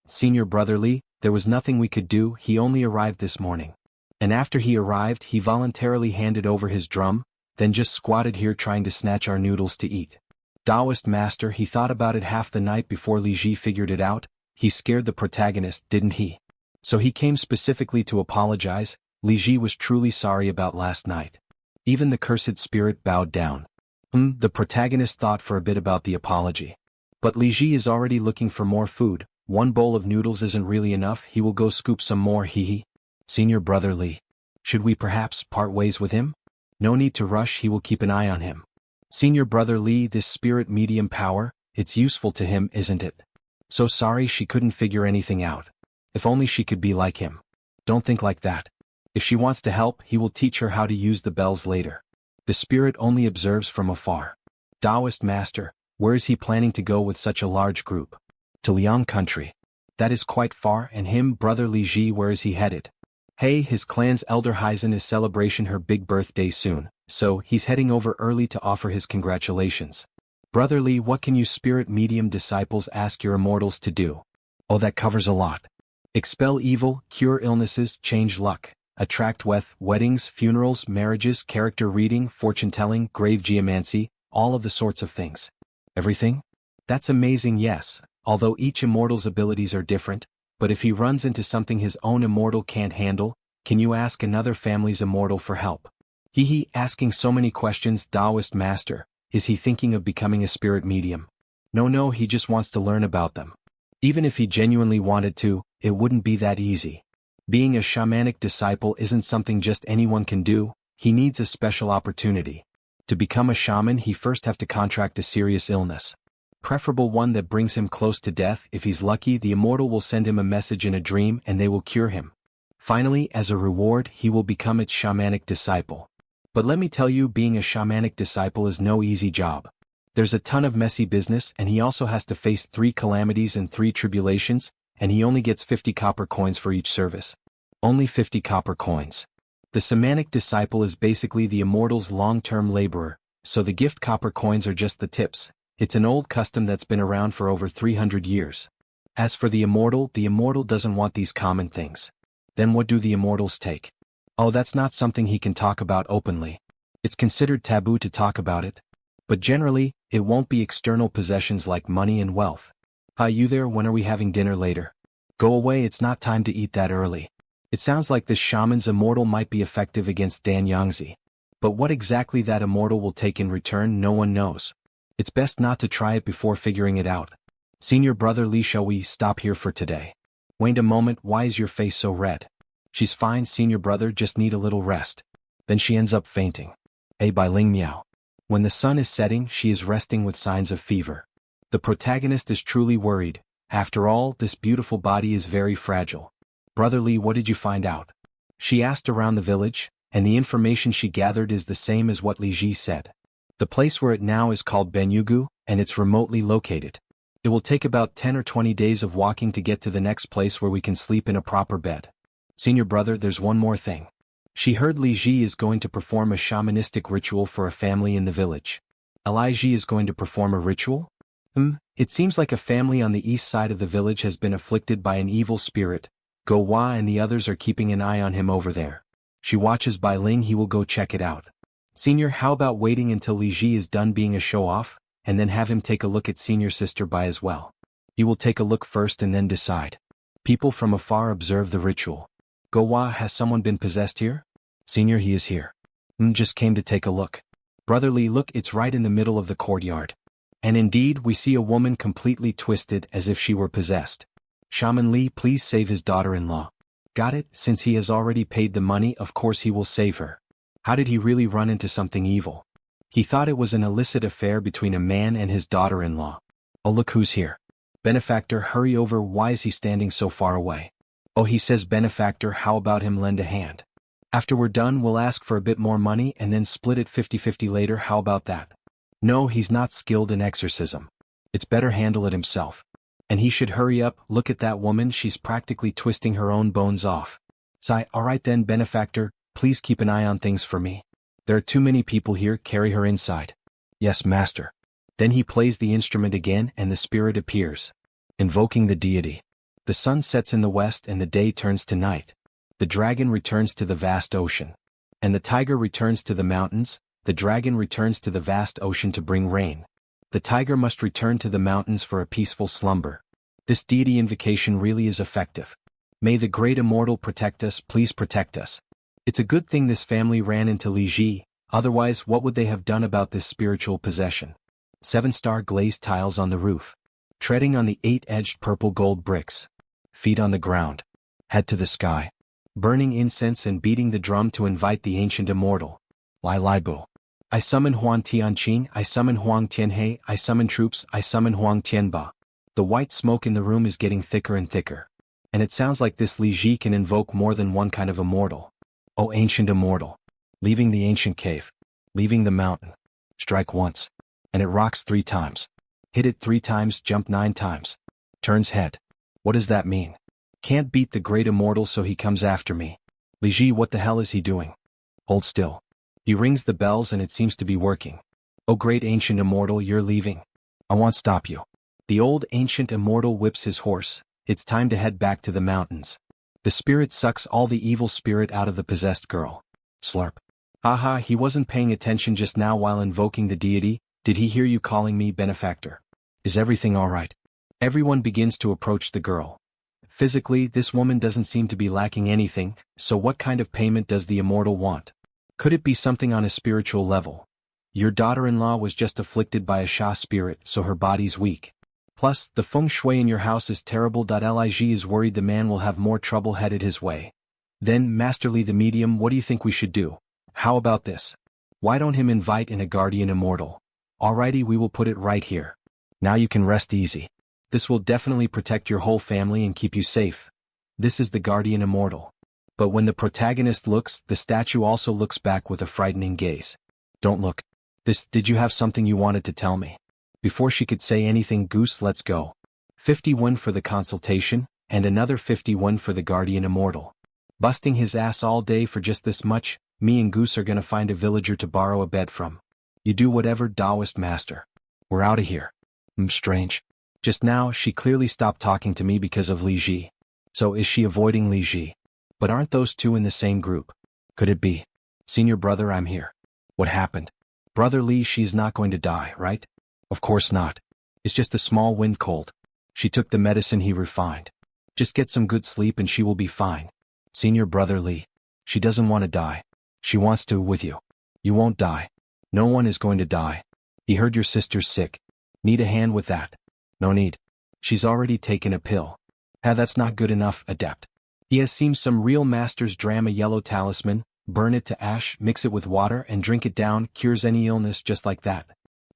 Senior brother Li, there was nothing we could do, he only arrived this morning. And after he arrived, he voluntarily handed over his drum, then just squatted here trying to snatch our noodles to eat. Taoist master, he thought about it half the night before Li Ji figured it out. He scared the protagonist, didn't he? So he came specifically to apologize. Li Ji was truly sorry about last night. Even the cursed spirit bowed down. The protagonist thought for a bit about the apology. But Li Ji is already looking for more food. One bowl of noodles isn't really enough, he will go scoop some more, hee. Senior brother Li. Should we perhaps part ways with him? No need to rush, he will keep an eye on him. Senior brother Li, this spirit medium power, it's useful to him, isn't it? So sorry she couldn't figure anything out. If only she could be like him. Don't think like that. If she wants to help, he will teach her how to use the bells later. The spirit only observes from afar. Taoist master, where is he planning to go with such a large group? To Liang country. That is quite far, and him, brother Li Ji, where is he headed? Hey, his clan's elder Hizen is celebration her big birthday soon, so he's heading over early to offer his congratulations. Brother Li, what can you spirit medium disciples ask your immortals to do? Oh, that covers a lot. Expel evil, cure illnesses, change luck, attract weddings, funerals, marriages, character reading, fortune-telling, grave geomancy, all of the sorts of things. Everything? That's amazing, yes, although each immortal's abilities are different, but if he runs into something his own immortal can't handle, can you ask another family's immortal for help? He asking so many questions. Taoist master, is he thinking of becoming a spirit medium? No, he just wants to learn about them. Even if he genuinely wanted to, it wouldn't be that easy. Being a shamanic disciple isn't something just anyone can do, he needs a special opportunity. To become a shaman he first have to contract a serious illness. Preferable one that brings him close to death. If he's lucky, the immortal will send him a message in a dream and they will cure him. Finally, as a reward, he will become its shamanic disciple. But let me tell you, being a shamanic disciple is no easy job. There's a ton of messy business, and he also has to face 3 calamities and 3 tribulations, and he only gets 50 copper coins for each service. Only 50 copper coins. The shamanic disciple is basically the immortal's long-term laborer, so the gift copper coins are just the tips. It's an old custom that's been around for over 300 years. As for the immortal doesn't want these common things. Then what do the immortals take? Oh, that's not something he can talk about openly. It's considered taboo to talk about it. But generally, it won't be external possessions like money and wealth. Hi, you there, when are we having dinner later? Go away, it's not time to eat that early. It sounds like this shaman's immortal might be effective against Dan Yangzi. But what exactly that immortal will take in return, no one knows. It's best not to try it before figuring it out. Senior brother Li, shall we stop here for today? Wait a moment, why is your face so red? She's fine, senior brother, just need a little rest. Then she ends up fainting. By Ling Miao. When the sun is setting, she is resting with signs of fever. The protagonist is truly worried. After all, this beautiful body is very fragile. Brother Li, what did you find out? She asked around the village, and the information she gathered is the same as what Li Ji said. The place where it now is called Benyugu, and it's remotely located. It will take about 10 or 20 days of walking to get to the next place where we can sleep in a proper bed. Senior brother, there's one more thing. She heard Li Ji is going to perform a shamanistic ritual for a family in the village. Li Ji is going to perform a ritual? It seems like a family on the east side of the village has been afflicted by an evil spirit. Go Hua and the others are keeping an eye on him over there. She watches Bai Ling, he will go check it out. Senior, how about waiting until Li Ji is done being a show-off, and then have him take a look at senior sister Bai as well. You will take a look first and then decide. People from afar observe the ritual. Go Hua, has someone been possessed here? Senior, he is here. Just came to take a look. Brother Li, look, it's right in the middle of the courtyard. And indeed, we see a woman completely twisted as if she were possessed. Shaman Li, please save his daughter-in-law. Got it, since he has already paid the money, of course he will save her. How did he really run into something evil? He thought it was an illicit affair between a man and his daughter-in-law. Oh, look who's here. Benefactor, hurry over, why is he standing so far away? Oh, he says benefactor, how about him lend a hand? After we're done, we'll ask for a bit more money and then split it 50-50 later, how about that? No, he's not skilled in exorcism. It's better handle it himself. And he should hurry up, look at that woman, she's practically twisting her own bones off. Sigh, alright then, benefactor, please keep an eye on things for me. There are too many people here, carry her inside. Yes, master. Then he plays the instrument again and the spirit appears. Invoking the deity. The sun sets in the west and the day turns to night. The dragon returns to the vast ocean. And the tiger returns to the mountains, the dragon returns to the vast ocean to bring rain. The tiger must return to the mountains for a peaceful slumber. This deity invocation really is effective. May the great immortal protect us, please protect us. It's a good thing this family ran into Li Ji, otherwise what would they have done about this spiritual possession? 7-star glazed tiles on the roof. Treading on the 8-edged purple gold bricks. Feet on the ground. Head to the sky. Burning incense and beating the drum to invite the ancient immortal. Lai Lai Bu. I summon Huang Tianqing, I summon Huang Tianhe, I summon troops, I summon Huang Tianba. The white smoke in the room is getting thicker and thicker. And it sounds like this Li Ji can invoke more than one kind of immortal. Oh, ancient immortal. Leaving the ancient cave. Leaving the mountain. Strike once. And it rocks 3 times. Hit it 3 times, jump 9 times. Turns head. What does that mean? Can't beat the great immortal, so he comes after me. Li Ji, what the hell is he doing? Hold still. He rings the bells and it seems to be working. Oh great ancient immortal, you're leaving. I won't stop you. The old ancient immortal whips his horse. It's time to head back to the mountains. The spirit sucks all the evil spirit out of the possessed girl. Slurp. Haha, he wasn't paying attention just now while invoking the deity. Did he hear you calling me benefactor? Is everything alright? Everyone begins to approach the girl. Physically, this woman doesn't seem to be lacking anything, so what kind of payment does the immortal want? Could it be something on a spiritual level? Your daughter-in-law was just afflicted by a Sha spirit, so her body's weak. Plus, the feng shui in your house is terrible. Lig is worried the man will have more trouble headed his way. Then, Master Li the medium, what do you think we should do? How about this? Why don't him invite in a guardian immortal? Alrighty, we will put it right here. Now you can rest easy. This will definitely protect your whole family and keep you safe. This is the guardian immortal. But when the protagonist looks, the statue also looks back with a frightening gaze. Don't look. Did you have something you wanted to tell me? Before she could say anything, Goose, let's go. 51 for the consultation, and another 51 for the guardian immortal. Busting his ass all day for just this much, me and Goose are gonna find a villager to borrow a bed from. You do whatever, Taoist master. We're out of here. Strange. Just now, she clearly stopped talking to me because of Li Ji. So is she avoiding Li Ji? But aren't those two in the same group? Could it be? Senior brother, I'm here. What happened? Brother Li, she's not going to die, right? Of course not. It's just a small wind cold. She took the medicine he refined. Just get some good sleep and she will be fine. Senior brother Li. She doesn't want to die. She wants to with you. You won't die. No one is going to die. He heard your sister's sick. Need a hand with that? No need. She's already taken a pill. That's not good enough, adept. He has seen some real masters dram a yellow talisman, burn it to ash, mix it with water and drink it down, cures any illness just like that.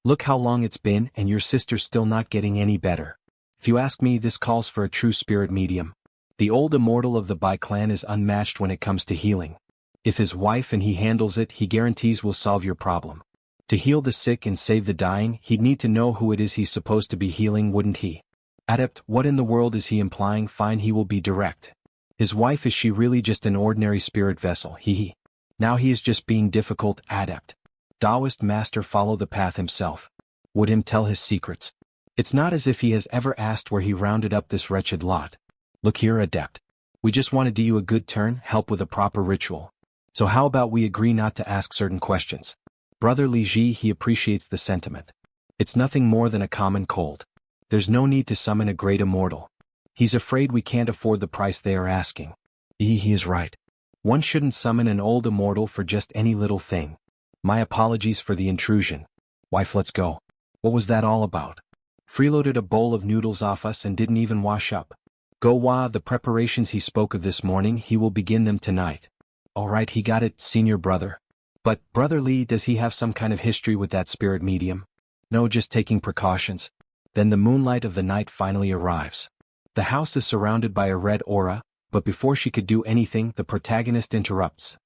Look how long it's been and your sister's still not getting any better. If you ask me, this calls for a true spirit medium. The old immortal of the Bai clan is unmatched when it comes to healing. If his wife and he handles it, he guarantees will solve your problem. To heal the sick and save the dying, he'd need to know who it is he's supposed to be healing, wouldn't he? Adept, what in the world is he implying? Fine, he will be direct. His wife, is she really just an ordinary spirit vessel? He. Now he is just being difficult, adept. Taoist master, follow the path himself. Would him tell his secrets? It's not as if he has ever asked where he rounded up this wretched lot. Look here, adept. We just want to do you a good turn, help with a proper ritual. So how about we agree not to ask certain questions? Brother Li Ji, he appreciates the sentiment. It's nothing more than a common cold. There's no need to summon a great immortal. He's afraid we can't afford the price they are asking. He is right. One shouldn't summon an old immortal for just any little thing. My apologies for the intrusion. Wife, let's go. What was that all about? Freeloaded a bowl of noodles off us and didn't even wash up. Go Wah, the preparations he spoke of this morning, he will begin them tonight. All right, he got it, senior brother. But, Brother Li, does he have some kind of history with that spirit medium? No, just taking precautions. Then the moonlight of the night finally arrives. The house is surrounded by a red aura, but before she could do anything, the protagonist interrupts.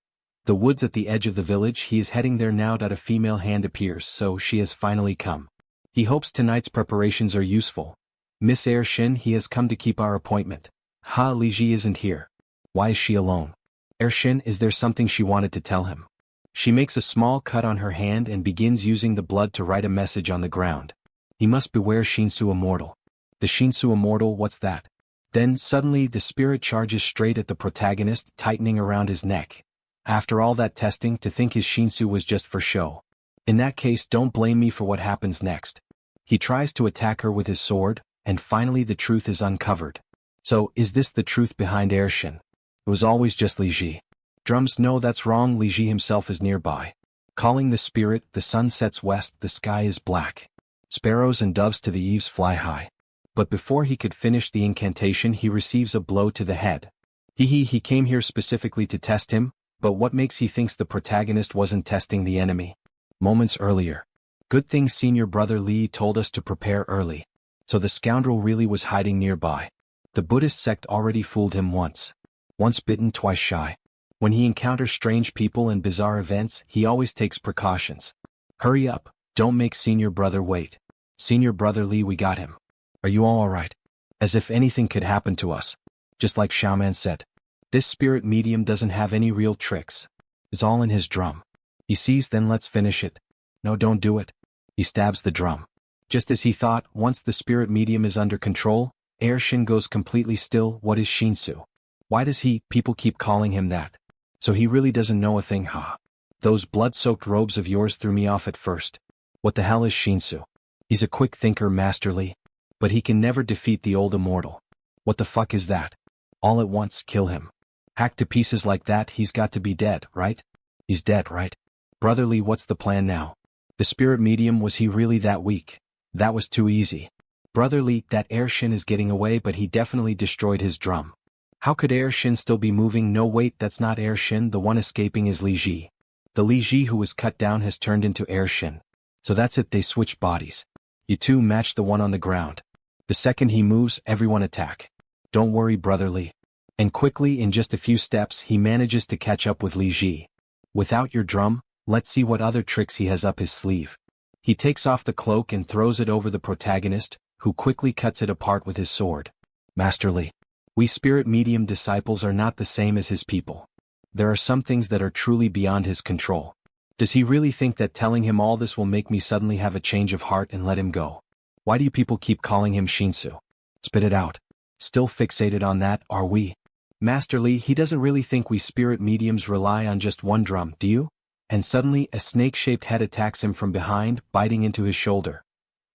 The woods at the edge of the village, he is heading there now. A female hand appears, so she has finally come. He hopes tonight's preparations are useful. Miss Air Shin, he has come to keep our appointment. Li Ji isn't here. Why is she alone? Air Shin, is there something she wanted to tell him? She makes a small cut on her hand and begins using the blood to write a message on the ground. He must beware Shinsu Immortal. The Shinsu Immortal, what's that? Then suddenly the spirit charges straight at the protagonist, tightening around his neck. After all that testing, to think his Shinsu was just for show. In that case, don't blame me for what happens next. He tries to attack her with his sword, and finally the truth is uncovered. So, is this the truth behind Arshin? It was always just Li Ji. Drums, no, that's wrong. Li Ji himself is nearby. Calling the spirit, the sun sets west, the sky is black. Sparrows and doves to the eaves fly high. But before he could finish the incantation, he receives a blow to the head. He came here specifically to test him, but what makes he thinks the protagonist wasn't testing the enemy? Moments earlier. Good thing senior brother Li told us to prepare early. So the scoundrel really was hiding nearby. The Buddhist sect already fooled him once. Once bitten, twice shy. When he encounters strange people and bizarre events, he always takes precautions. Hurry up, don't make senior brother wait. Senior brother Li, we got him. Are you all alright? As if anything could happen to us. Just like Xiaoman said. This spirit medium doesn't have any real tricks. It's all in his drum. He sees, then let's finish it. No, don't do it. He stabs the drum. Just as he thought, once the spirit medium is under control, Arshin goes completely still. What is Shinsu? Why does people keep calling him that? So he really doesn't know a thing, huh? Those blood-soaked robes of yours threw me off at first. What the hell is Shinsu? He's a quick thinker, Master Li. But he can never defeat the old immortal. What the fuck is that? All at once, kill him. Hacked to pieces like that, he's got to be dead, right? He's dead, right? Brother Li, what's the plan now? The spirit medium, was he really that weak? That was too easy. Brother Li, that Arshin is getting away, but he definitely destroyed his drum. How could Arshin still be moving? No, wait, that's not Arshin, the one escaping is Li Ji. The Li Ji who was cut down has turned into air Shin. So that's it, they switched bodies. You two match the one on the ground. The second he moves, everyone attack. Don't worry, brother Li. And quickly, in just a few steps, he manages to catch up with Li Ji. Without your drum, let's see what other tricks he has up his sleeve. He takes off the cloak and throws it over the protagonist, who quickly cuts it apart with his sword. Master Li. We spirit medium disciples are not the same as his people. There are some things that are truly beyond his control. Does he really think that telling him all this will make me suddenly have a change of heart and let him go? Why do you people keep calling him Shinsu? Spit it out. Still fixated on that, are we? Master Li, he doesn't really think we spirit mediums rely on just one drum, do you? And suddenly a snake-shaped head attacks him from behind, biting into his shoulder.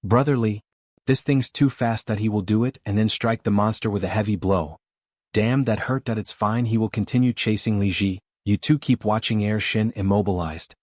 Brother Li, this thing's too fast that he will do it and then strike the monster with a heavy blow. Damn, that hurt. That it's fine, he will continue chasing Li Ji. You two keep watching Air Shin immobilized.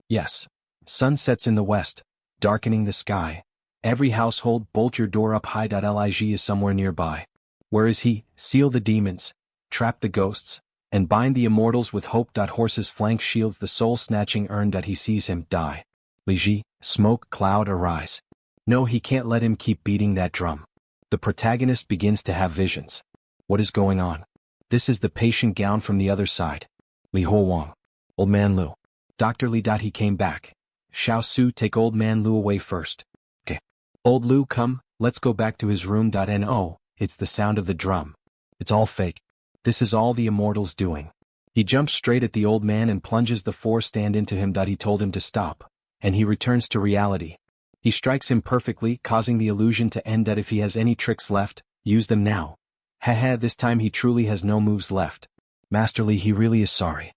Yes. Sun sets in the west, darkening the sky. Every household, bolt your door up high. Li Ji is somewhere nearby. Where is he? Seal the demons, trap the ghosts, and bind the immortals with hope. Horse's flank shields the soul-snatching urn. He sees him die. Li Ji, smoke cloud arise. No, he can't let him keep beating that drum. The protagonist begins to have visions. What is going on? This is the patient gown from the other side. Li Huowang. Old man Lu. Dr. Li. He came back. Xiao Su, take old man Lu away first. Okay. Old Lu, come, let's go back to his room. No, it's the sound of the drum. It's all fake. This is all the immortals doing. He jumps straight at the old man and plunges the four-stand into him. He told him to stop, and he returns to reality. He strikes him perfectly, causing the illusion to end. If he has any tricks left, use them now. Haha, this time he truly has no moves left. Master Li, he really is sorry.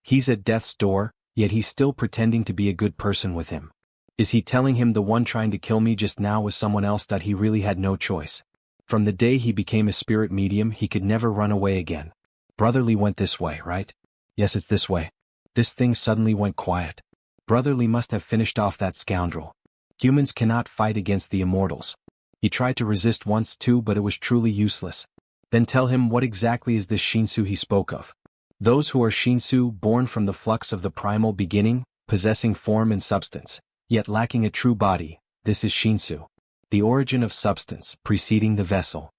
He's at death's door, yet he's still pretending to be a good person with him. Is he telling him the one trying to kill me just now was someone else? He really had no choice. From the day he became a spirit medium, he could never run away again. Brother Li went this way, right? Yes, it's this way. This thing suddenly went quiet. Brother Li must have finished off that scoundrel. Humans cannot fight against the immortals. He tried to resist once too, but it was truly useless. Then tell him, what exactly is this Shinsu he spoke of? Those who are Shinsu, born from the flux of the primal beginning, possessing form and substance, yet lacking a true body, this is Shinsu. The origin of substance, preceding the vessel.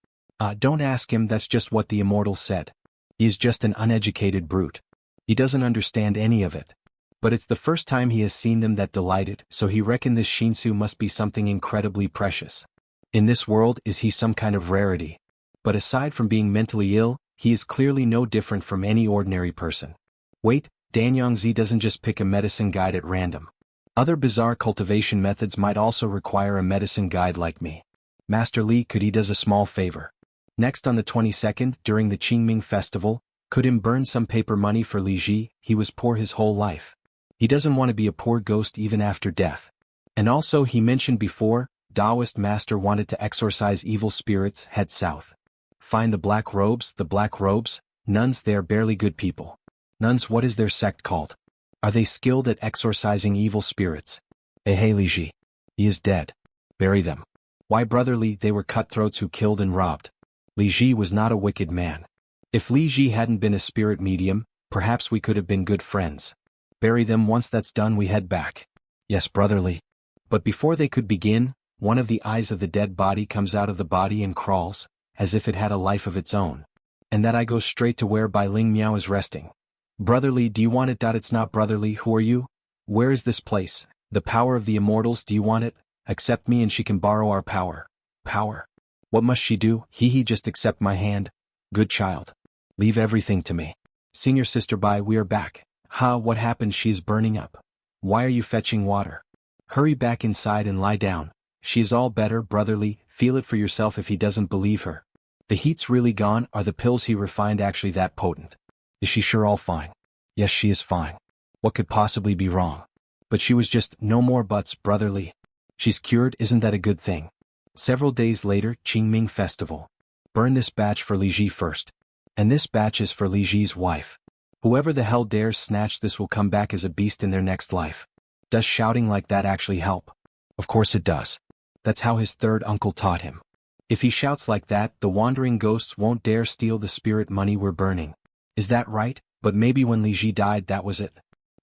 Don't ask him, that's just what the immortal said. He is just an uneducated brute. He doesn't understand any of it. But it's the first time he has seen them that delighted, so he reckoned this Shinsu must be something incredibly precious. In this world, is he some kind of rarity? But aside from being mentally ill, he is clearly no different from any ordinary person. Wait, Danyangzi doesn't just pick a medicine guide at random. Other bizarre cultivation methods might also require a medicine guide like me. Master Li, could he does a small favor? Next on the 22nd, during the Qingming festival, could him burn some paper money for Li Ji? He was poor his whole life. He doesn't want to be a poor ghost even after death. And also, he mentioned before, Taoist master wanted to exorcise evil spirits. Head south. Find the black robes. Nuns, they are barely good people. Nuns, what is their sect called? Are they skilled at exorcising evil spirits? Hey Li Ji. He is dead. Bury them. Why, brother Li, they were cutthroats who killed and robbed. Li Ji was not a wicked man. If Li Ji hadn't been a spirit medium, perhaps we could have been good friends. Bury them. Once that's done, we head back. Yes, brother Li. But before they could begin, one of the eyes of the dead body comes out of the body and crawls, as if it had a life of its own. And that eye goes straight to where Bai Ling Miao is resting. Brother Li, do you want it? It's not brother Li. Who are you? Where is this place? The power of the immortals. Do you want it? Accept me and she can borrow our power. Power? What must she do? Just accept my hand. Good child. Leave everything to me. Senior sister Bai, we are back. What happened? She is burning up. Why are you fetching water? Hurry back inside and lie down. She is all better, brother Li. Feel it for yourself if he doesn't believe her. The heat's really gone. Are the pills he refined actually that potent? Is she sure all fine? Yes, she is fine. What could possibly be wrong? But she was just, no more buts, brother Li. She's cured, isn't that a good thing? Several days later, Qingming festival. Burn this batch for Li Ji first. And this batch is for Li Ji's wife. Whoever the hell dares snatch this will come back as a beast in their next life. Does shouting like that actually help? Of course it does. That's how his third uncle taught him. If he shouts like that, the wandering ghosts won't dare steal the spirit money we're burning. Is that right? But maybe when Li Ji died, that was it.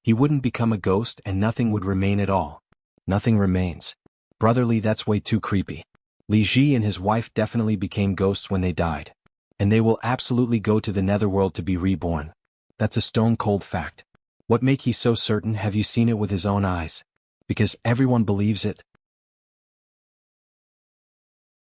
He wouldn't become a ghost and nothing would remain at all. Nothing remains. Brotherly, that's way too creepy. Li Ji and his wife definitely became ghosts when they died. And they will absolutely go to the netherworld to be reborn. That's a stone-cold fact. What make he so certain? Have you seen it with his own eyes? Because everyone believes it,